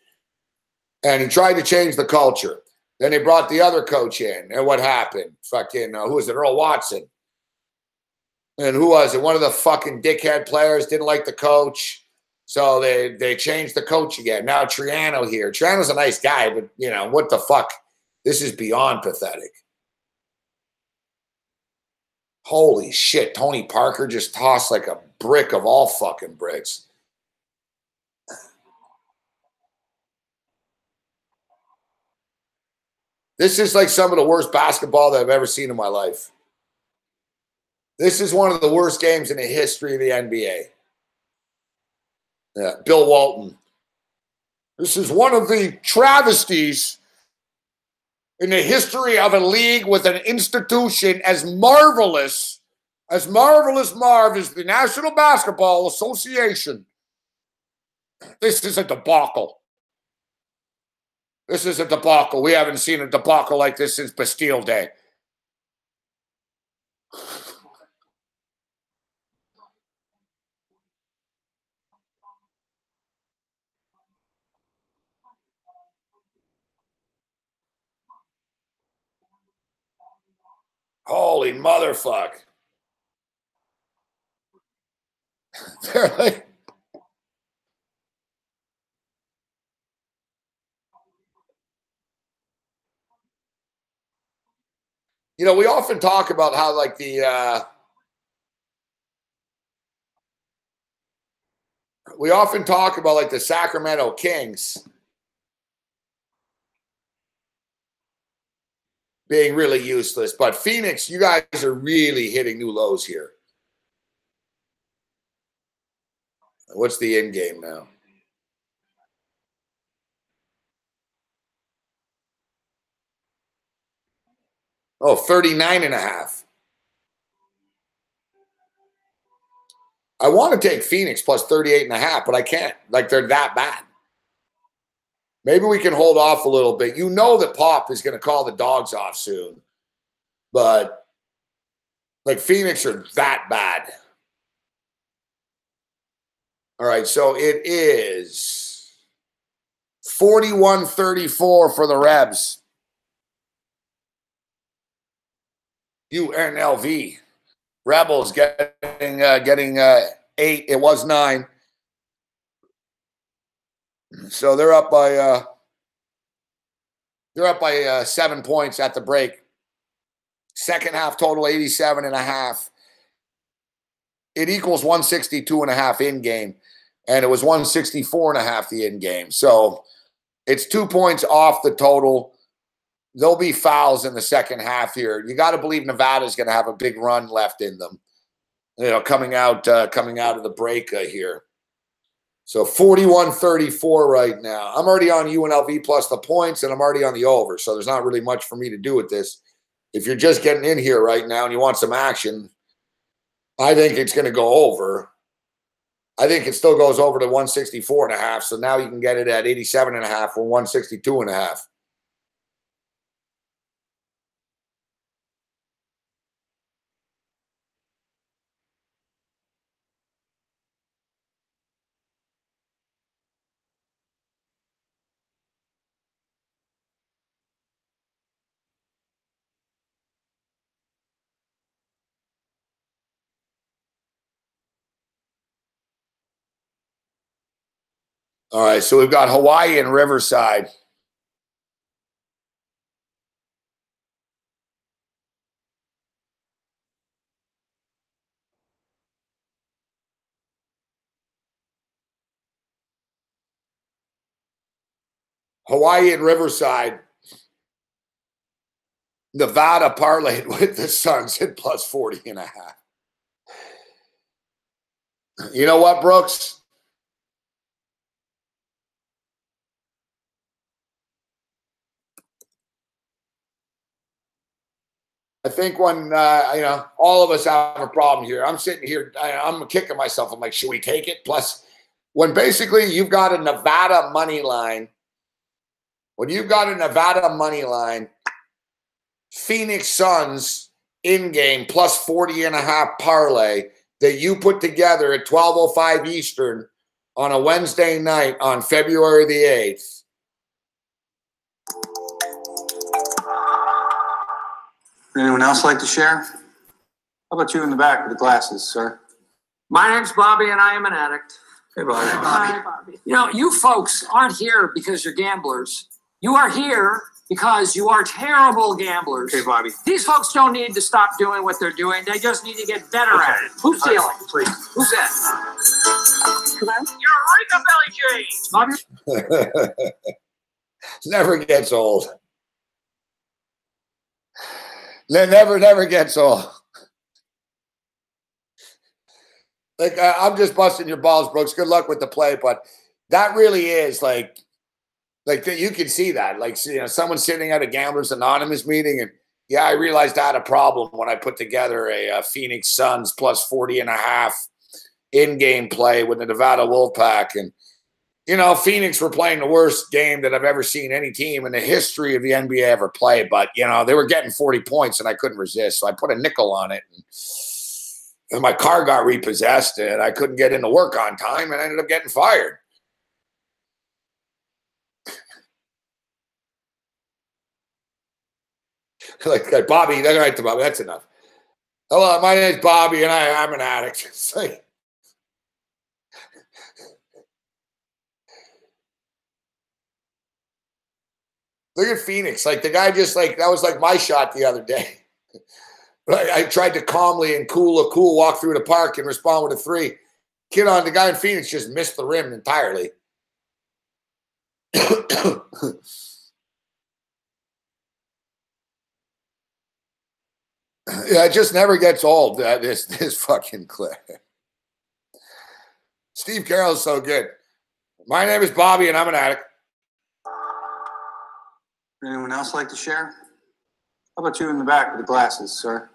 And he tried to change the culture. Then they brought the other coach in. And what happened? Fucking, who was it? Earl Watson. And who was it? One of the fucking dickhead players didn't like the coach. So they changed the coach again. Now Triano here. Triano's a nice guy, but, you know, what the fuck? This is beyond pathetic. Holy shit. Tony Parker just tossed like a brick of all fucking bricks. This is like some of the worst basketball that I've ever seen in my life. This is one of the worst games in the history of the NBA. Yeah, Bill Walton. This is one of the travesties in the history of a league with an institution as marvelous Marv is the National Basketball Association. This is a debacle. This is a debacle. We haven't seen a debacle like this since Bastille Day. Holy motherfuck. They're like, you know, we often talk about how like the Sacramento Kings being really useless, but Phoenix, you guys are really hitting new lows here. What's the end game now? Oh, 39.5. I want to take Phoenix plus 38.5, but I can't. Like, they're that bad. Maybe we can hold off a little bit. You know that Pop is going to call the dogs off soon. But, like, Phoenix are that bad. All right, so it is 41-34 for the Rebs. UNLV. Rebels getting 8. It was 9. So they're up by 7 points at the break. Second half total 87.5. It equals 162.5 in game, and it was 164.5 the in game. So it's 2 points off the total. There'll be fouls in the second half here. You got to believe Nevada's going to have a big run left in them, you know, coming out of the break here. So 41-34 right now. I'm already on UNLV plus the points, and I'm already on the over. So there's not really much for me to do with this. If you're just getting in here right now and you want some action, I think it's going to go over. I think it still goes over to 164.5. So now you can get it at 87.5 or 162.5. All right, so we've got Hawaii and Riverside. Hawaii and Riverside. Nevada parlayed with the Suns at plus 40.5. You know what, Brooks? I think when, all of us have a problem here. I'm sitting here, I'm kicking myself. I'm like, should we take it? Plus, when basically you've got a Nevada money line, Phoenix Suns in-game plus 40.5 parlay that you put together at 12:05 Eastern on a Wednesday night on February the 8th. Anyone else like to share? How about you in the back with the glasses, sir? My name's Bobby, and I am an addict. Hey, Bobby. Hi, Bobby. You know, you folks aren't here because you're gamblers. You are here because you are terrible gamblers. Hey, Bobby. These folks don't need to stop doing what they're doing. They just need to get better at it. Who's stealing? Please. Who's that? Hello? You're a Belly James. Bobby? Never gets old. Never gets old. Like, I'm just busting your balls, Brooks. Good luck with the play, but that really is like you can see that. Like, someone sitting at a Gamblers Anonymous meeting, and yeah, I realized I had a problem when I put together a Phoenix Suns plus 40.5 in-game play with the Nevada Wolfpack. And, Phoenix were playing the worst game that I've ever seen any team in the history of the NBA ever play. But, they were getting 40 points, and I couldn't resist. So I put a nickel on it. And my car got repossessed, and I couldn't get into work on time, and I ended up getting fired. like Bobby, that's enough. Hello, my name's Bobby, and I'm an addict. It's like, look at Phoenix. Like, the guy just that was like my shot the other day. But I tried to calmly and cool walk through the park and respond with a 3. The guy in Phoenix just missed the rim entirely. Yeah, it just never gets old, this fucking clip. Steve Carroll's so good. My name is Bobby, and I'm an addict. Anyone else like to share? How about you in the back with the glasses, sir?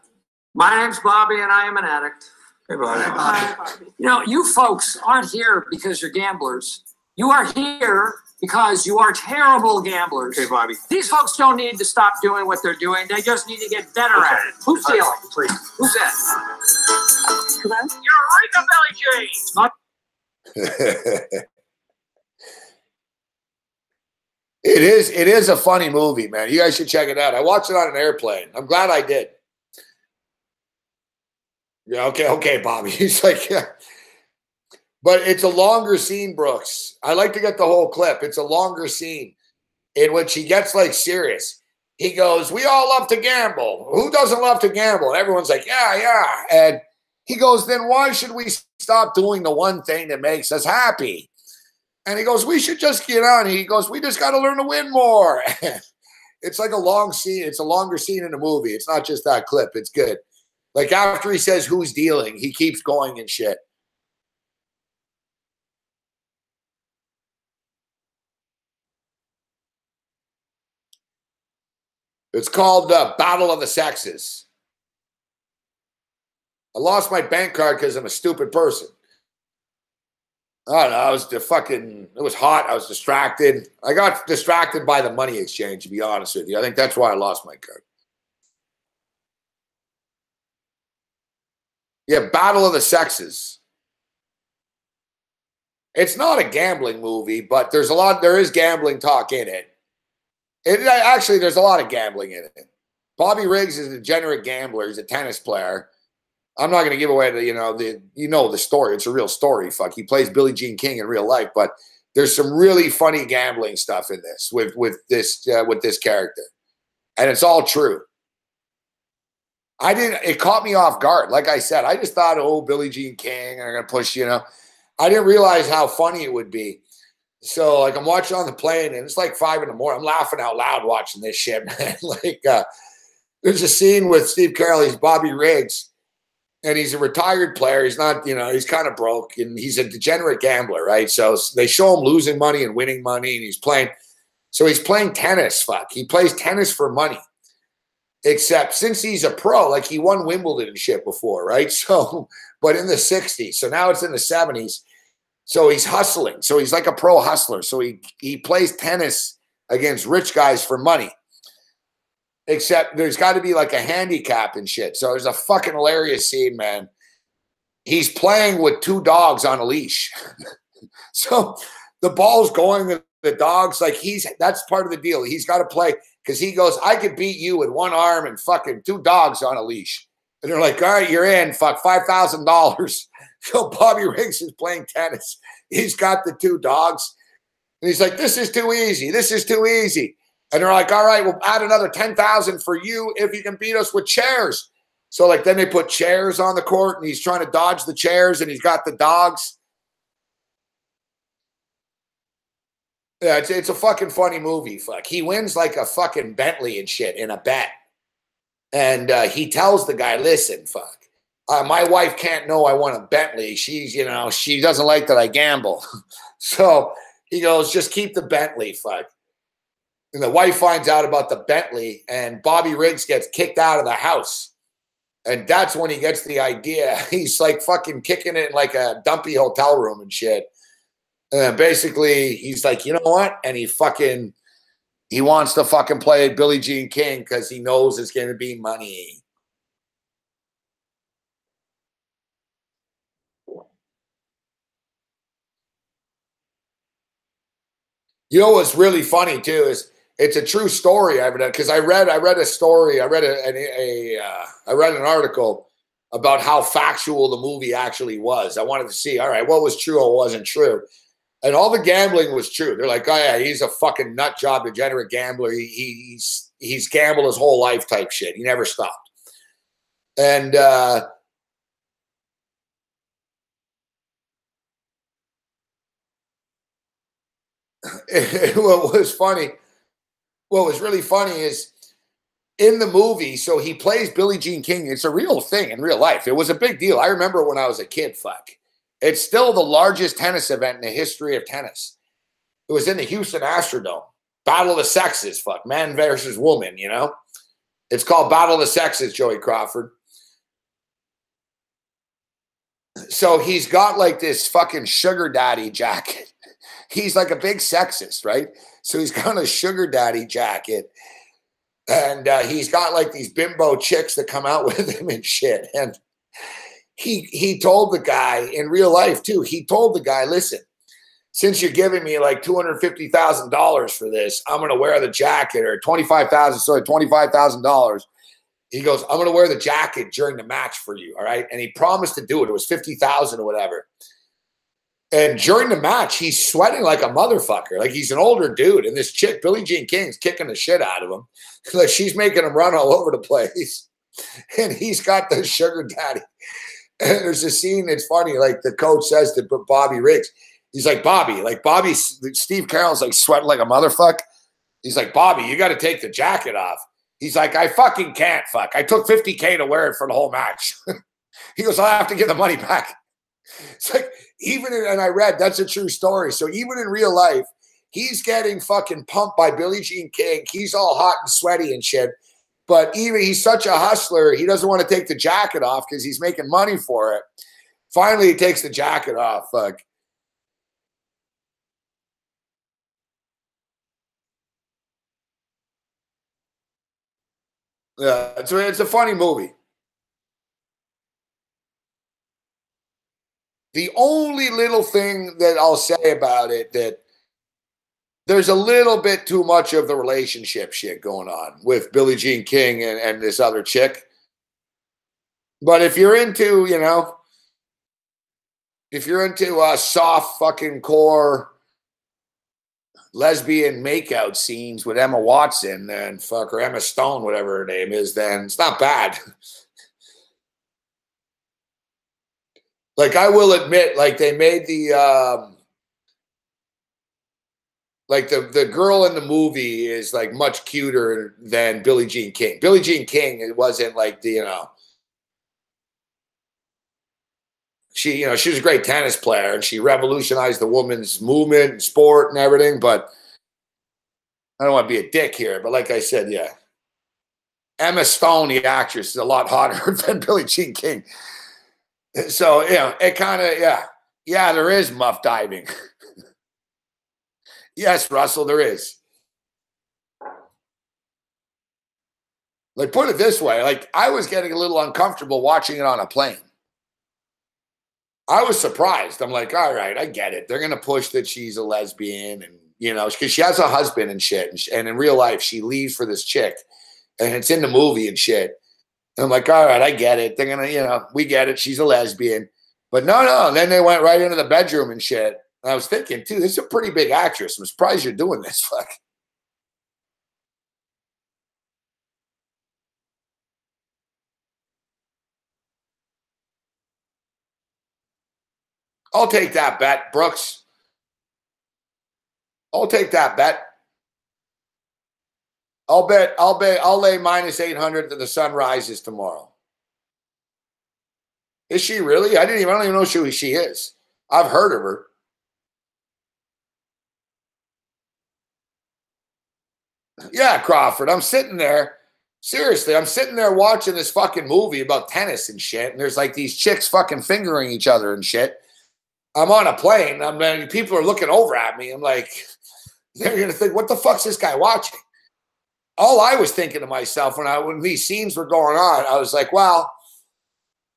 My name's Bobby, and I am an addict. Hey, Bobby. Hi, Bobby. You folks aren't here because you're gamblers. You are here because you are terrible gamblers. Okay, Bobby. These folks don't need to stop doing what they're doing. They just need to get better at it. Who's stealing? Please. Who's that? Hello? You're right, Belly James. Not It is a funny movie, man. You guys should check it out. I watched it on an airplane. I'm glad I did. Yeah, okay, Bobby. He's like, yeah. But it's a longer scene, Brooks. I like to get the whole clip. It's a longer scene in which he gets serious. He goes, we all love to gamble. Who doesn't love to gamble? And everyone's like, yeah. And he goes, then why should we stop doing the one thing that makes us happy? And he goes, we should just get on. He goes, we just got to learn to win more. It's like a long scene. It's a longer scene in the movie. It's not just that clip. It's good. Like, after he says who's dealing, he keeps going and shit. It's called Battle of the Sexes. I lost my bank card because I'm a stupid person. I don't know. It was hot. I was distracted. I got distracted by the money exchange, to be honest with you. I think that's why I lost my card. Yeah, Battle of the Sexes. It's not a gambling movie, but there is gambling talk in it. Actually, there's a lot of gambling in it. Bobby Riggs is a degenerate gambler. He's a tennis player. I'm not going to give away the story. It's a real story. Fuck, he plays Billie Jean King in real life, but there's some really funny gambling stuff in this with this character, and it's all true. It caught me off guard. Like I said, I just thought, Billie Jean King, are going to push, I didn't realize how funny it would be. So, I'm watching on the plane, and it's 5 in the morning. I'm laughing out loud watching this shit, man. There's a scene with Steve Carroll. He's Bobby Riggs, and he's a retired player. He's not, he's kind of broke, and he's a degenerate gambler, right? So they show him losing money and winning money, and he's playing tennis. Fuck, he plays tennis for money. Except since he's a pro, he won Wimbledon and shit before, right? So, but in the 60s. So now it's in the 70s. So he's hustling. So he's like a pro hustler. So he plays tennis against rich guys for money. Except there's got to be a handicap and shit. So there's a fucking hilarious scene, man. He's playing with 2 dogs on a leash. So the ball's going with the dogs. That's part of the deal. He's got to play because he goes, I could beat you with 1 arm and fucking 2 dogs on a leash. And they're like, all right, you're in. Fuck, $5,000. So Bobby Riggs is playing tennis. He's got the 2 dogs. And he's like, this is too easy. This is too easy. And they're like, all right, we'll add another 10,000 for you if you can beat us with chairs. So then they put chairs on the court, and he's trying to dodge the chairs, and he's got the dogs. Yeah, it's a fucking funny movie. Fuck, he wins a fucking Bentley and shit in a bet. And he tells the guy, listen, fuck, my wife can't know I want a Bentley. She's, you know, she doesn't like that I gamble. So he goes, just keep the Bentley, fuck. And the wife finds out about the Bentley, and Bobby Riggs gets kicked out of the house. And that's when he gets the idea. He's like fucking kicking it in like a dumpy hotel room and shit. And basically, he's like, you know what? And he wants to fucking play Billie Jean King because he knows it's going to be money. You know what's really funny too is it's a true story I've read because I read a story. I read an article about how factual the movie actually was. I wanted to see, all right, what was true or wasn't true. And all the gambling was true. They're like, oh yeah, he's a fucking nut job, degenerate gambler. He's gambled his whole life type shit. He never stopped. And what was really funny is in the movie, so he plays Billie Jean King. It's a real thing in real life. It was a big deal. I remember when I was a kid, fuck. It's still the largest tennis event in the history of tennis. It was in the Houston Astrodome. Battle of the Sexes, fuck. Man versus woman, you know? It's called Battle of the Sexes, Joey Crawford. So he's got like this fucking sugar daddy jacket. He's like a big sexist, right? So he's got a sugar daddy jacket. And he's got like these bimbo chicks that come out with him and shit. And he told the guy in real life too, he told the guy, listen, since you're giving me like $250,000 for this, I'm going to wear the jacket or $25,000. He goes, I'm going to wear the jacket during the match for you. All right. And he promised to do it. It was 50,000 or whatever. And during the match, he's sweating like a motherfucker. Like he's an older dude. And this chick, Billie Jean King's kicking the shit out of him. Like she's making him run all over the place. And he's got the sugar daddy. And there's a scene that's funny. Like the coach says to Bobby Riggs, he's like, Bobby, Steve Carroll's like sweating like a motherfucker. He's like, Bobby, you got to take the jacket off. He's like, I fucking can't, fuck. I took $50K to wear it for the whole match. He goes, I'll have to get the money back. It's like, and I read, that's a true story. So even in real life, he's getting fucking pumped by Billie Jean King. He's all hot and sweaty and shit. But even he's such a hustler, he doesn't want to take the jacket off because he's making money for it. Finally, he takes the jacket off. Fuck. Yeah, it's a funny movie. The only little thing that I'll say about it that there's a little bit too much of the relationship shit going on with Billie Jean King and this other chick. But if you're into, you know, if you're into soft fucking core lesbian makeout scenes with Emma Watson and fuck or Emma Stone, whatever her name is, then it's not bad. Like I will admit, like they made the like the girl in the movie is like much cuter than Billie Jean King. Billie Jean King, it wasn't like the, you know, she was a great tennis player and she revolutionized the women's movement and sport and everything. But I don't want to be a dick here, but like I said, yeah, Emma Stone, the actress, is a lot hotter than Billie Jean King. So yeah, it kind of yeah, there is muff diving. Yes, Russell, there is. Like, put it this way, like, I was getting a little uncomfortable watching it on a plane. I was surprised. I'm like, all right, I get it. They're going to push that she's a lesbian and, you know, because she has a husband and shit. And in real life, she leaves for this chick. And it's in the movie and shit. And I'm like, all right, I get it. They're going to, you know, we get it. She's a lesbian. But no. Then they went right into the bedroom and shit. And I was thinking, dude, this is a pretty big actress. I'm surprised you're doing this. Fuck. I'll take that bet, Brooks. I'll take that bet. I'll lay -800 that the sun rises tomorrow. Is she really? I don't even know who she is. I've heard of her. Yeah, Crawford. I'm sitting there. Seriously, I'm sitting there watching this fucking movie about tennis and shit, and there's like these chicks fucking fingering each other and shit. I'm on a plane. People are looking over at me. I'm like, they're gonna think, what the fuck's this guy watching? All I was thinking to myself when these scenes were going on, I was like, well,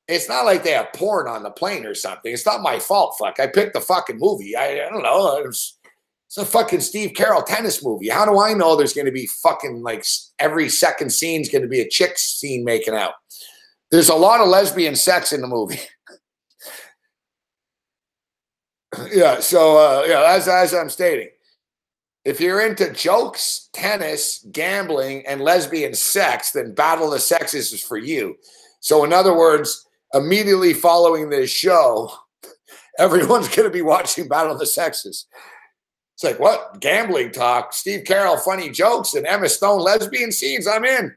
it's not like they have porn on the plane or something. It's not my fault. Fuck, I picked the fucking movie. I don't know. It's a fucking Steve Carroll tennis movie. How do I know there's going to be fucking like every second scene's going to be a chick scene making out? There's a lot of lesbian sex in the movie. Yeah. So as I'm stating, if you're into jokes, tennis, gambling, and lesbian sex, then Battle of the Sexes is for you. So in other words, immediately following this show, everyone's going to be watching Battle of the Sexes. It's like, what? Gambling talk, Steve Carroll funny jokes, and Emma Stone lesbian scenes. I'm in.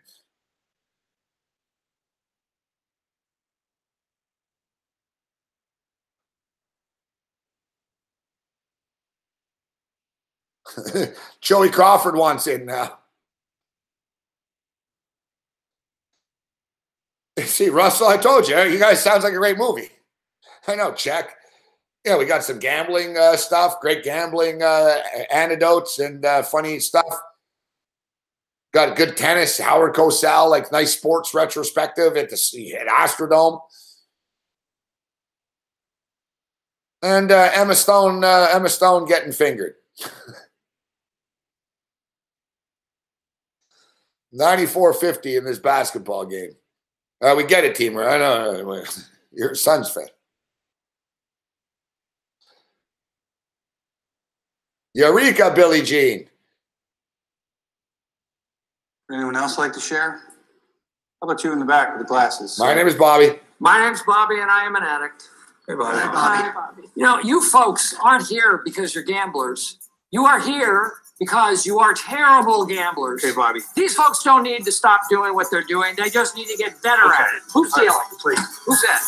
Joey Crawford wants in now. See, Russell, I told you, you guys sounds like a great movie. I know, check. Yeah, we got some gambling stuff, great gambling anecdotes and funny stuff. Got good tennis, Howard Cosell, like nice sports retrospective at Astrodome. And Emma Stone getting fingered. 94-50 in this basketball game. We get it, Teamer. I know. You're a Suns fan. Eureka, Billie Jean. Anyone else like to share? How about you in the back with the glasses? My name is Bobby. My name's Bobby, and I am an addict. Hey, Bobby. Hi, Bobby. You know, you folks aren't here because you're gamblers. You are here because you are terrible gamblers. Hey, Bobby. These folks don't need to stop doing what they're doing. They just need to get better at it. Who's stealing? Please. Who's that?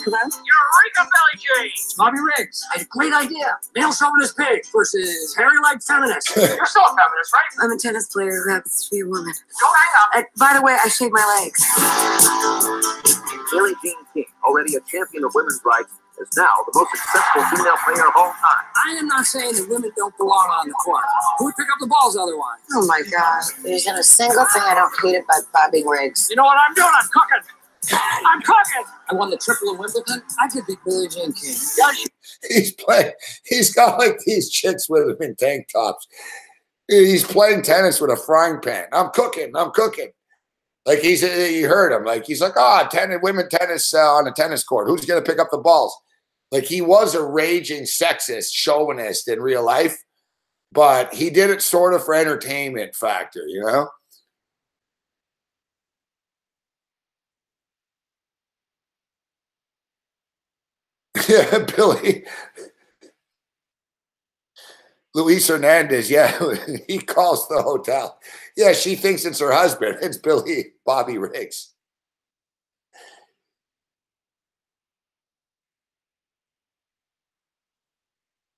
Hello? Eureka, Billie Jean! Bobby Riggs. I had a great idea. Male chauvinist pig versus hairy-leg feminist. You're still a feminist, right? I'm a tennis player who happens to be a woman. Go hang up. By the way, I shave my legs. Billie Jean King, already a champion of women's rights, is now the most successful female player of all time. I am not saying that women don't belong on the court. Who would pick up the balls otherwise? Oh my God. There isn't a single thing I don't hate about Bobby Riggs. You know what I'm doing? I'm cooking. I'm cooking. I won the triple in Wimbledon. I could beat Billie Jean King. Yeah, He's got like these chicks with him in tank tops. He's playing tennis with a frying pan. I'm cooking. I'm cooking. Like you heard him. Like he's like, women tennis on a tennis court. Who's gonna pick up the balls? Like he was a raging sexist, chauvinist in real life, but he did it sort of for entertainment factor, you know? Yeah, Billy. Luis Hernandez, yeah, he calls the hotel. Yeah, she thinks it's her husband. It's Bobby Riggs.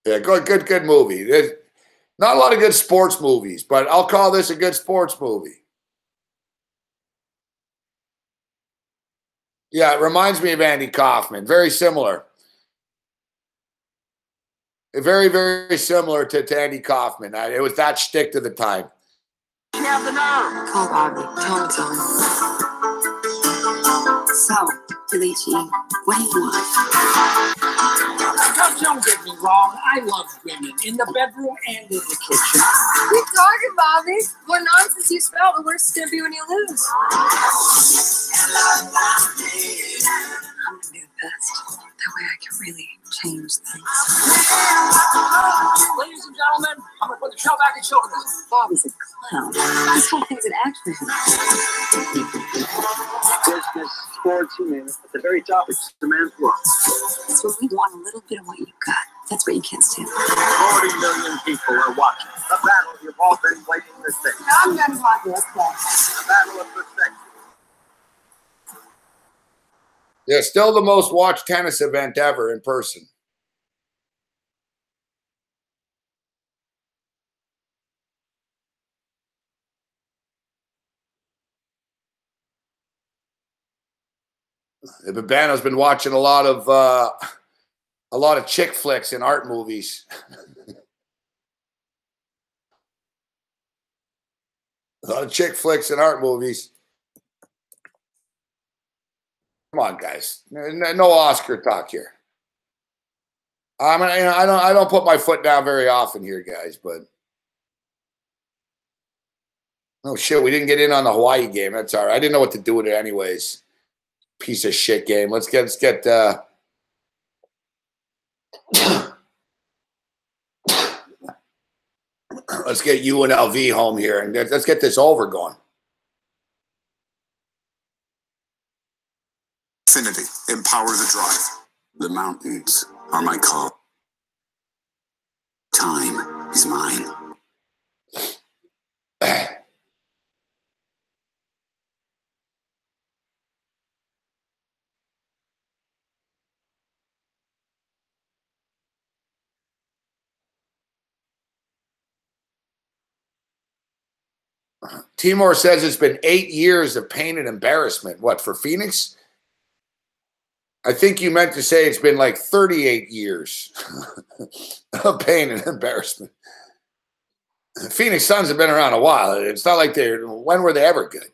Yeah, good movie. There's not a lot of good sports movies, but I'll call this a good sports movie. Yeah, it reminds me of Andy Kaufman. Very similar. Very, very similar to Andy Kaufman. It was that shtick to the time. you have the nerve. Call Bobby. Tell him it's on. So, Billie Jean, what do you want? Don't get me wrong. I love women in the bedroom and in the kitchen. What are you talking, Bobby? What nonsense you spell. The worst is going to be when you lose. I'm going to do the best. That way I can really change things. Ladies and gentlemen, I'm going to put the show back in show business. Bobby's a clown. This whole thing's an act for him. This fitness, sports, you name it. At the very top, it's the man's world. That's when we want a little bit of what you got. That's what you can't stand. 40 million people are watching. The battle you've all been waiting to see. I'm done talking. Let's go. The battle of perfection. Yeah, still the most watched tennis event ever in person. Babano's been watching a lot of chick flicks and art movies. A lot of chick flicks and art movies. Come on, guys. No Oscar talk here. I mean, I don't put my foot down very often here, guys, but oh shit, we didn't get in on the Hawaii game. That's all right. I didn't know what to do with it anyways. Piece of shit game. Let's get let's get UNLV home here and let's get this over going. Infinity, empower the drive. The mountains are my call. Time is mine. Timor says it's been 8 years of pain and embarrassment. What, for Phoenix? I think you meant to say it's been like 38 years of pain and embarrassment. The Phoenix Suns have been around a while. It's not like when were they ever good?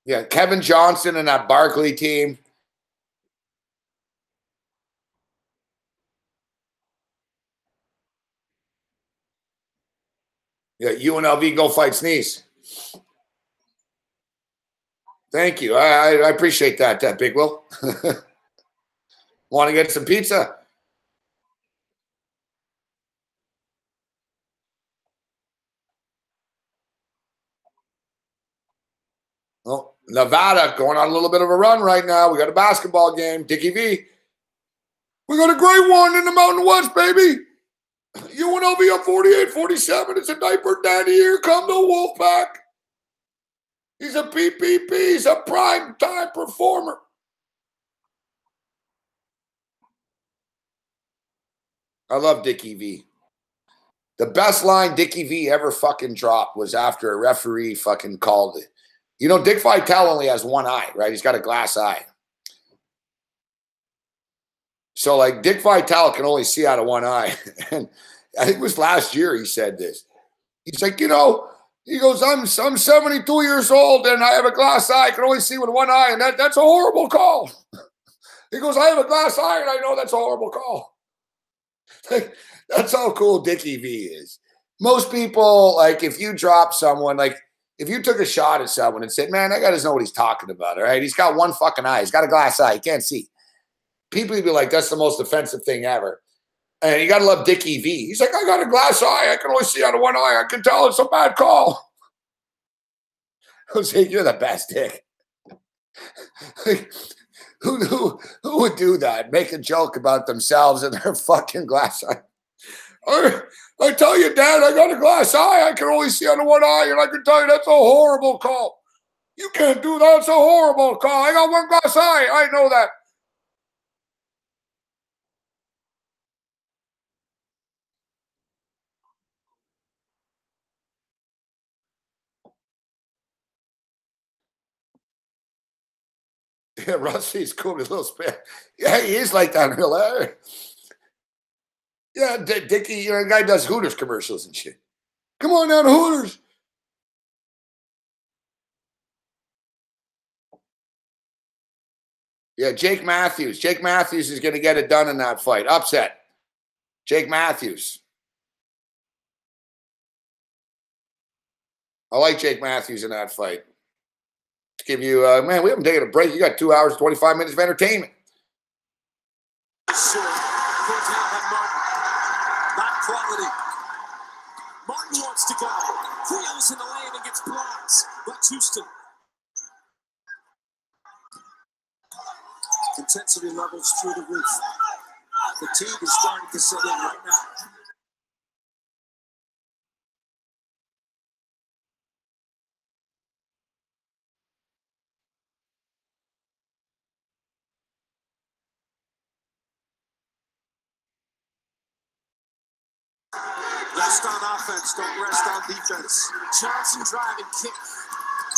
Yeah, Kevin Johnson and that Barkley team. Yeah, UNLV, go fight sneeze. Thank you. I appreciate that, Big Will. Want to get some pizza? Well, Nevada going on a little bit of a run right now. We got a basketball game. Dickie V. We got a great one in the Mountain West, baby. UNLV up 48-47. It's a diaper daddy. Here come the Wolfpack. He's a PPP. He's a prime time performer. I love Dickie V. The best line Dickie V ever fucking dropped was after a referee fucking called it. You know, Dick Vitale only has one eye, right? He's got a glass eye. So, like, Dick Vitale can only see out of one eye. And I think it was last year he said this. He's like, you know, he goes, I'm 72 years old and I have a glass eye. I can only see with one eye, and that's a horrible call. He goes, I have a glass eye and I know that's a horrible call. That's how cool Dickie V is. Most people, like, if you drop someone, like, if you took a shot at someone and said, man, that guy doesn't know what he's talking about, all right? He's got one fucking eye. He's got a glass eye. He can't see. People would be like, that's the most offensive thing ever. And you got to love Dickie V. He's like, I got a glass eye. I can only see out of one eye. I can tell it's a bad call. I was saying, you're the best, Dick. Who would do that? Make a joke about themselves and their fucking glass eye. I tell you, Dad, I got a glass eye. I can only see out of one eye, and I can tell you that's a horrible call. You can't do that. It's a horrible call. I got one glass eye. I know that. Yeah, Rusty's cool with a little spit. Yeah, he is like that in real life. Yeah, Dickie, you know, the guy does Hooters commercials and shit. Come on down to Hooters. Yeah, Jake Matthews. Jake Matthews is going to get it done in that fight. Upset. Jake Matthews. I like Jake Matthews in that fight. To give you, man, we haven't taken a break. You got 2 hours, 25 minutes of entertainment. Not quality. Martin wants to go. Wheels in the lane and gets blocked by Houston. Intensity levels through the roof. Fatigue is starting to set in right now. Rest on offense, don't rest on defense. Johnson driving kick.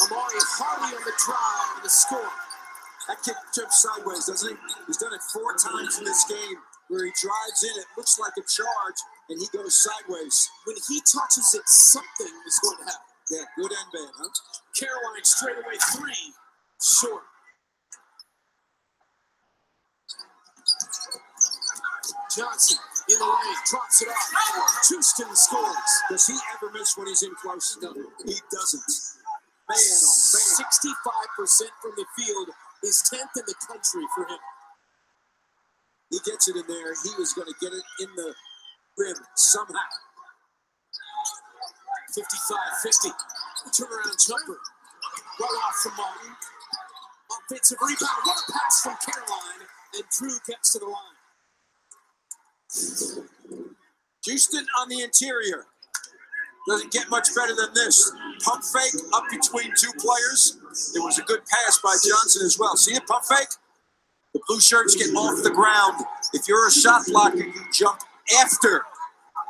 Amari Hardy on the drive and the score. That kick jumps sideways, doesn't he? He's done it 4 times in this game where he drives in, it looks like a charge, and he goes sideways. When he touches it, something is going to happen. Yeah, good and bad, huh? Caroline straightaway 3, short. Johnson in the lane, drops it off. Houston scores. Does he ever miss when he's in close? No, he doesn't. Man, oh man. 65% from the field is 10th in the country for him. He gets it in there. He is going to get it in the rim somehow. 55-50. Turnaround jumper. Well off from Martin. Offensive rebound. What a pass from Caroline. And Drew gets to the line. Houston on the interior. Doesn't get much better than this. Pump fake up between 2 players. It was a good pass by Johnson as well. See the pump fake? The blue shirts get off the ground. If you're a shot blocker, you jump after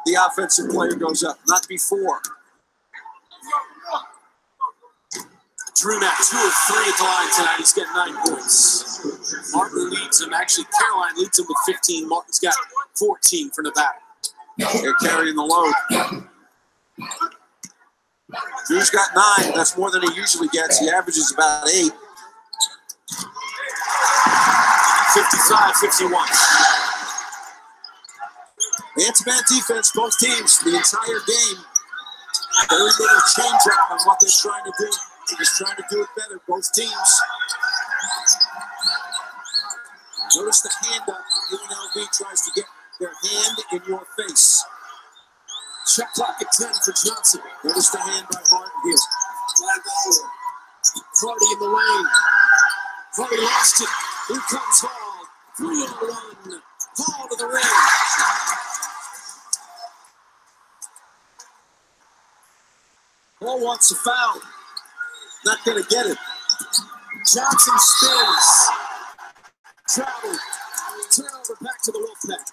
the offensive player goes up, not before. Drew now 2 of 3 at the line tonight. He's got 9 points. Martin leads him. Actually, Caroline leads him with 15. Martin's got 14 for Nevada. They're carrying the load. Drew's got 9. That's more than he usually gets. He averages about 8. 55-51. Man-to-man defense, both teams, the entire game. Very little change up on what they're trying to do. They're just trying to do it better, both teams. Notice the hand up. UNLV tries to get their hand in your face. Shot clock at 10 for Johnson. Notice the hand by Martin here. Hardy in the lane. Hardy lost it. Here comes Hall. 3-on-1. Hall to the ring. Hall wants a foul. Not going to get it. Johnson spins. Travel. Turnover back to the Wolfpack.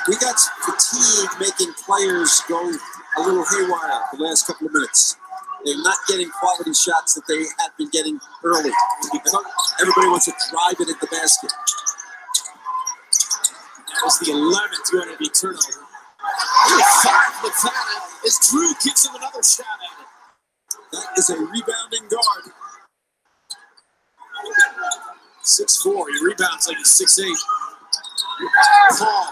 We got fatigue making players go a little haywire the last couple of minutes. They're not getting quality shots that they had been getting early. Everybody wants to drive it at the basket. That was the 11th UNLV turnover. 5 Nevada as Drew gives him another shot at it. That is a rebounding guard. 6'4", he rebounds like he's 6'8". Paul.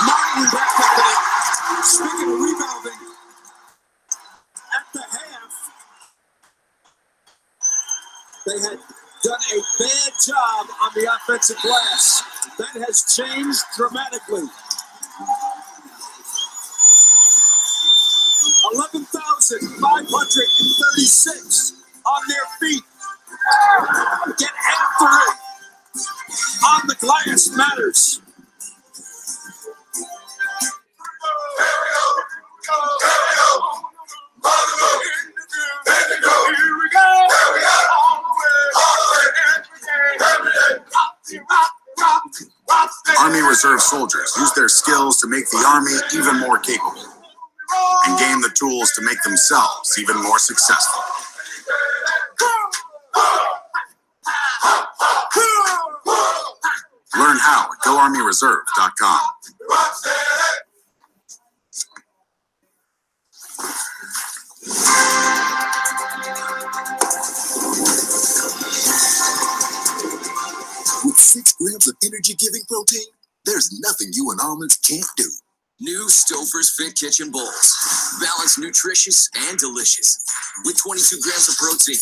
Martin back up there. Speaking of rebounding, at the half, they had done a bad job on the offensive glass. That has changed dramatically. 11,536 on their feet. glass matters. Army Reserve soldiers use their skills to make the Army even more capable and gain the tools to make themselves even more successful. Learn how at GoArmyReserve.com. With 6 grams of energy-giving protein, there's nothing you and almonds can't do. New Stouffer's Fit Kitchen Bowls. Balanced, nutritious, and delicious. With 22 grams of protein,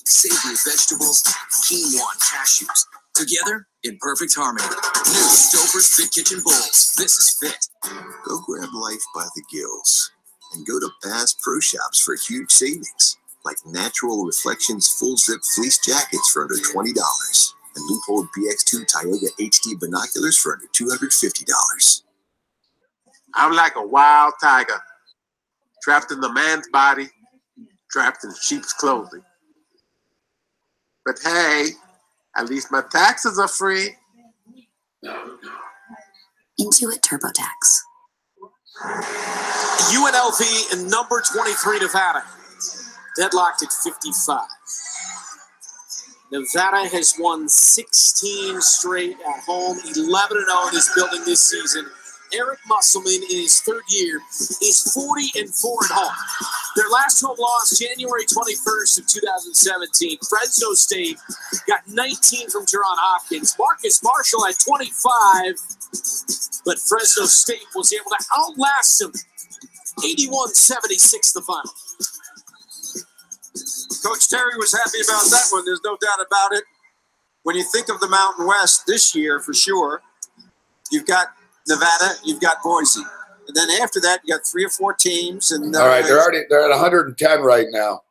savory vegetables, quinoa, and cashews. Together in perfect harmony. New Stouffer's Fit Kitchen Bowls. This is fit. Go grab life by the gills and go to Bass Pro Shops for huge savings, like Natural Reflections full zip fleece jackets for under $20 and Loophole BX2 Tioga HD binoculars for under $250. I'm like a wild tiger, trapped in the man's body, trapped in sheep's clothing. But hey, at least my taxes are free. Intuit TurboTax. UNLV and number 23 Nevada, deadlocked at 55. Nevada has won 16 straight at home, 11-0 in this building this season. Eric Musselman, in his 3rd year, is 40-4 at home. Their last home loss, January 21st of 2017. Fresno State got 19 from Teron Hopkins. Marcus Marshall had 25, but Fresno State was able to outlast them. 81-76 the final. Coach Terry was happy about that one. There's no doubt about it. When you think of the Mountain West this year, for sure, you've got Nevada, you've got Boise, and then after that, you got 3 or 4 teams. And all right, they're at 110 right now.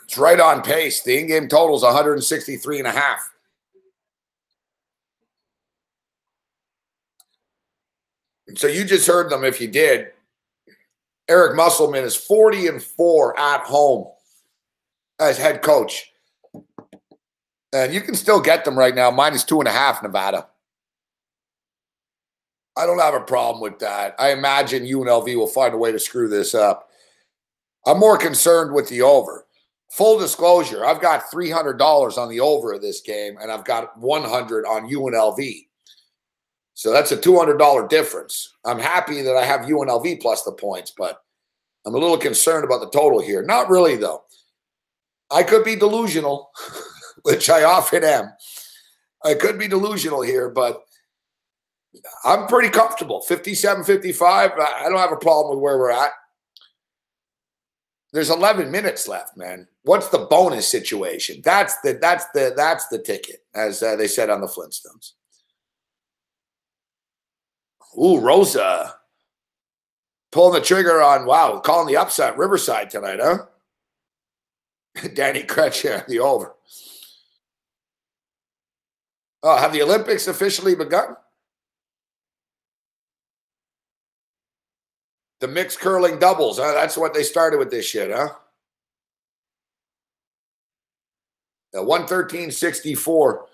It's right on pace. The in-game total is 163.5. So you just heard them. If you did, Eric Musselman is 40-4 at home as head coach. And you can still get them right now, -2.5 Nevada. I don't have a problem with that. I imagine UNLV will find a way to screw this up. I'm more concerned with the over. Full disclosure, I've got $300 on the over of this game, and I've got $100 on UNLV. So that's a $200 difference. I'm happy that I have UNLV plus the points, but I'm a little concerned about the total here. Not really, though. I could be delusional, which I often am. I could be delusional here, but I'm pretty comfortable. 57-55. I don't have a problem with where we're at. There's 11 minutes left, man. What's the bonus situation? That's the ticket, as they said on the Flintstones. Ooh, Rosa pulling the trigger on, wow, calling the upset Riverside tonight, huh? Danny Kretsch, the over. Oh, have the Olympics officially begun? The mixed curling doubles, huh? That's what they started with this shit, huh? 113-64.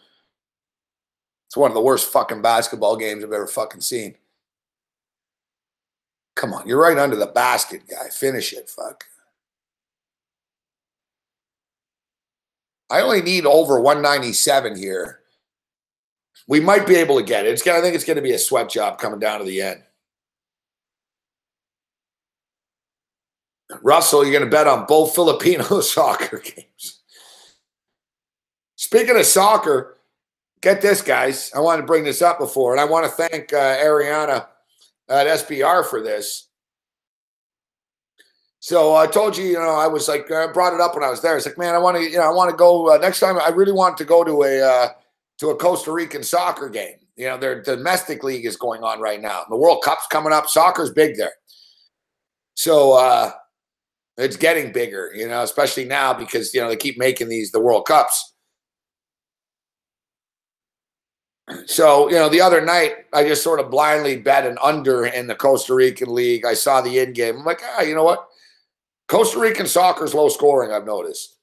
It's one of the worst fucking basketball games I've ever fucking seen. Come on, you're right under the basket, guy. Finish it, fuck. I only need over 197 here. We might be able to get it. I think it's going to be a sweat job coming down to the end. Russell, you're going to bet on both Filipino soccer games. Speaking of soccer, get this, guys. I wanted to bring this up before, and I want to thank Ariana at SBR for this. So I told you, I was like, I brought it up when I was there. It's like, man, I want to go next time. I really want to go to a Costa Rican soccer game. Their domestic league is going on right now. The World Cup's coming up. Soccer's big there. So it's getting bigger, especially now because, they keep making the World Cups. So, the other night, I just sort of blindly bet an under in the Costa Rican league. I saw the in game. I'm like, you know what? Costa Rican soccer is low scoring, I've noticed.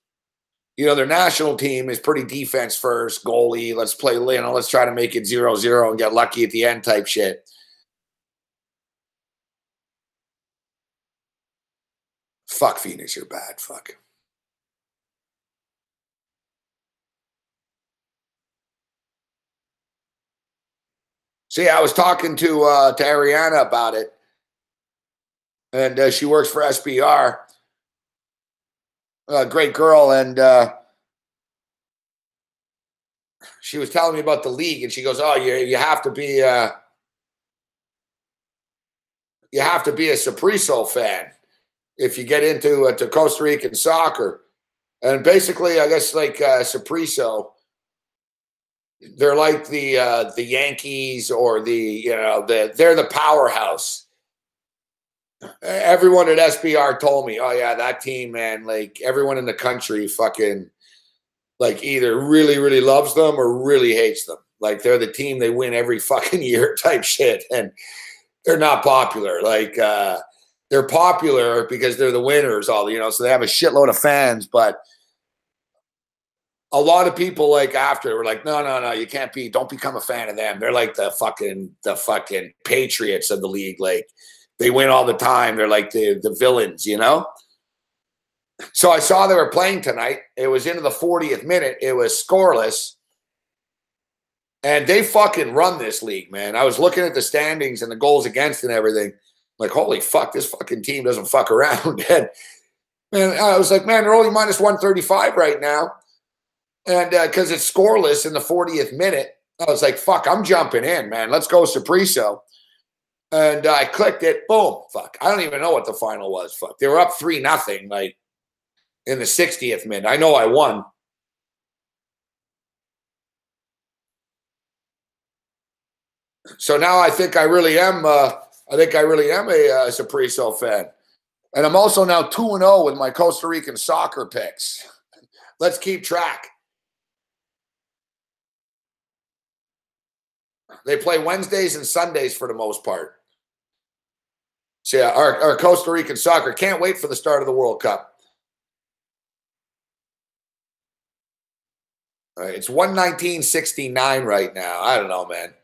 Their national team is pretty defense first, goalie. Let's play, let's try to make it 0-0 and get lucky at the end type shit. Fuck Phoenix, you're bad. Fuck. See, I was talking to Ariana about it, and she works for SBR. Great girl, and she was telling me about the league, and she goes, "Oh, you have to be a Saprissa fan if you get into to Costa Rican soccer." And basically, I guess like Saprissa, they're like the Yankees or they're the powerhouse. Everyone at SBR told me, "Oh yeah, that team, man, like everyone in the country fucking like either really, really loves them or really hates them. Like they're the team they win every fucking year type shit. And they're not popular. Like they're popular because they're the winners, so they have a shitload of fans, but a lot of people like after were like, no, you don't become a fan of them. They're like the fucking Patriots of the league. Like they win all the time. They're like the villains, So I saw they were playing tonight. It was into the 40th minute. It was scoreless. And they fucking run this league, man. I was looking at the standings and the goals against and everything. Like, holy fuck, this fucking team doesn't fuck around. And man, I was like, man, they're only minus 135 right now. And because it's scoreless in the 40th minute, I was like, fuck, I'm jumping in, man. Let's go Saprissa. And I clicked it. Boom. Fuck. I don't even know what the final was. Fuck. They were up 3-0, like in the 60th minute. I know I won. So now I think I really am a Saprissa fan. And I'm also now 2-0 with my Costa Rican soccer picks. Let's keep track. They play Wednesdays and Sundays for the most part. So yeah, our Costa Rican soccer can't wait for the start of the World Cup. All right, it's 119.69 right now. I don't know, man.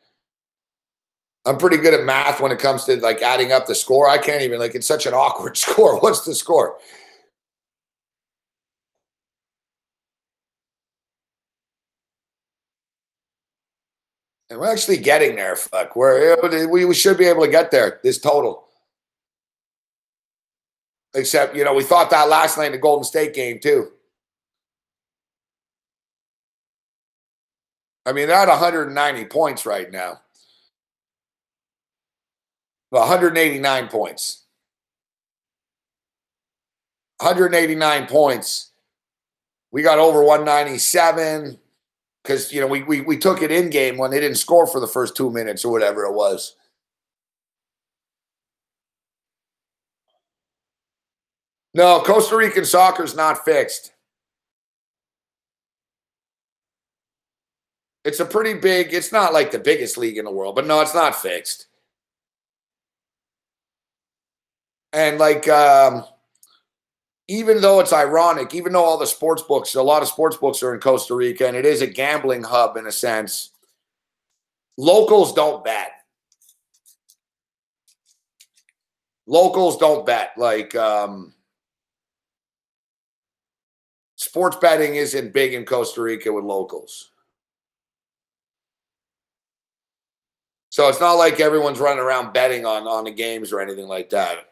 I'm pretty good at math when it comes to like adding up the score. I can't even, like, it's such an awkward score. What's the score? And we're actually getting there. Fuck, we should be able to get there. This total, except we thought that last night in the Golden State game too. I mean, they're at 190 points right now. 189 points. 189 points. We got over 197. Because, we took it in game when they didn't score for the first 2 minutes or whatever it was. No, Costa Rican soccer is not fixed. It's a pretty big, it's not like the biggest league in the world, but no, it's not fixed. And like, even though it's ironic, even though all the sports books, a lot of sports books are in Costa Rica, and it is a gambling hub in a sense, locals don't bet. Locals don't bet. Like, sports betting isn't big in Costa Rica with locals. So it's not like everyone's running around betting on the games or anything like that.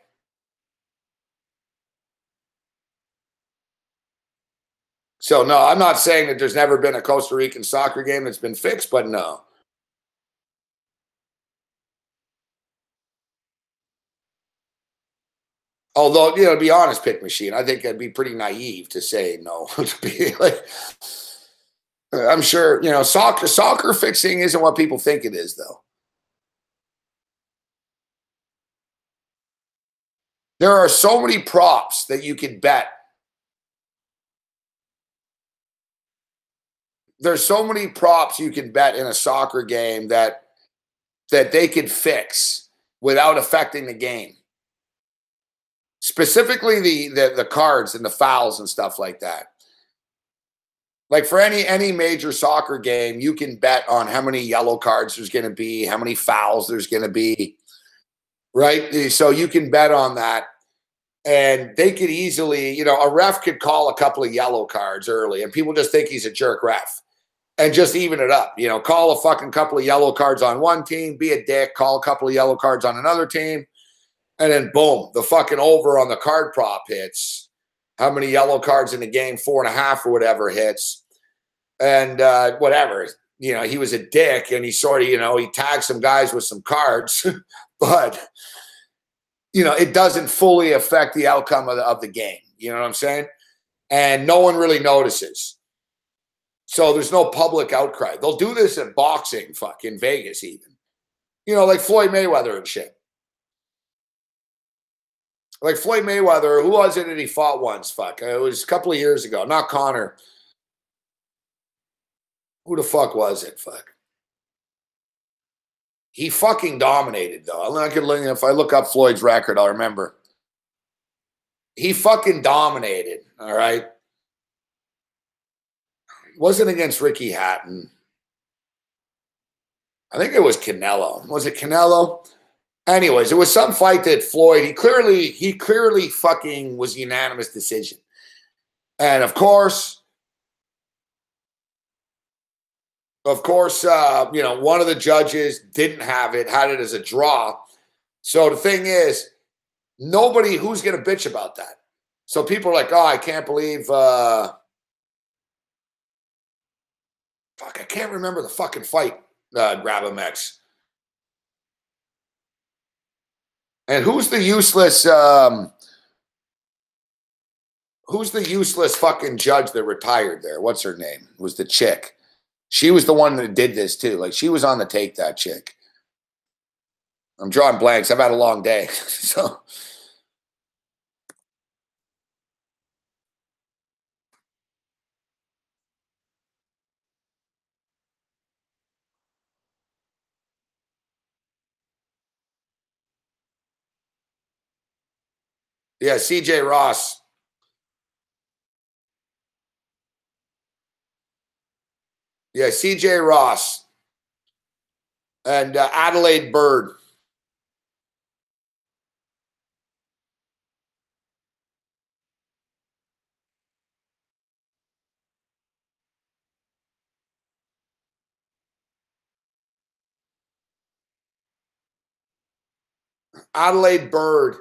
So, no, I'm not saying that there's never been a Costa Rican soccer game that's been fixed, but no. Although, to be honest, Pick Machine, I think I'd be pretty naive to say no. To be like, I'm sure, soccer fixing isn't what people think it is, though. There are so many props that you could bet. there's so many props you can bet in a soccer game that they could fix without affecting the game. Specifically the cards and the fouls and stuff like that. Like for any major soccer game, you can bet on how many yellow cards there's going to be, how many fouls there's going to be, right? So you can bet on that. And they could easily, you know, a ref could call a couple of yellow cards early and people just think he's a jerk ref and just even it up. You know, call a fucking couple of yellow cards on one team, be a dick, call a couple of yellow cards on another team. And then boom, the fucking over on the card prop hits. How many yellow cards in the game? 4.5 or whatever hits. And whatever, you know, he was a dick and he sort of, you know, he tagged some guys with some cards, but you know, it doesn't fully affect the outcome of the game. You know what I'm saying? And no one really notices. So there's no public outcry. They'll do this in boxing, fuck, in Vegas even. You know, like Floyd Mayweather and shit. Like Floyd Mayweather, who was it that he fought once? Fuck, it was a couple of years ago. Not Connor. Who the fuck was it? Fuck. He fucking dominated, though. If I look up Floyd's record, I'll remember. He fucking dominated, all right? Wasn't against Ricky Hatton. I think it was Canelo. Was it Canelo? Anyways, it was some fight that Floyd, he clearly fucking was unanimous decision. And of course, you know, one of the judges didn't have it, had it as a draw. So the thing is, nobody who's going to bitch about that. So people are like, oh, I can't believe, fuck, I can't remember the fucking fight, Grabamex. And who's the useless fucking judge that retired there? What's her name? It was the chick. She was the one that did this too. Like she was on the take, that chick. I'm drawing blanks. I've had a long day. So yeah, CJ Ross. Yeah, CJ Ross and Adelaide Bird. Adelaide Bird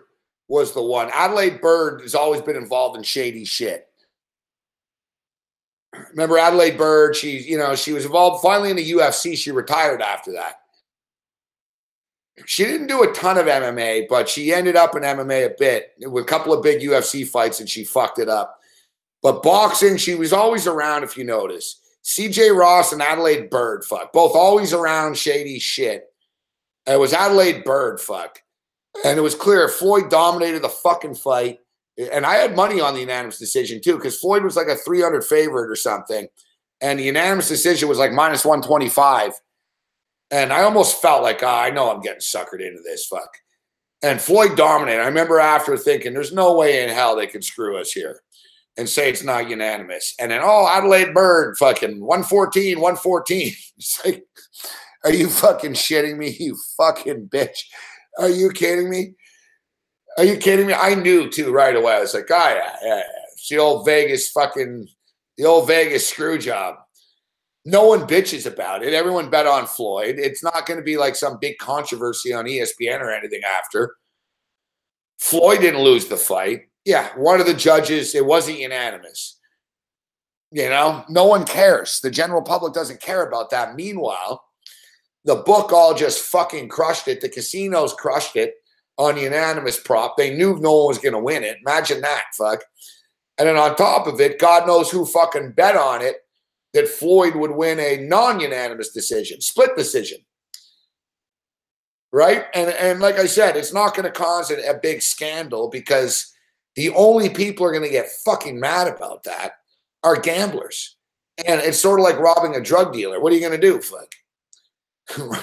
was the one. Adelaide Bird has always been involved in shady shit. Remember Adelaide Bird? She was involved finally in the UFC. She retired after that. She didn't do a ton of MMA, but she ended up in MMA a bit with a couple of big UFC fights, and she fucked it up. But boxing, she was always around, if you notice. CJ Ross and Adelaide Bird, fuck. Both always around shady shit. And it was Adelaide Bird, fuck. And it was clear Floyd dominated the fucking fight. And I had money on the unanimous decision, too, because Floyd was like a 300 favorite or something. And the unanimous decision was like minus 125. And I almost felt like, I know I'm getting suckered into this, fuck. And Floyd dominated. I remember after thinking, there's no way in hell they could screw us here and say it's not unanimous. And then, Adelaide Bird, fucking 114, 114. It's like, are you fucking shitting me, you fucking bitch? Are you kidding me? Are you kidding me? I knew, too, right away. I was like, yeah. It's the old Vegas screw job. No one bitches about it. Everyone bet on Floyd. It's not going to be like some big controversy on ESPN or anything after. Floyd didn't lose the fight. Yeah, one of the judges, it wasn't unanimous. You know, no one cares. The general public doesn't care about that. Meanwhile, the book all just fucking crushed it. The casinos crushed it on unanimous prop. They knew no one was going to win it. Imagine that, fuck. And then on top of it, God knows who fucking bet on it that Floyd would win a non-unanimous decision, split decision. Right? And like I said, it's not going to cause a big scandal because the only people who are going to get fucking mad about that are gamblers. And it's sort of like robbing a drug dealer. What are you going to do? Fuck.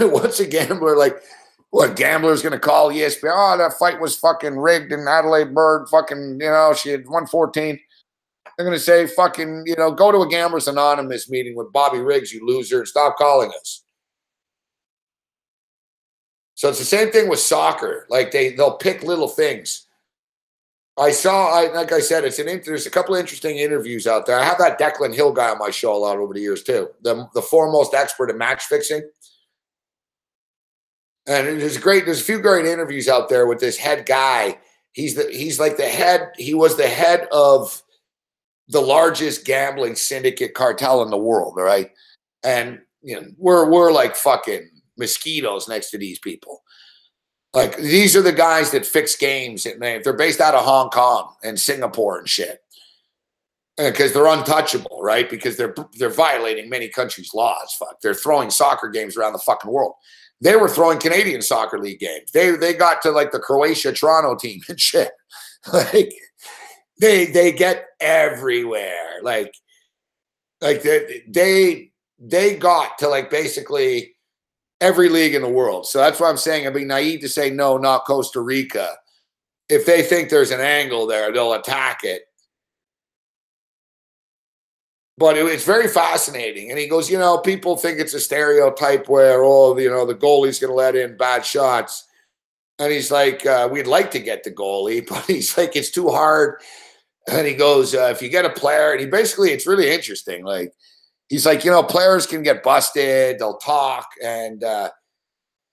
What's a gambler like? What gambler's going to call ESPN? Oh, that fight was fucking rigged and Adelaide Bird fucking, she had 114. They're going to say fucking, go to a Gamblers Anonymous meeting with Bobby Riggs, you loser, and stop calling us. So it's the same thing with soccer. Like they'll pick little things. Like I said, there's a couple of interesting interviews out there. I have that Declan Hill guy on my show a lot over the years too. The foremost expert in match fixing. And there's a few great interviews out there with this head guy. He was the head of the largest gambling syndicate cartel in the world, all right? And we're like fucking mosquitoes next to these people. Like these are the guys that fix games. They're based out of Hong Kong and Singapore and shit. Because they're untouchable, right? Because they're violating many countries' laws. Fuck, they're throwing soccer games around the fucking world. They were throwing Canadian Soccer League games. They got to like the Croatia Toronto team and shit. Like they get everywhere. Like they got to like basically every league in the world. So that's why I'm saying I'd be naive to say no, not Costa Rica. If they think there's an angle there, they'll attack it. But it's very fascinating. And he goes, people think it's a stereotype where, the goalie's going to let in bad shots. And he's like, we'd like to get the goalie, but he's like, it's too hard. And he goes, if you get a player, and it's really interesting. Like, he's like, players can get busted. They'll talk. And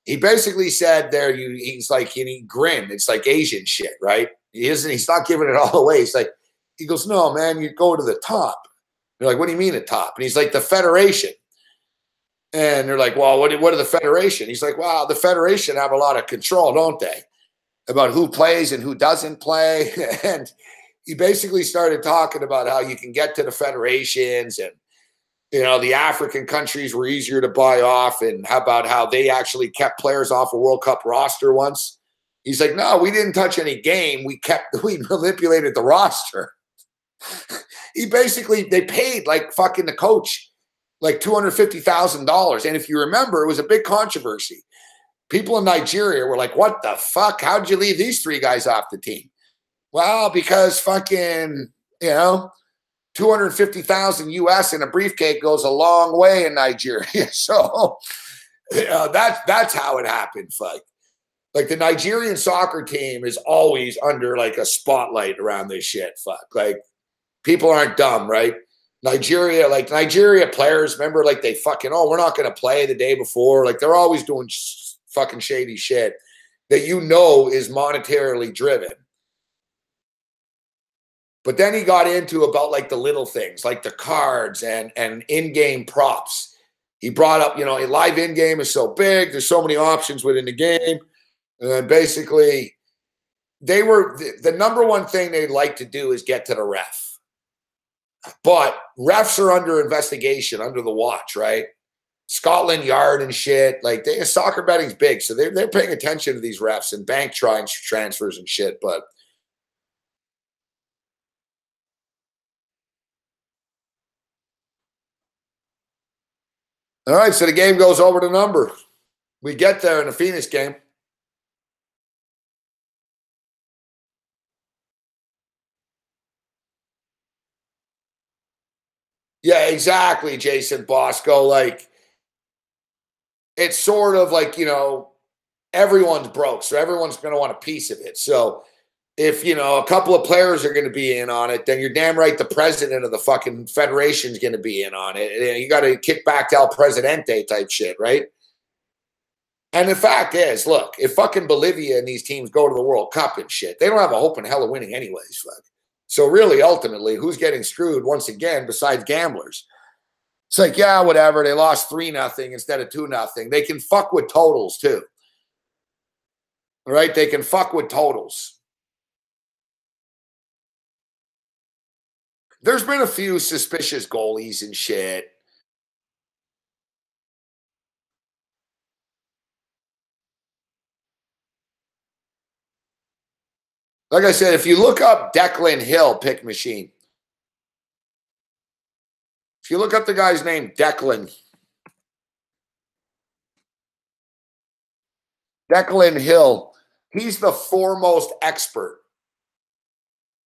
he basically said there, he's like, and he grinned. It's like Asian shit, right? He's not giving it all away. He goes, no, man, you go to the top. They're like, what do you mean the top? And he's like, the federation. And they're like, well, what are the federation? He's like, well, the federation have a lot of control, don't they? About who plays and who doesn't play. And he basically started talking about how you can get to the federations and, the African countries were easier to buy off, and how they actually kept players off a World Cup roster once. He's like, no, we didn't touch any game. We manipulated the roster. They paid like fucking the coach like $250,000. And if you remember, it was a big controversy. People in Nigeria were like, what the fuck? How'd you leave these three guys off the team? Well, because fucking, 250,000 US in a briefcase goes a long way in Nigeria. So that's how it happened. Fuck. Like the Nigerian soccer team is always under like a spotlight around this shit. Fuck. Like, people aren't dumb, right? Nigeria players, remember, like they fucking, we're not going to play the day before. Like they're always doing fucking shady shit that is monetarily driven. But then he got into about like the little things, like the cards and in-game props. He brought up, live in-game is so big. There's so many options within the game. And basically, the number one thing they'd like to do is get to the ref. But refs are under investigation, under the watch, right? Scotland Yard and shit. Like soccer betting's big, so they're paying attention to these refs and bank transfers and shit. But all right, so the game goes over the number. We get there in the Phoenix game. Yeah, exactly, Jason Bosco. Like, it's sort of like, everyone's broke, so everyone's going to want a piece of it. So if, a couple of players are going to be in on it, then you're damn right the president of the fucking federation is going to be in on it. You got to kick back to El Presidente type shit, right? And the fact is, look, if fucking Bolivia and these teams go to the World Cup and shit, they don't have a hope in hell of winning anyways, fuck. So really, ultimately, who's getting screwed once again besides gamblers? It's like, yeah, whatever. They lost 3-0 instead of 2-0. They can fuck with totals too. All right? They can fuck with totals. There's been a few suspicious goalies and shit. Like I said, if you look up Declan Hill pick machine, If you look up the guy's name, Declan Hill, he's the foremost expert.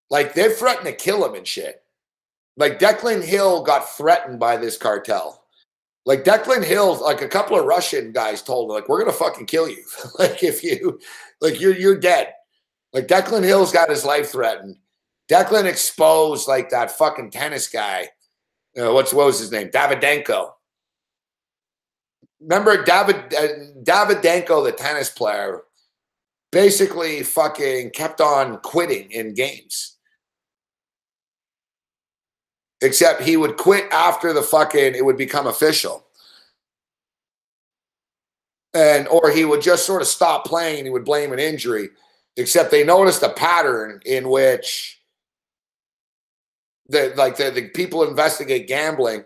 Like, they're threatening to kill him and shit. Like, Declan Hill got threatened by this cartel. Like, Declan Hill, like, a couple of Russian guys told him, like, we're going to fucking kill you. Like, if you, like, you're dead. Like, Declan Hill's got his life threatened. Declan exposed, like, that fucking tennis guy. What was his name? Davydenko. Remember Davydenko, the tennis player, basically fucking kept on quitting in games. Except he would quit after the fucking, it would become official. Or he would just sort of stop playing and he would blame an injury. Except they noticed a pattern in which the people who investigate gambling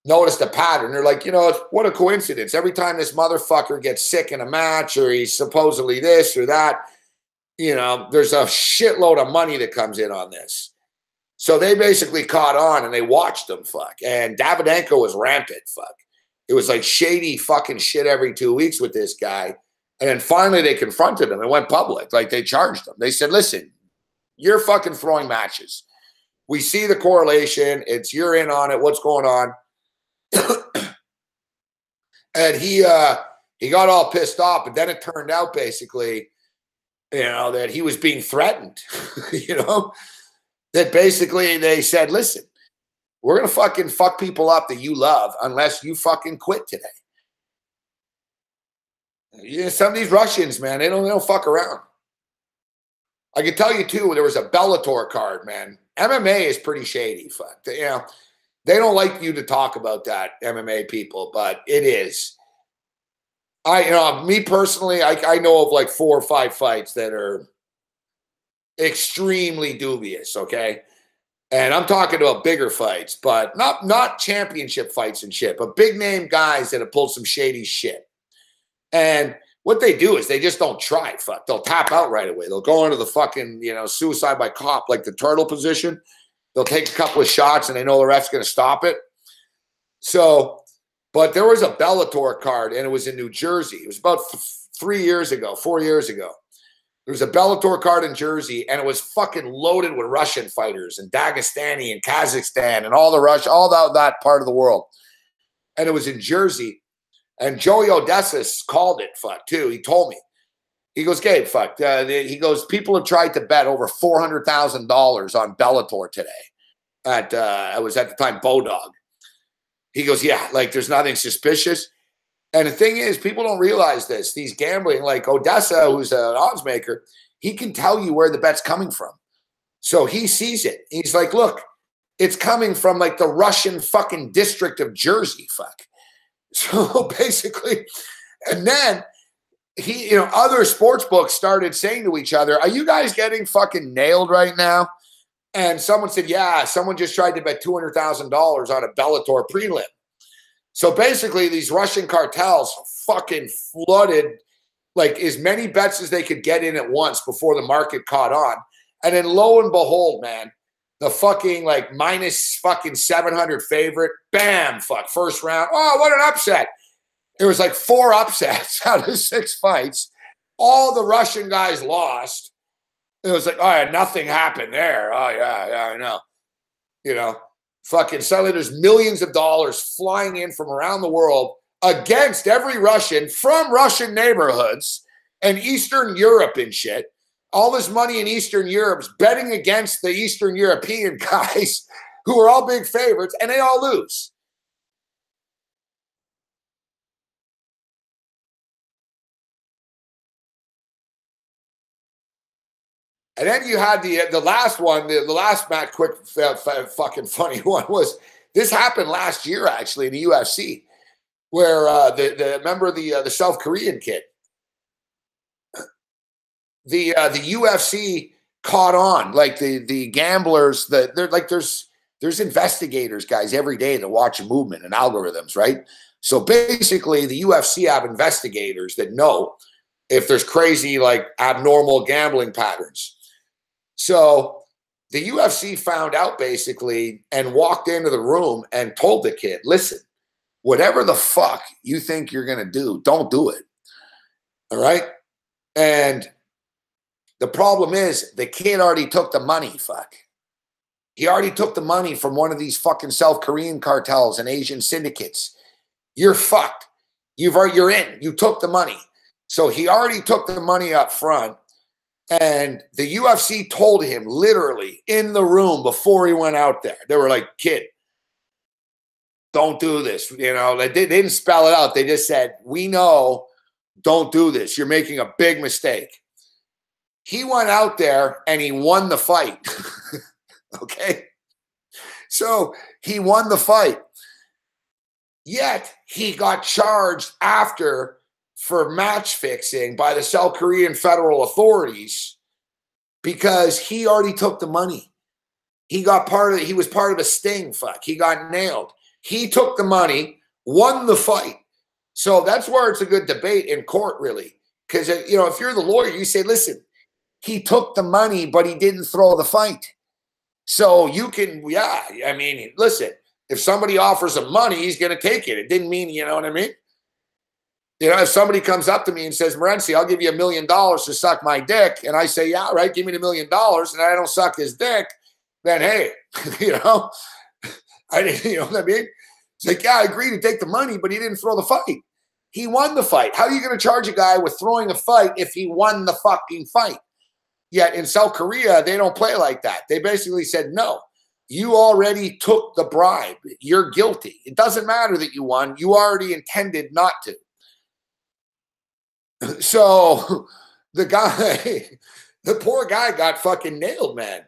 noticed a pattern. They're like, you know, what a coincidence. Every time this motherfucker gets sick in a match or he's supposedly this or that, you know, there's a shitload of money that comes in on this. So they basically caught on and they watched him fuck. And Davydenko was rampant fuck. It was like shady fucking shit every 2 weeks with this guy. And then finally they confronted him and went public. Like, they charged him. They said, listen, you're fucking throwing matches. We see the correlation. You're in on it. What's going on? And he got all pissed off. But then it turned out basically, you know, that he was being threatened, you know, that basically they said, listen, we're going to fucking fuck people up that you love unless you fucking quit today. Yeah, some of these Russians, man, they don't fuck around. I can tell you too, there was a Bellator card, man. MMA is pretty shady. Fuck, you know, they don't like you to talk about that, MMA people, but it is. Me personally, I know of like 4 or 5 fights that are extremely dubious. Okay, and I'm talking about bigger fights, but not championship fights and shit, but big name guys that have pulled some shady shit. And what they do is they just don't try. Fuck, they'll tap out right away. They'll go into the fucking, you know, suicide by cop, like the turtle position. They'll take a couple of shots and they know the ref's going to stop it. So, but there was a Bellator card and it was in New Jersey. It was about 4 years ago. There was a Bellator card in Jersey and it was fucking loaded with Russian fighters and Dagestani and Kazakhstan and all that part of the world. And it was in Jersey. And Joey Odessa called it, fuck, too. He told me. He goes, Gabe, fuck. He goes, people have tried to bet over $400,000 on Bellator today. I was at the time Bodog. He goes, yeah, like there's nothing suspicious. And the thing is, people don't realize this. These gambling, like Odessa, who's an odds maker, he can tell you where the bet's coming from. So he sees it. He's like, look, it's coming from like the Russian fucking district of Jersey, fuck. So basically, and then he, you know, other sports books started saying to each other, are you guys getting fucking nailed right now? And someone said, yeah, someone just tried to bet $200,000 on a Bellator prelim. So basically these Russian cartels fucking flooded like as many bets as they could get in at once before the market caught on. And then lo and behold, man, the fucking like minus fucking 700 favorite, bam, fuck, first round. Oh, what an upset. It was like 4 upsets out of 6 fights. All the Russian guys lost. It was like, oh, yeah, nothing happened there. Oh, yeah, I know. You know, fucking suddenly there's millions of dollars flying in from around the world against every Russian from Russian neighborhoods and Eastern Europe and shit. All this money in Eastern Europe's betting against the Eastern European guys who are all big favorites, and they all lose. And then you had the last one, the last match, quick, fucking funny one was, this happened last year, actually, in the UFC, where remember the South Korean kid? The UFC caught on, like the gamblers, they're like there's investigators, guys, every day that watch movement and algorithms, right? So basically the UFC have investigators that know if there's crazy, like abnormal gambling patterns. So the UFC found out basically and walked into the room and told the kid, listen, whatever the fuck you think you're going to do, don't do it. All right? And the problem is the kid already took the money, fuck. He already took the money from one of these fucking South Korean cartels and Asian syndicates. You're fucked. You're in. You took the money. So he already took the money up front. And the UFC told him literally in the room before he went out there. They were like, kid, don't do this. You know, they didn't spell it out. They just said, we know, don't do this. You're making a big mistake. He went out there and he won the fight. Okay? So he won the fight. Yet he got charged after for match fixing by the South Korean federal authorities because he already took the money. He was part of a sting, fuck. He got nailed. He took the money, won the fight. So that's where it's a good debate in court, really. Because, you know, if you're the lawyer, you say, listen, he took the money, but he didn't throw the fight. So you can, yeah, I mean, listen, if somebody offers him money, he's going to take it. It didn't mean, you know what I mean? You know, if somebody comes up to me and says, Morency, I'll give you $1 million to suck my dick. And I say, yeah, right, give me the $1 million. And I don't suck his dick. Then, hey, you know, you know what I mean? It's like, yeah, I agree to take the money, but he didn't throw the fight. He won the fight. How are you going to charge a guy with throwing a fight if he won the fucking fight? Yet in South Korea, they don't play like that. They basically said, no, you already took the bribe. You're guilty. It doesn't matter that you won. You already intended not to. So the guy, the poor guy got fucking nailed, man.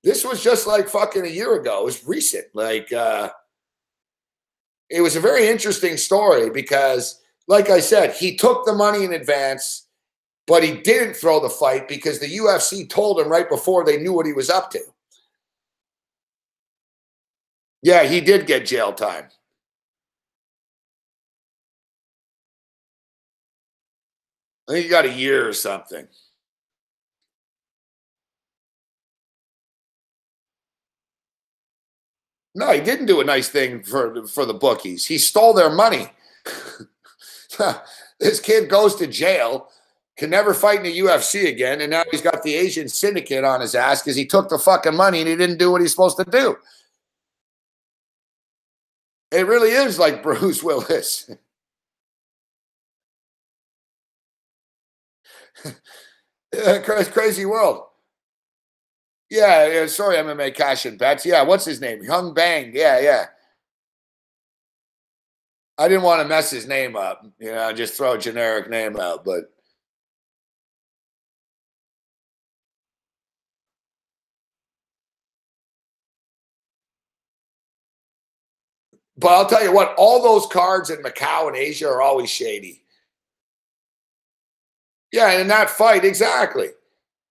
This was just like fucking a year ago. It was recent. Like, it was a very interesting story because, like I said, he took the money in advance, but he didn't throw the fight because the UFC told him right before they knew what he was up to. Yeah, he did get jail time. I think he got a year or something. No, he didn't do a nice thing for the bookies. He stole their money. This kid goes to jail, can never fight in the UFC again, and now he's got the Asian syndicate on his ass because he took the fucking money and he didn't do what he's supposed to do. It really is like Bruce Willis. Crazy world. Yeah, sorry, MMA cash and bets. Yeah, what's his name? Hung Bang. Yeah. I didn't want to mess his name up. You know, just throw a generic name out, but I'll tell you what, all those cards in Macau and Asia are always shady. Yeah, and in that fight, exactly.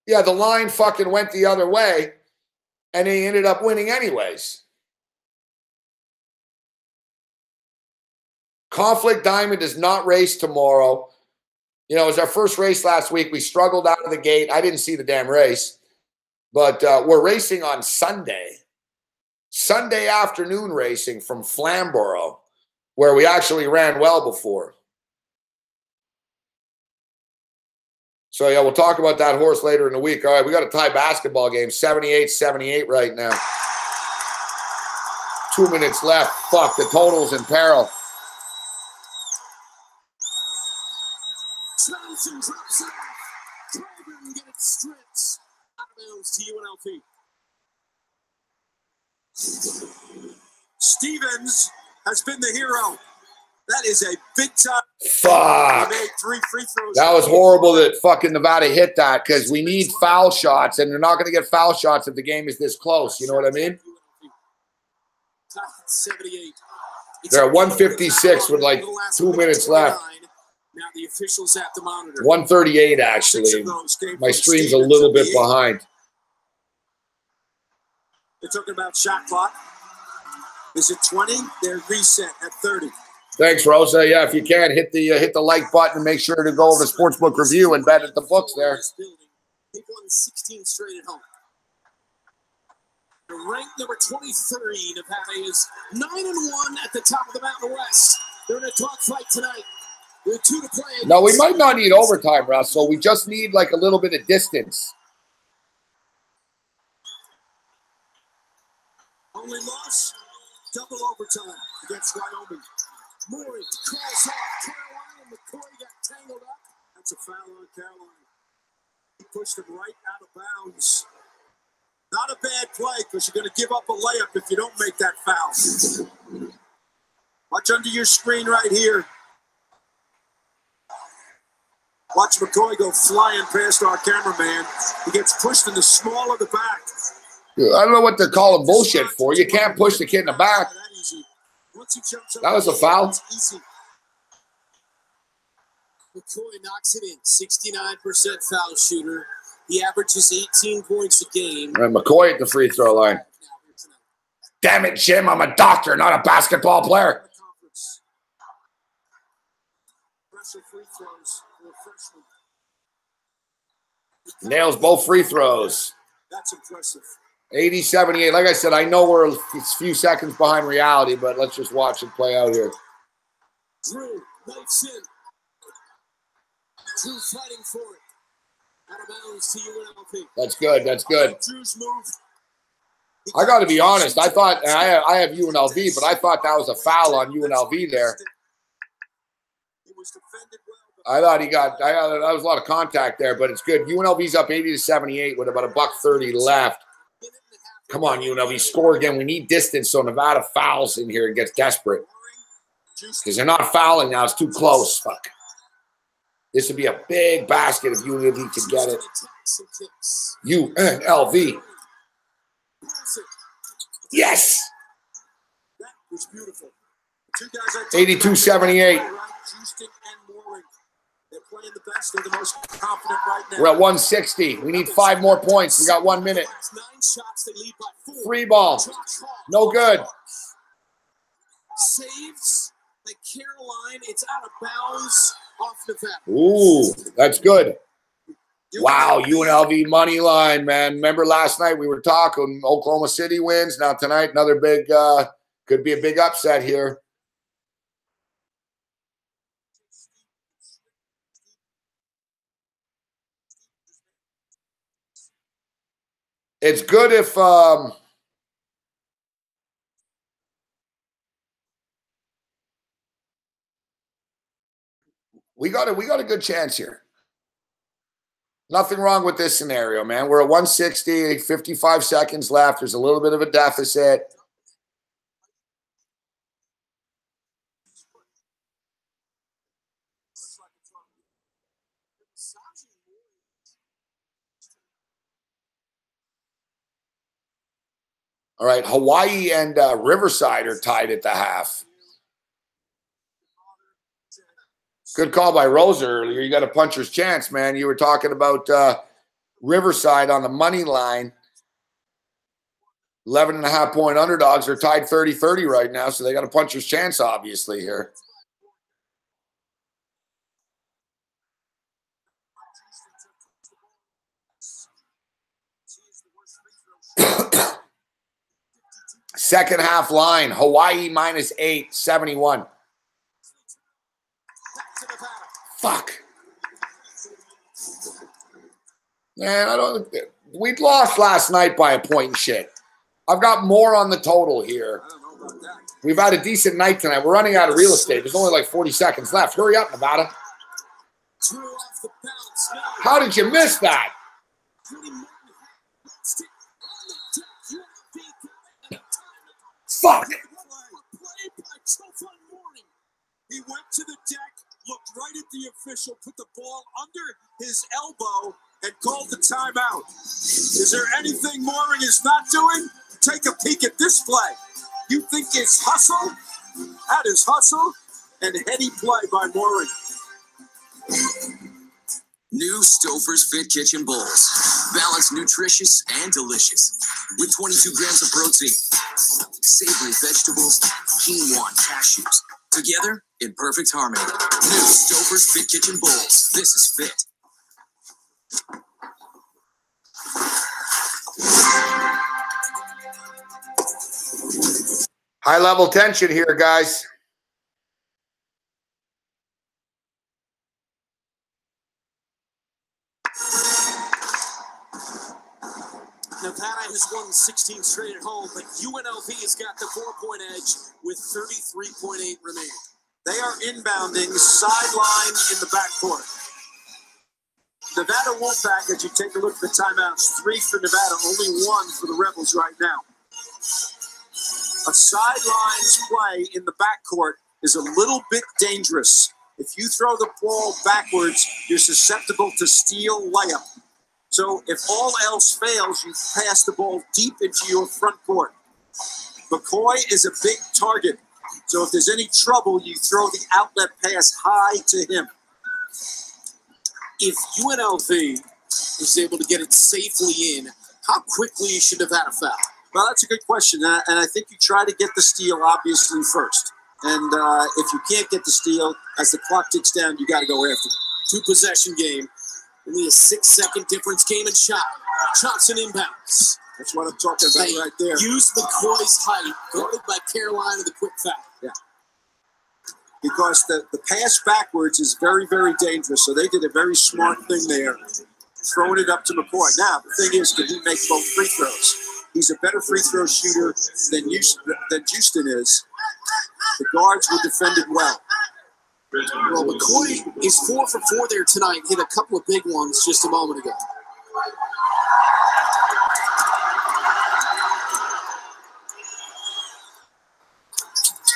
Yeah, the line fucking went the other way, and he ended up winning anyways. Conflict Diamond does not race tomorrow. You know, it was our first race last week. We struggled out of the gate. I didn't see the damn race. But we're racing on Sunday. Sunday afternoon racing from Flamborough, where we actually ran well before. So, yeah, we'll talk about that horse later in the week. All right, we got a tie basketball game, 78-78 right now. 2 minutes left. Fuck, the total's in peril. Johnson drops it off. Draven gets stripped. Out of bounds to UNLV. Stevens has been the hero. That is a big time. Fuck. He made 3 free throws. That was horrible that fucking Nevada hit that because we need foul shots, and they're not going to get foul shots if the game is this close. You know what I mean? 78. They're at 156 with like 2 minutes left. Now the officials at the monitor. 138 actually. My stream's a little bit behind. They're talking about shot clock. Is it 20? They're reset at 30. Thanks, Rosa. Yeah, if you can, hit the like button and make sure to go over to Sportsbook Review and bet at the books there. They've won 16 straight at home. Ranked number 23, Nevada is 9-1 at the top of the Mountain West. They're in a dogfight tonight. With 2 to play. No, we might not need overtime, Russell. We just need like a little bit of distance. Only loss, double overtime against Wyoming. Murray calls off Carolina. McCoy got tangled up. That's a foul on Carolina. He pushed him right out of bounds. Not a bad play because you're going to give up a layup if you don't make that foul. Watch under your screen right here. Watch McCoy go flying past our cameraman. He gets pushed in the small of the back. I don't know what they're calling bullshit for. You can't push the kid in the back. That was a foul. McCoy knocks it in. 69% foul shooter. He averages 18 points a game. And McCoy at the free throw line. Damn it, Jim. I'm a doctor, not a basketball player. Free throws for a freshman. Nails both free throws. That's impressive. 80-78. Like I said, I know we're a few seconds behind reality, but let's just watch it play out here. Drew knifes in. Drew fighting for it. Out of bounds to UNLV. That's good. That's good. Drew's move. I got to be honest. I thought I have UNLV, but I thought that was a foul on UNLV there. I thought that was a lot of contact there, but it's good. UNLV's up 80-78 with about $1:30 left. Come on, UNLV, score again. We need distance, so Nevada fouls in here and gets desperate. Because they're not fouling now. It's too close. Fuck. This would be a big basket if UNLV could get it. UNLV. Yes. That was beautiful. 82-78. They're playing the best. They're the most confident right now. We're at 160. We need 5 more points. We got 1 minute. 9 shots. They lead by 4. Free ball. No good. Saves the Caroline. It's out of bounds off Nevada. Ooh, that's good. Wow, UNLV money line, man. Remember last night we were talking Oklahoma City wins. Now tonight another big, could be a big upset here. It's good if we got a good chance here. Nothing wrong with this scenario, man. We're at 160, 55 seconds left. There's a little bit of a deficit. All right, Hawaii and Riverside are tied at the half. Good call by Rosa earlier. You got a puncher's chance, man. You were talking about Riverside on the money line. 11.5-point underdogs are tied 30-30 right now, so they got a puncher's chance, obviously, here. Second half line, Hawaii -8, 71. Fuck. Man, we lost last night by a point and shit. I've got more on the total here. We've had a decent night tonight. We're running out of real estate. There's only like 40 seconds left. Hurry up, Nevada. How did you miss that? Fuck. He went to the deck, looked right at the official, put the ball under his elbow, and called the timeout. Is there anything Mooring is not doing? Take a peek at this play. You think it's hustle? That is hustle and heady play by Mooring. New Stouffer's Fit Kitchen Bowls. Balanced, nutritious, and delicious. With 22 grams of protein, savory vegetables, quinoa, and cashews. Together in perfect harmony. New Stouffer's Fit Kitchen Bowls. This is fit. High level tension here, guys. Nevada has won 16 straight at home, but UNLV has got the 4-point edge with 33.8 remaining. They are inbounding sideline in the backcourt. Nevada Wolfpack, as you take a look at the timeouts, 3 for Nevada, only 1 for the Rebels right now. A sidelines play in the backcourt is a little bit dangerous. If you throw the ball backwards, you're susceptible to steal layup. So if all else fails, you pass the ball deep into your front court. McCoy is a big target. So if there's any trouble, you throw the outlet pass high to him. If UNLV is able to get it safely in, how quickly should Nevada foul? Well, that's a good question. And I think you try to get the steal, obviously, first. And if you can't get the steal, as the clock ticks down, you got to go after it. 2-possession game. Only a 6-second difference game and shot. Johnson inbounds. That's what I'm talking about right there. Use McCoy's height, guarded by Carolina, the quick foul. Yeah. Because the pass backwards is very, very dangerous. So they did a very smart thing there, throwing it up to McCoy. Now, the thing is, can he make both free throws? He's a better free throw shooter than Houston is. The guards were defended well. Well, McCoy is 4 for 4 there tonight. Hit a couple of big ones just a moment ago.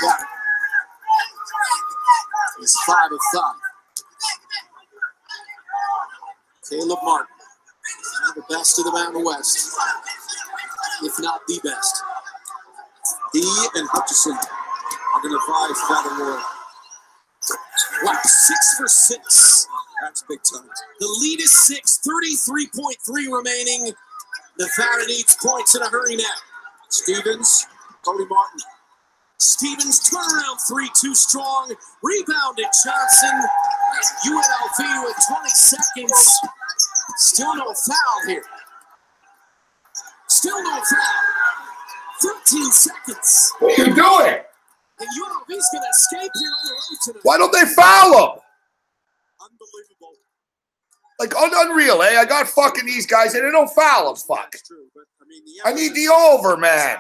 Yeah. He's 5 of 5. Caleb Martin, one of the best of the Mountain West, if not the best. He and Hutchison are going to vie for that award. Wow, 6 for 6. That's big time. The lead is 6, 33.3 remaining. Nevada needs points in a hurry now. Stevens, Cody Martin. Stevens, turnaround 3, too strong. Rebounded Johnson. UNLV with 20 seconds. Still no foul here. Still no foul. 13 seconds. What are you doing? And UNLV's going to escape here on the road tonight. Why don't they foul him? Unbelievable. Like, unreal, eh? I got fucking these guys and they don't foul them, fuck. True, but, I need the over, man.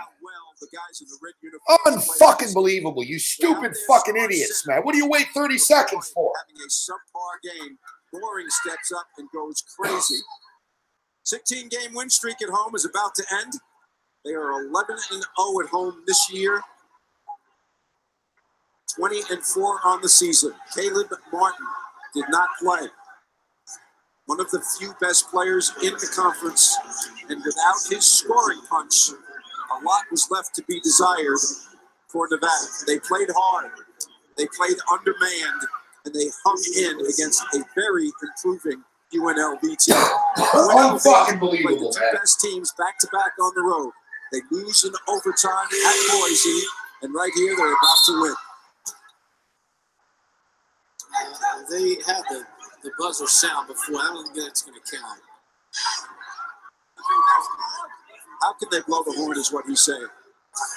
The guys in the red uniform Unfucking believable, you stupid fucking idiots, man. What do you wait 30 seconds for? Having a subpar game, Boring steps up and goes crazy. 16-game win streak at home is about to end. They are 11-0 at home this year. 20-4 on the season. Caleb Martin did not play. One of the few best players in the conference, and without his scoring punch, a lot was left to be desired for Nevada. They played hard. They played undermanned, and they hung in against a very improving UNLV team. Unfucking believable, the two best teams back-to-back on the road. They lose in overtime at Boise, and right here they're about to win. They had the buzzer sound before. I don't think that's going to count. How can they blow the horn is what he's saying.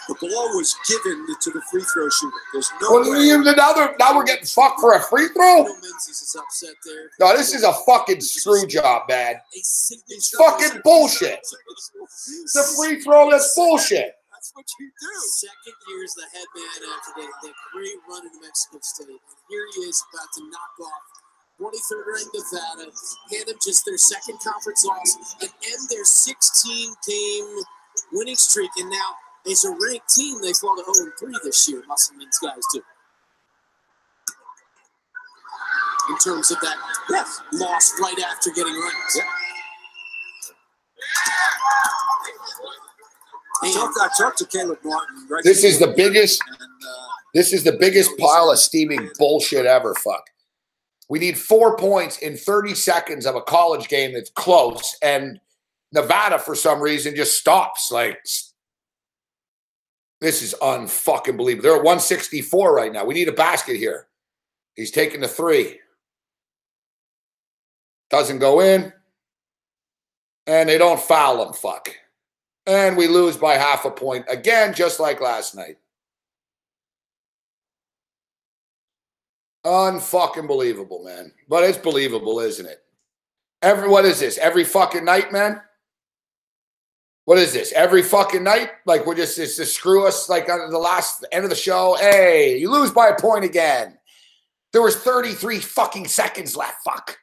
The ball was given to the free throw shooter. There's no way. Now we're getting fucked for a free throw? Is upset there. No, this is a fucking screw job, man. It's fucking bullshit. It's a free throw that's bullshit. That's what you do. Second year as the head man after that great run in Mexico State. And here he is about to knock off 23rd ranked Nevada, hand them just their second conference loss, and end their 16-game winning streak. And now, as a ranked team, they fall to 0-3 this year, Musselman's guys do. In terms of that loss right after getting ranked. Yep. I talked to Caleb Martin. Right this is the biggest. This is the biggest pile of steaming bullshit ever. Fuck. We need 4 points in 30 seconds of a college game that's close, and Nevada, for some reason, just stops. Like, this is unfucking believable. They're at 164 right now. We need a basket here. He's taking the 3. Doesn't go in, and they don't foul him. Fuck. And we lose by half a point again, just like last night. Unfucking believable, man. But it's believable, isn't it? What is this? Every fucking night, man? What is this? Every fucking night? Like, we're just to screw us, like, on the end of the show. Hey, you lose by a point again. There was 33 fucking seconds left. Fuck.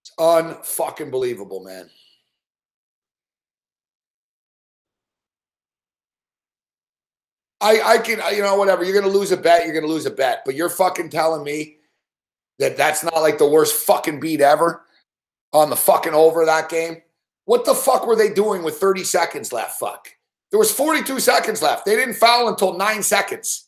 It's unfucking believable, man. I can, you know, whatever. You're going to lose a bet. You're going to lose a bet. But you're fucking telling me that that's not like the worst fucking beat ever on the fucking over that game? What the fuck were they doing with 30 seconds left? Fuck. There was 42 seconds left. They didn't foul until 9 seconds.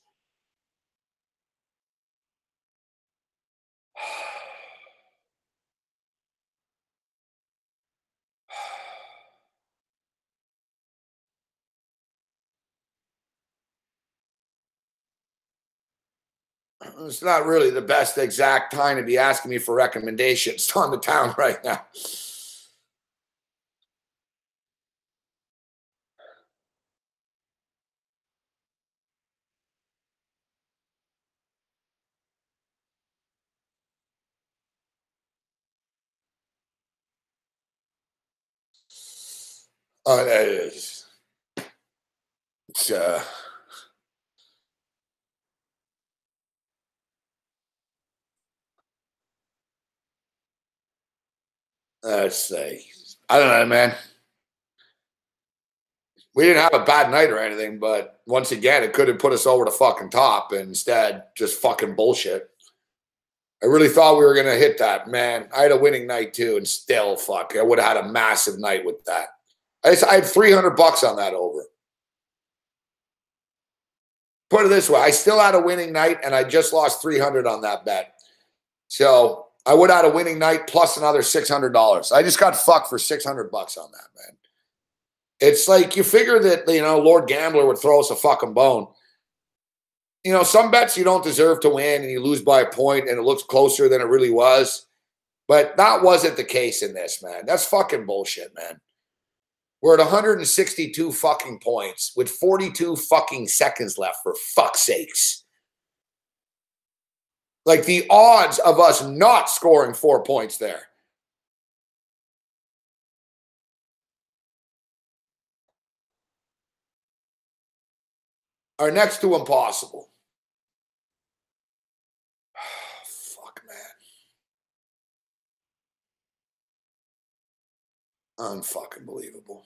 It's not really the best exact time to be asking me for recommendations on the town right now. It's let's say, I don't know, man. We didn't have a bad night or anything, but once again, it could have put us over the fucking top, and instead, just fucking bullshit. I really thought we were going to hit that, man. I had a winning night too, and still, fuck, I would have had a massive night with that. I had $300 on that over. Put it this way, I still had a winning night, and I just lost $300 on that bet. So I would have had a winning night plus another $600. I just got fucked for $600 on that, man. It's like you figure that, you know, Lord Gambler would throw us a fucking bone. You know, some bets you don't deserve to win and you lose by a point and it looks closer than it really was. But that wasn't the case in this, man. That's fucking bullshit, man. We're at 162 fucking points with 42 fucking seconds left, for fuck's sakes. Like, the odds of us not scoring 4 points there. Are next to impossible. Fuck, man. Unfucking believable.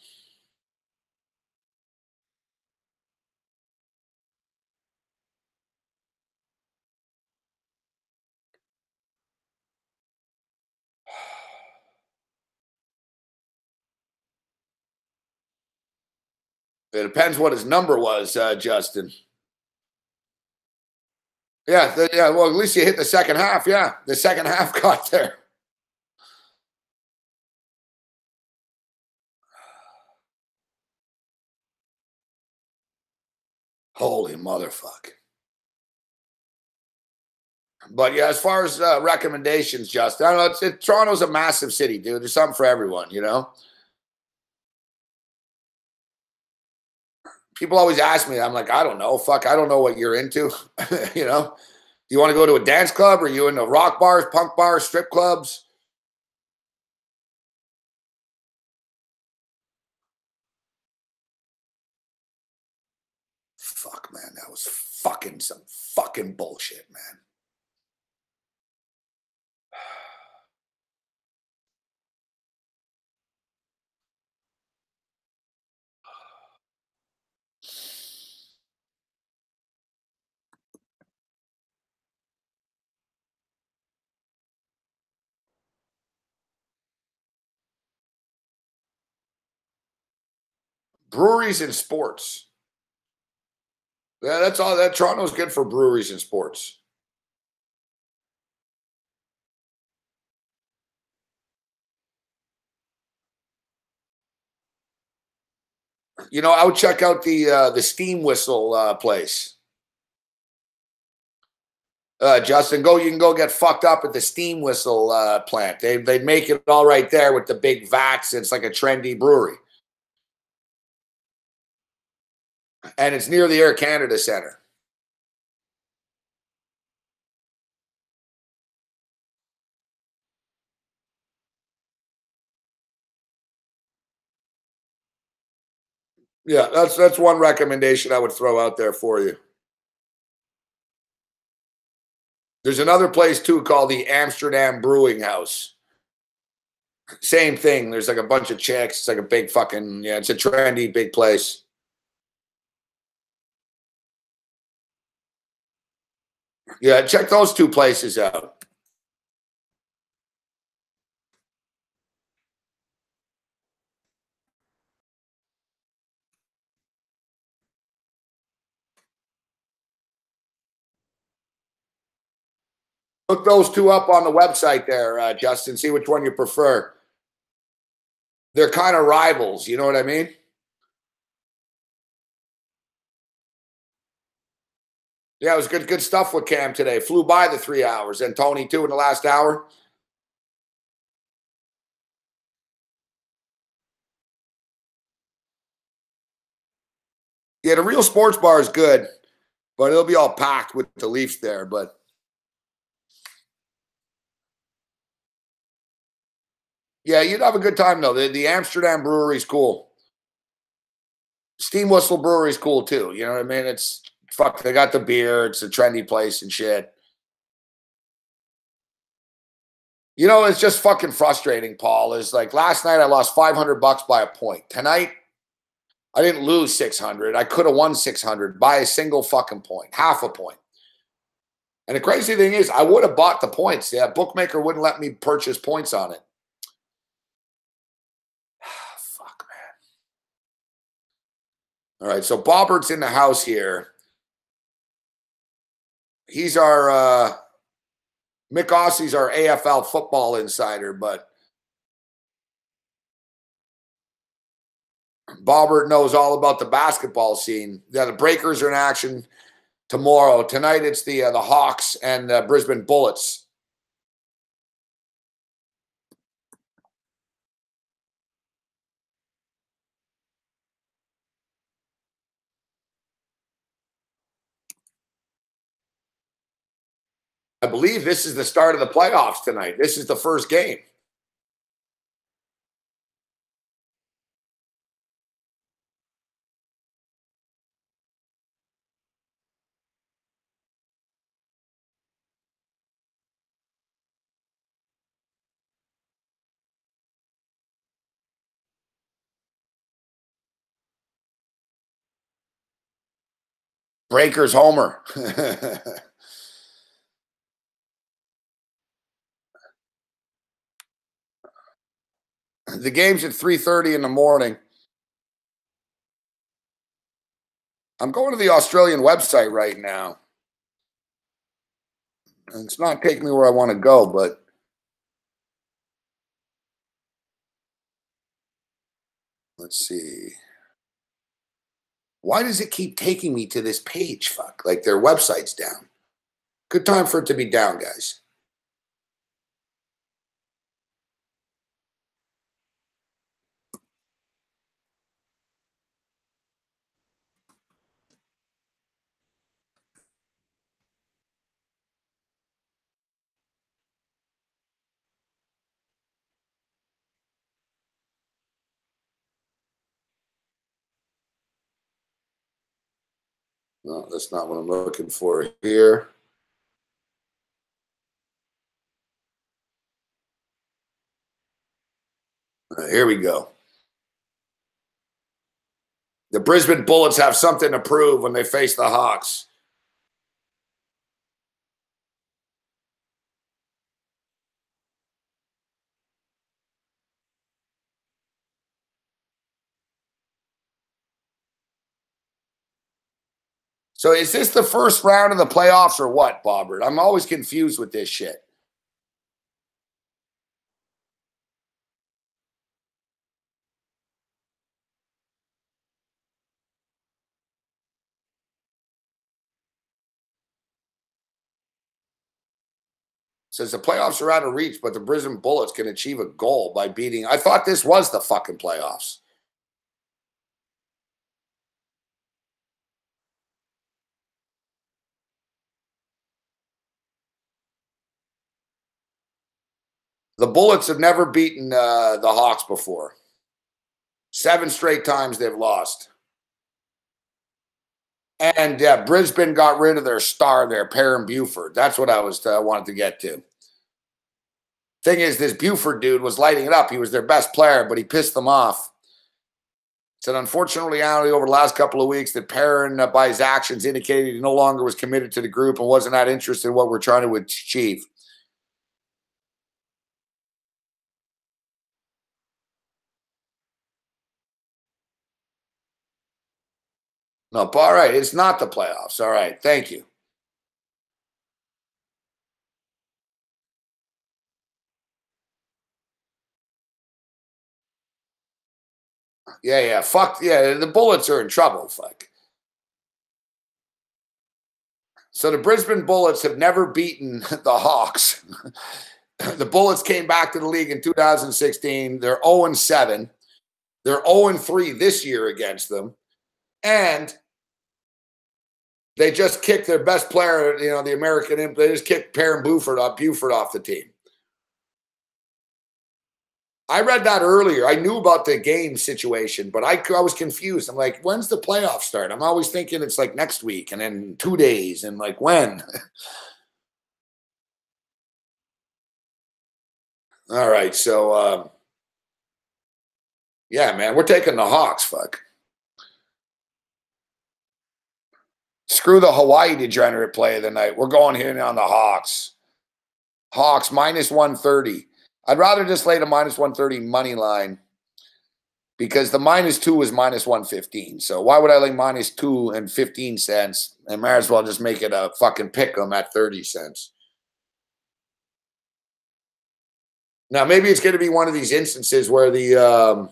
It depends what his number was, Justin. Yeah, yeah. Well, at least you hit the second half. Yeah, the second half got there. Holy motherfuck. But yeah, as far as recommendations, Justin, I don't know. Toronto's a massive city, dude. There's something for everyone, you know. People always ask me. I'm like, I don't know. Fuck, I don't know what you're into. You know, do you want to go to a dance club? Or are you into rock bars, punk bars, strip clubs? Fuck, man, that was fucking some fucking bullshit, man. Breweries and sports. Yeah, that's all. That Toronto's good for breweries and sports. You know, I would check out the steam whistle place. Justin, you can go get fucked up at the steam whistle plant. They make it all right there with the big vats. It's like a trendy brewery. And it's near the Air Canada Centre. Yeah, that's one recommendation I would throw out there for you. There's another place too called the Amsterdam Brewing House. Same thing. There's like a bunch of chicks. It's like a big fucking, it's a trendy big place. Yeah, check those two places out. Look those two up on the website there, Justin. See which one you prefer. They're kind of rivals. You know what I mean? Yeah, it was good stuff with Cam today. Flew by the 3 hours. And Tony, too, in the last hour. Yeah, the Real Sports Bar is good, but it'll be all packed with the Leafs there. But yeah, you'd have a good time, though. The Amsterdam Brewery's cool. Steam Whistle Brewery's cool, too. You know what I mean? It's, fuck, they got the beer. It's a trendy place and shit. You know, it's just fucking frustrating, Paul. Is like last night I lost $500 by a point. Tonight, I didn't lose 600. I could have won 600 by a single fucking point, half a point. And the crazy thing is, I would have bought the points. Yeah, bookmaker wouldn't let me purchase points on it. Fuck, man. All right, so Bobbert's in the house here. He's our Mick Ossie's our AFL football insider, but Bobbert knows all about the basketball scene. Yeah, the Breakers are in action tomorrow. Tonight it's the Hawks and Brisbane Bullets. I believe this is the start of the playoffs tonight. This is the first game. Breakers homer. The game's at 3:30 in the morning. I'm going to the Australian website right now. And it's not taking me where I want to go, but let's see. Why does it keep taking me to this page? Fuck, like their website's down. Good time for it to be down, guys. No, that's not what I'm looking for here. Here we go. The Brisbane Bullets have something to prove when they face the Hawks. So is this the first round of the playoffs or what, Bobbert? I'm always confused with this shit. Says the playoffs are out of reach, but the Brisbane Bullets can achieve a goal by beating. I thought this was the fucking playoffs. The Bullets have never beaten the Hawks before. 7 straight times they've lost. And Brisbane got rid of their star there, Perrin Buford. That's what I wanted to get to. Thing is, this Buford dude was lighting it up. He was their best player, but he pissed them off. It's an unfortunate reality over the last couple of weeks that Perrin, by his actions, indicated he no longer was committed to the group and wasn't that interested in what we're trying to achieve. No, all right. It's not the playoffs. All right. Thank you. Yeah. Fuck. Yeah. The Bullets are in trouble. Fuck. So the Brisbane Bullets have never beaten the Hawks. The Bullets came back to the league in 2016. They're 0-7. They're 0-3 this year against them. And they just kicked their best player, you know, the American. They just kicked Perrin Buford off the team. I read that earlier. I knew about the game situation, but I was confused. I'm like, when's the playoffs start? I'm always thinking it's like next week and then 2 days and like when? All right. So, yeah, man, we're taking the Hawks. Fuck. Screw the Hawaii degenerate play of the night. We're going here on the Hawks. Hawks minus 130. I'd rather just lay the minus 130 money line because the -2 is minus 115. So why would I lay -2 and 15 cents? I might as well just make it a fucking pick 'em at 30 cents. Now, maybe it's going to be one of these instances where the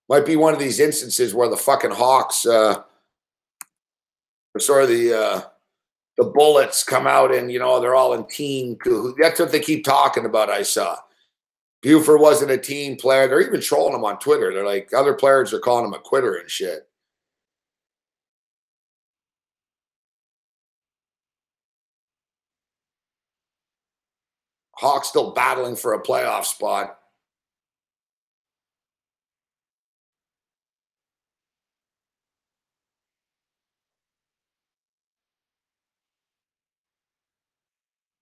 might be one of these instances where the fucking Hawks, the Bullets come out and, you know, they're all in team. That's what they keep talking about, I saw. Buford wasn't a team player. They're even trolling him on Twitter. They're like, other players are calling him a quitter and shit. Hawks still battling for a playoff spot.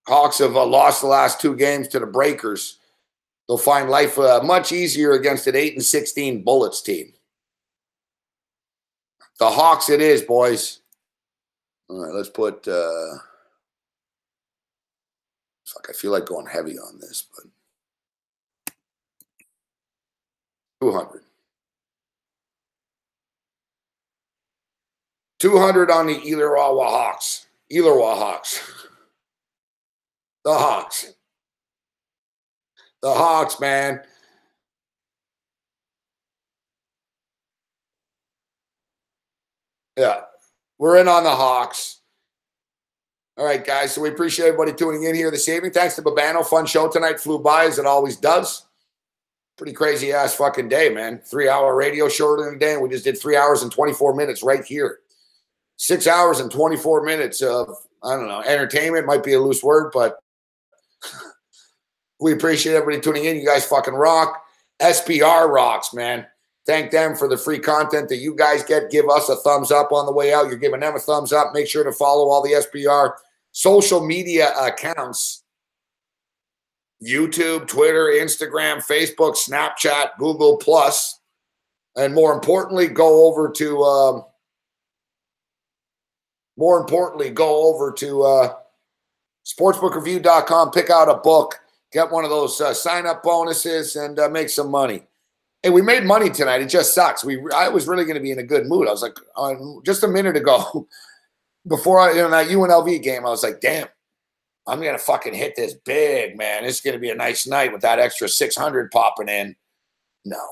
Hawks have lost the last 2 games to the Breakers. They'll find life much easier against an 8-16 Bullets team. The Hawks it is, boys. All right, let's put fuck, I feel like going heavy on this, but 200. 200 on the Illawarra Hawks. Illawarra Hawks. The Hawks. The Hawks, man. Yeah. We're in on the Hawks. All right, guys. So we appreciate everybody tuning in here this evening. Thanks to Babano. Fun show tonight. Flew by as it always does. Pretty crazy ass fucking day, man. 3-hour radio shorter than a day. We just did 3 hours and 24 minutes right here. 6 hours and 24 minutes of, I don't know, entertainment might be a loose word, but we appreciate everybody tuning in. You guys fucking rock. SPR rocks, man. Thank them for the free content that you guys get. Give us a thumbs up on the way out. You're giving them a thumbs up. Make sure to follow all the SPR social media accounts. YouTube, Twitter, Instagram, Facebook, Snapchat, Google+. And more importantly, go over to sportsbookreview.com, pick out a book, get one of those sign-up bonuses, and make some money. Hey, we made money tonight. It just sucks. I was really going to be in a good mood. I was like, just a minute ago, before that UNLV game, I was like, damn, I'm going to fucking hit this big, man. It's going to be a nice night with that extra 600 popping in. No.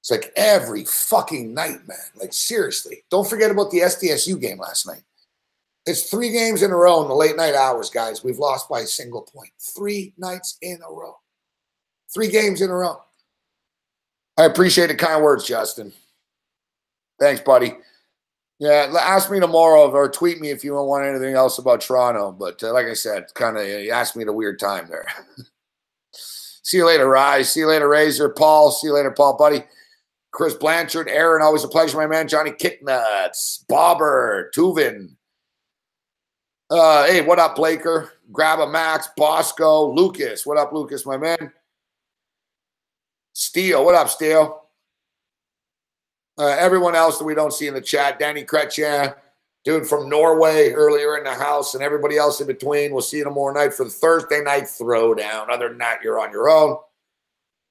It's like every fucking night, man. Like, seriously. Don't forget about the SDSU game last night. It's 3 games in a row in the late night hours, guys. We've lost by a single point. 3 nights in a row. 3 games in a row. I appreciate the kind words, Justin. Thanks, buddy. Yeah, ask me tomorrow or tweet me if you want anything else about Toronto. But like I said, you asked me at a weird time there. See you later, Rise. See you later, Razor. Paul. See you later, Paul, buddy. Chris Blanchard. Aaron, always a pleasure, my man. Johnny Kicknuts. Bobber. Tuvin. Hey, what up, Blaker? Grab a Max. Bosco. Lucas. What up, Lucas, my man? Steele. What up, Steele? Everyone else that we don't see in the chat. Danny Kretchen, dude from Norway earlier in the house, and everybody else in between. We'll see you tomorrow night for the Thursday night throwdown. Other than that, you're on your own.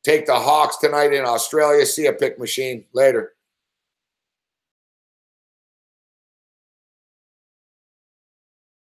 Take the Hawks tonight in Australia. See ya, Pick Machine. Later.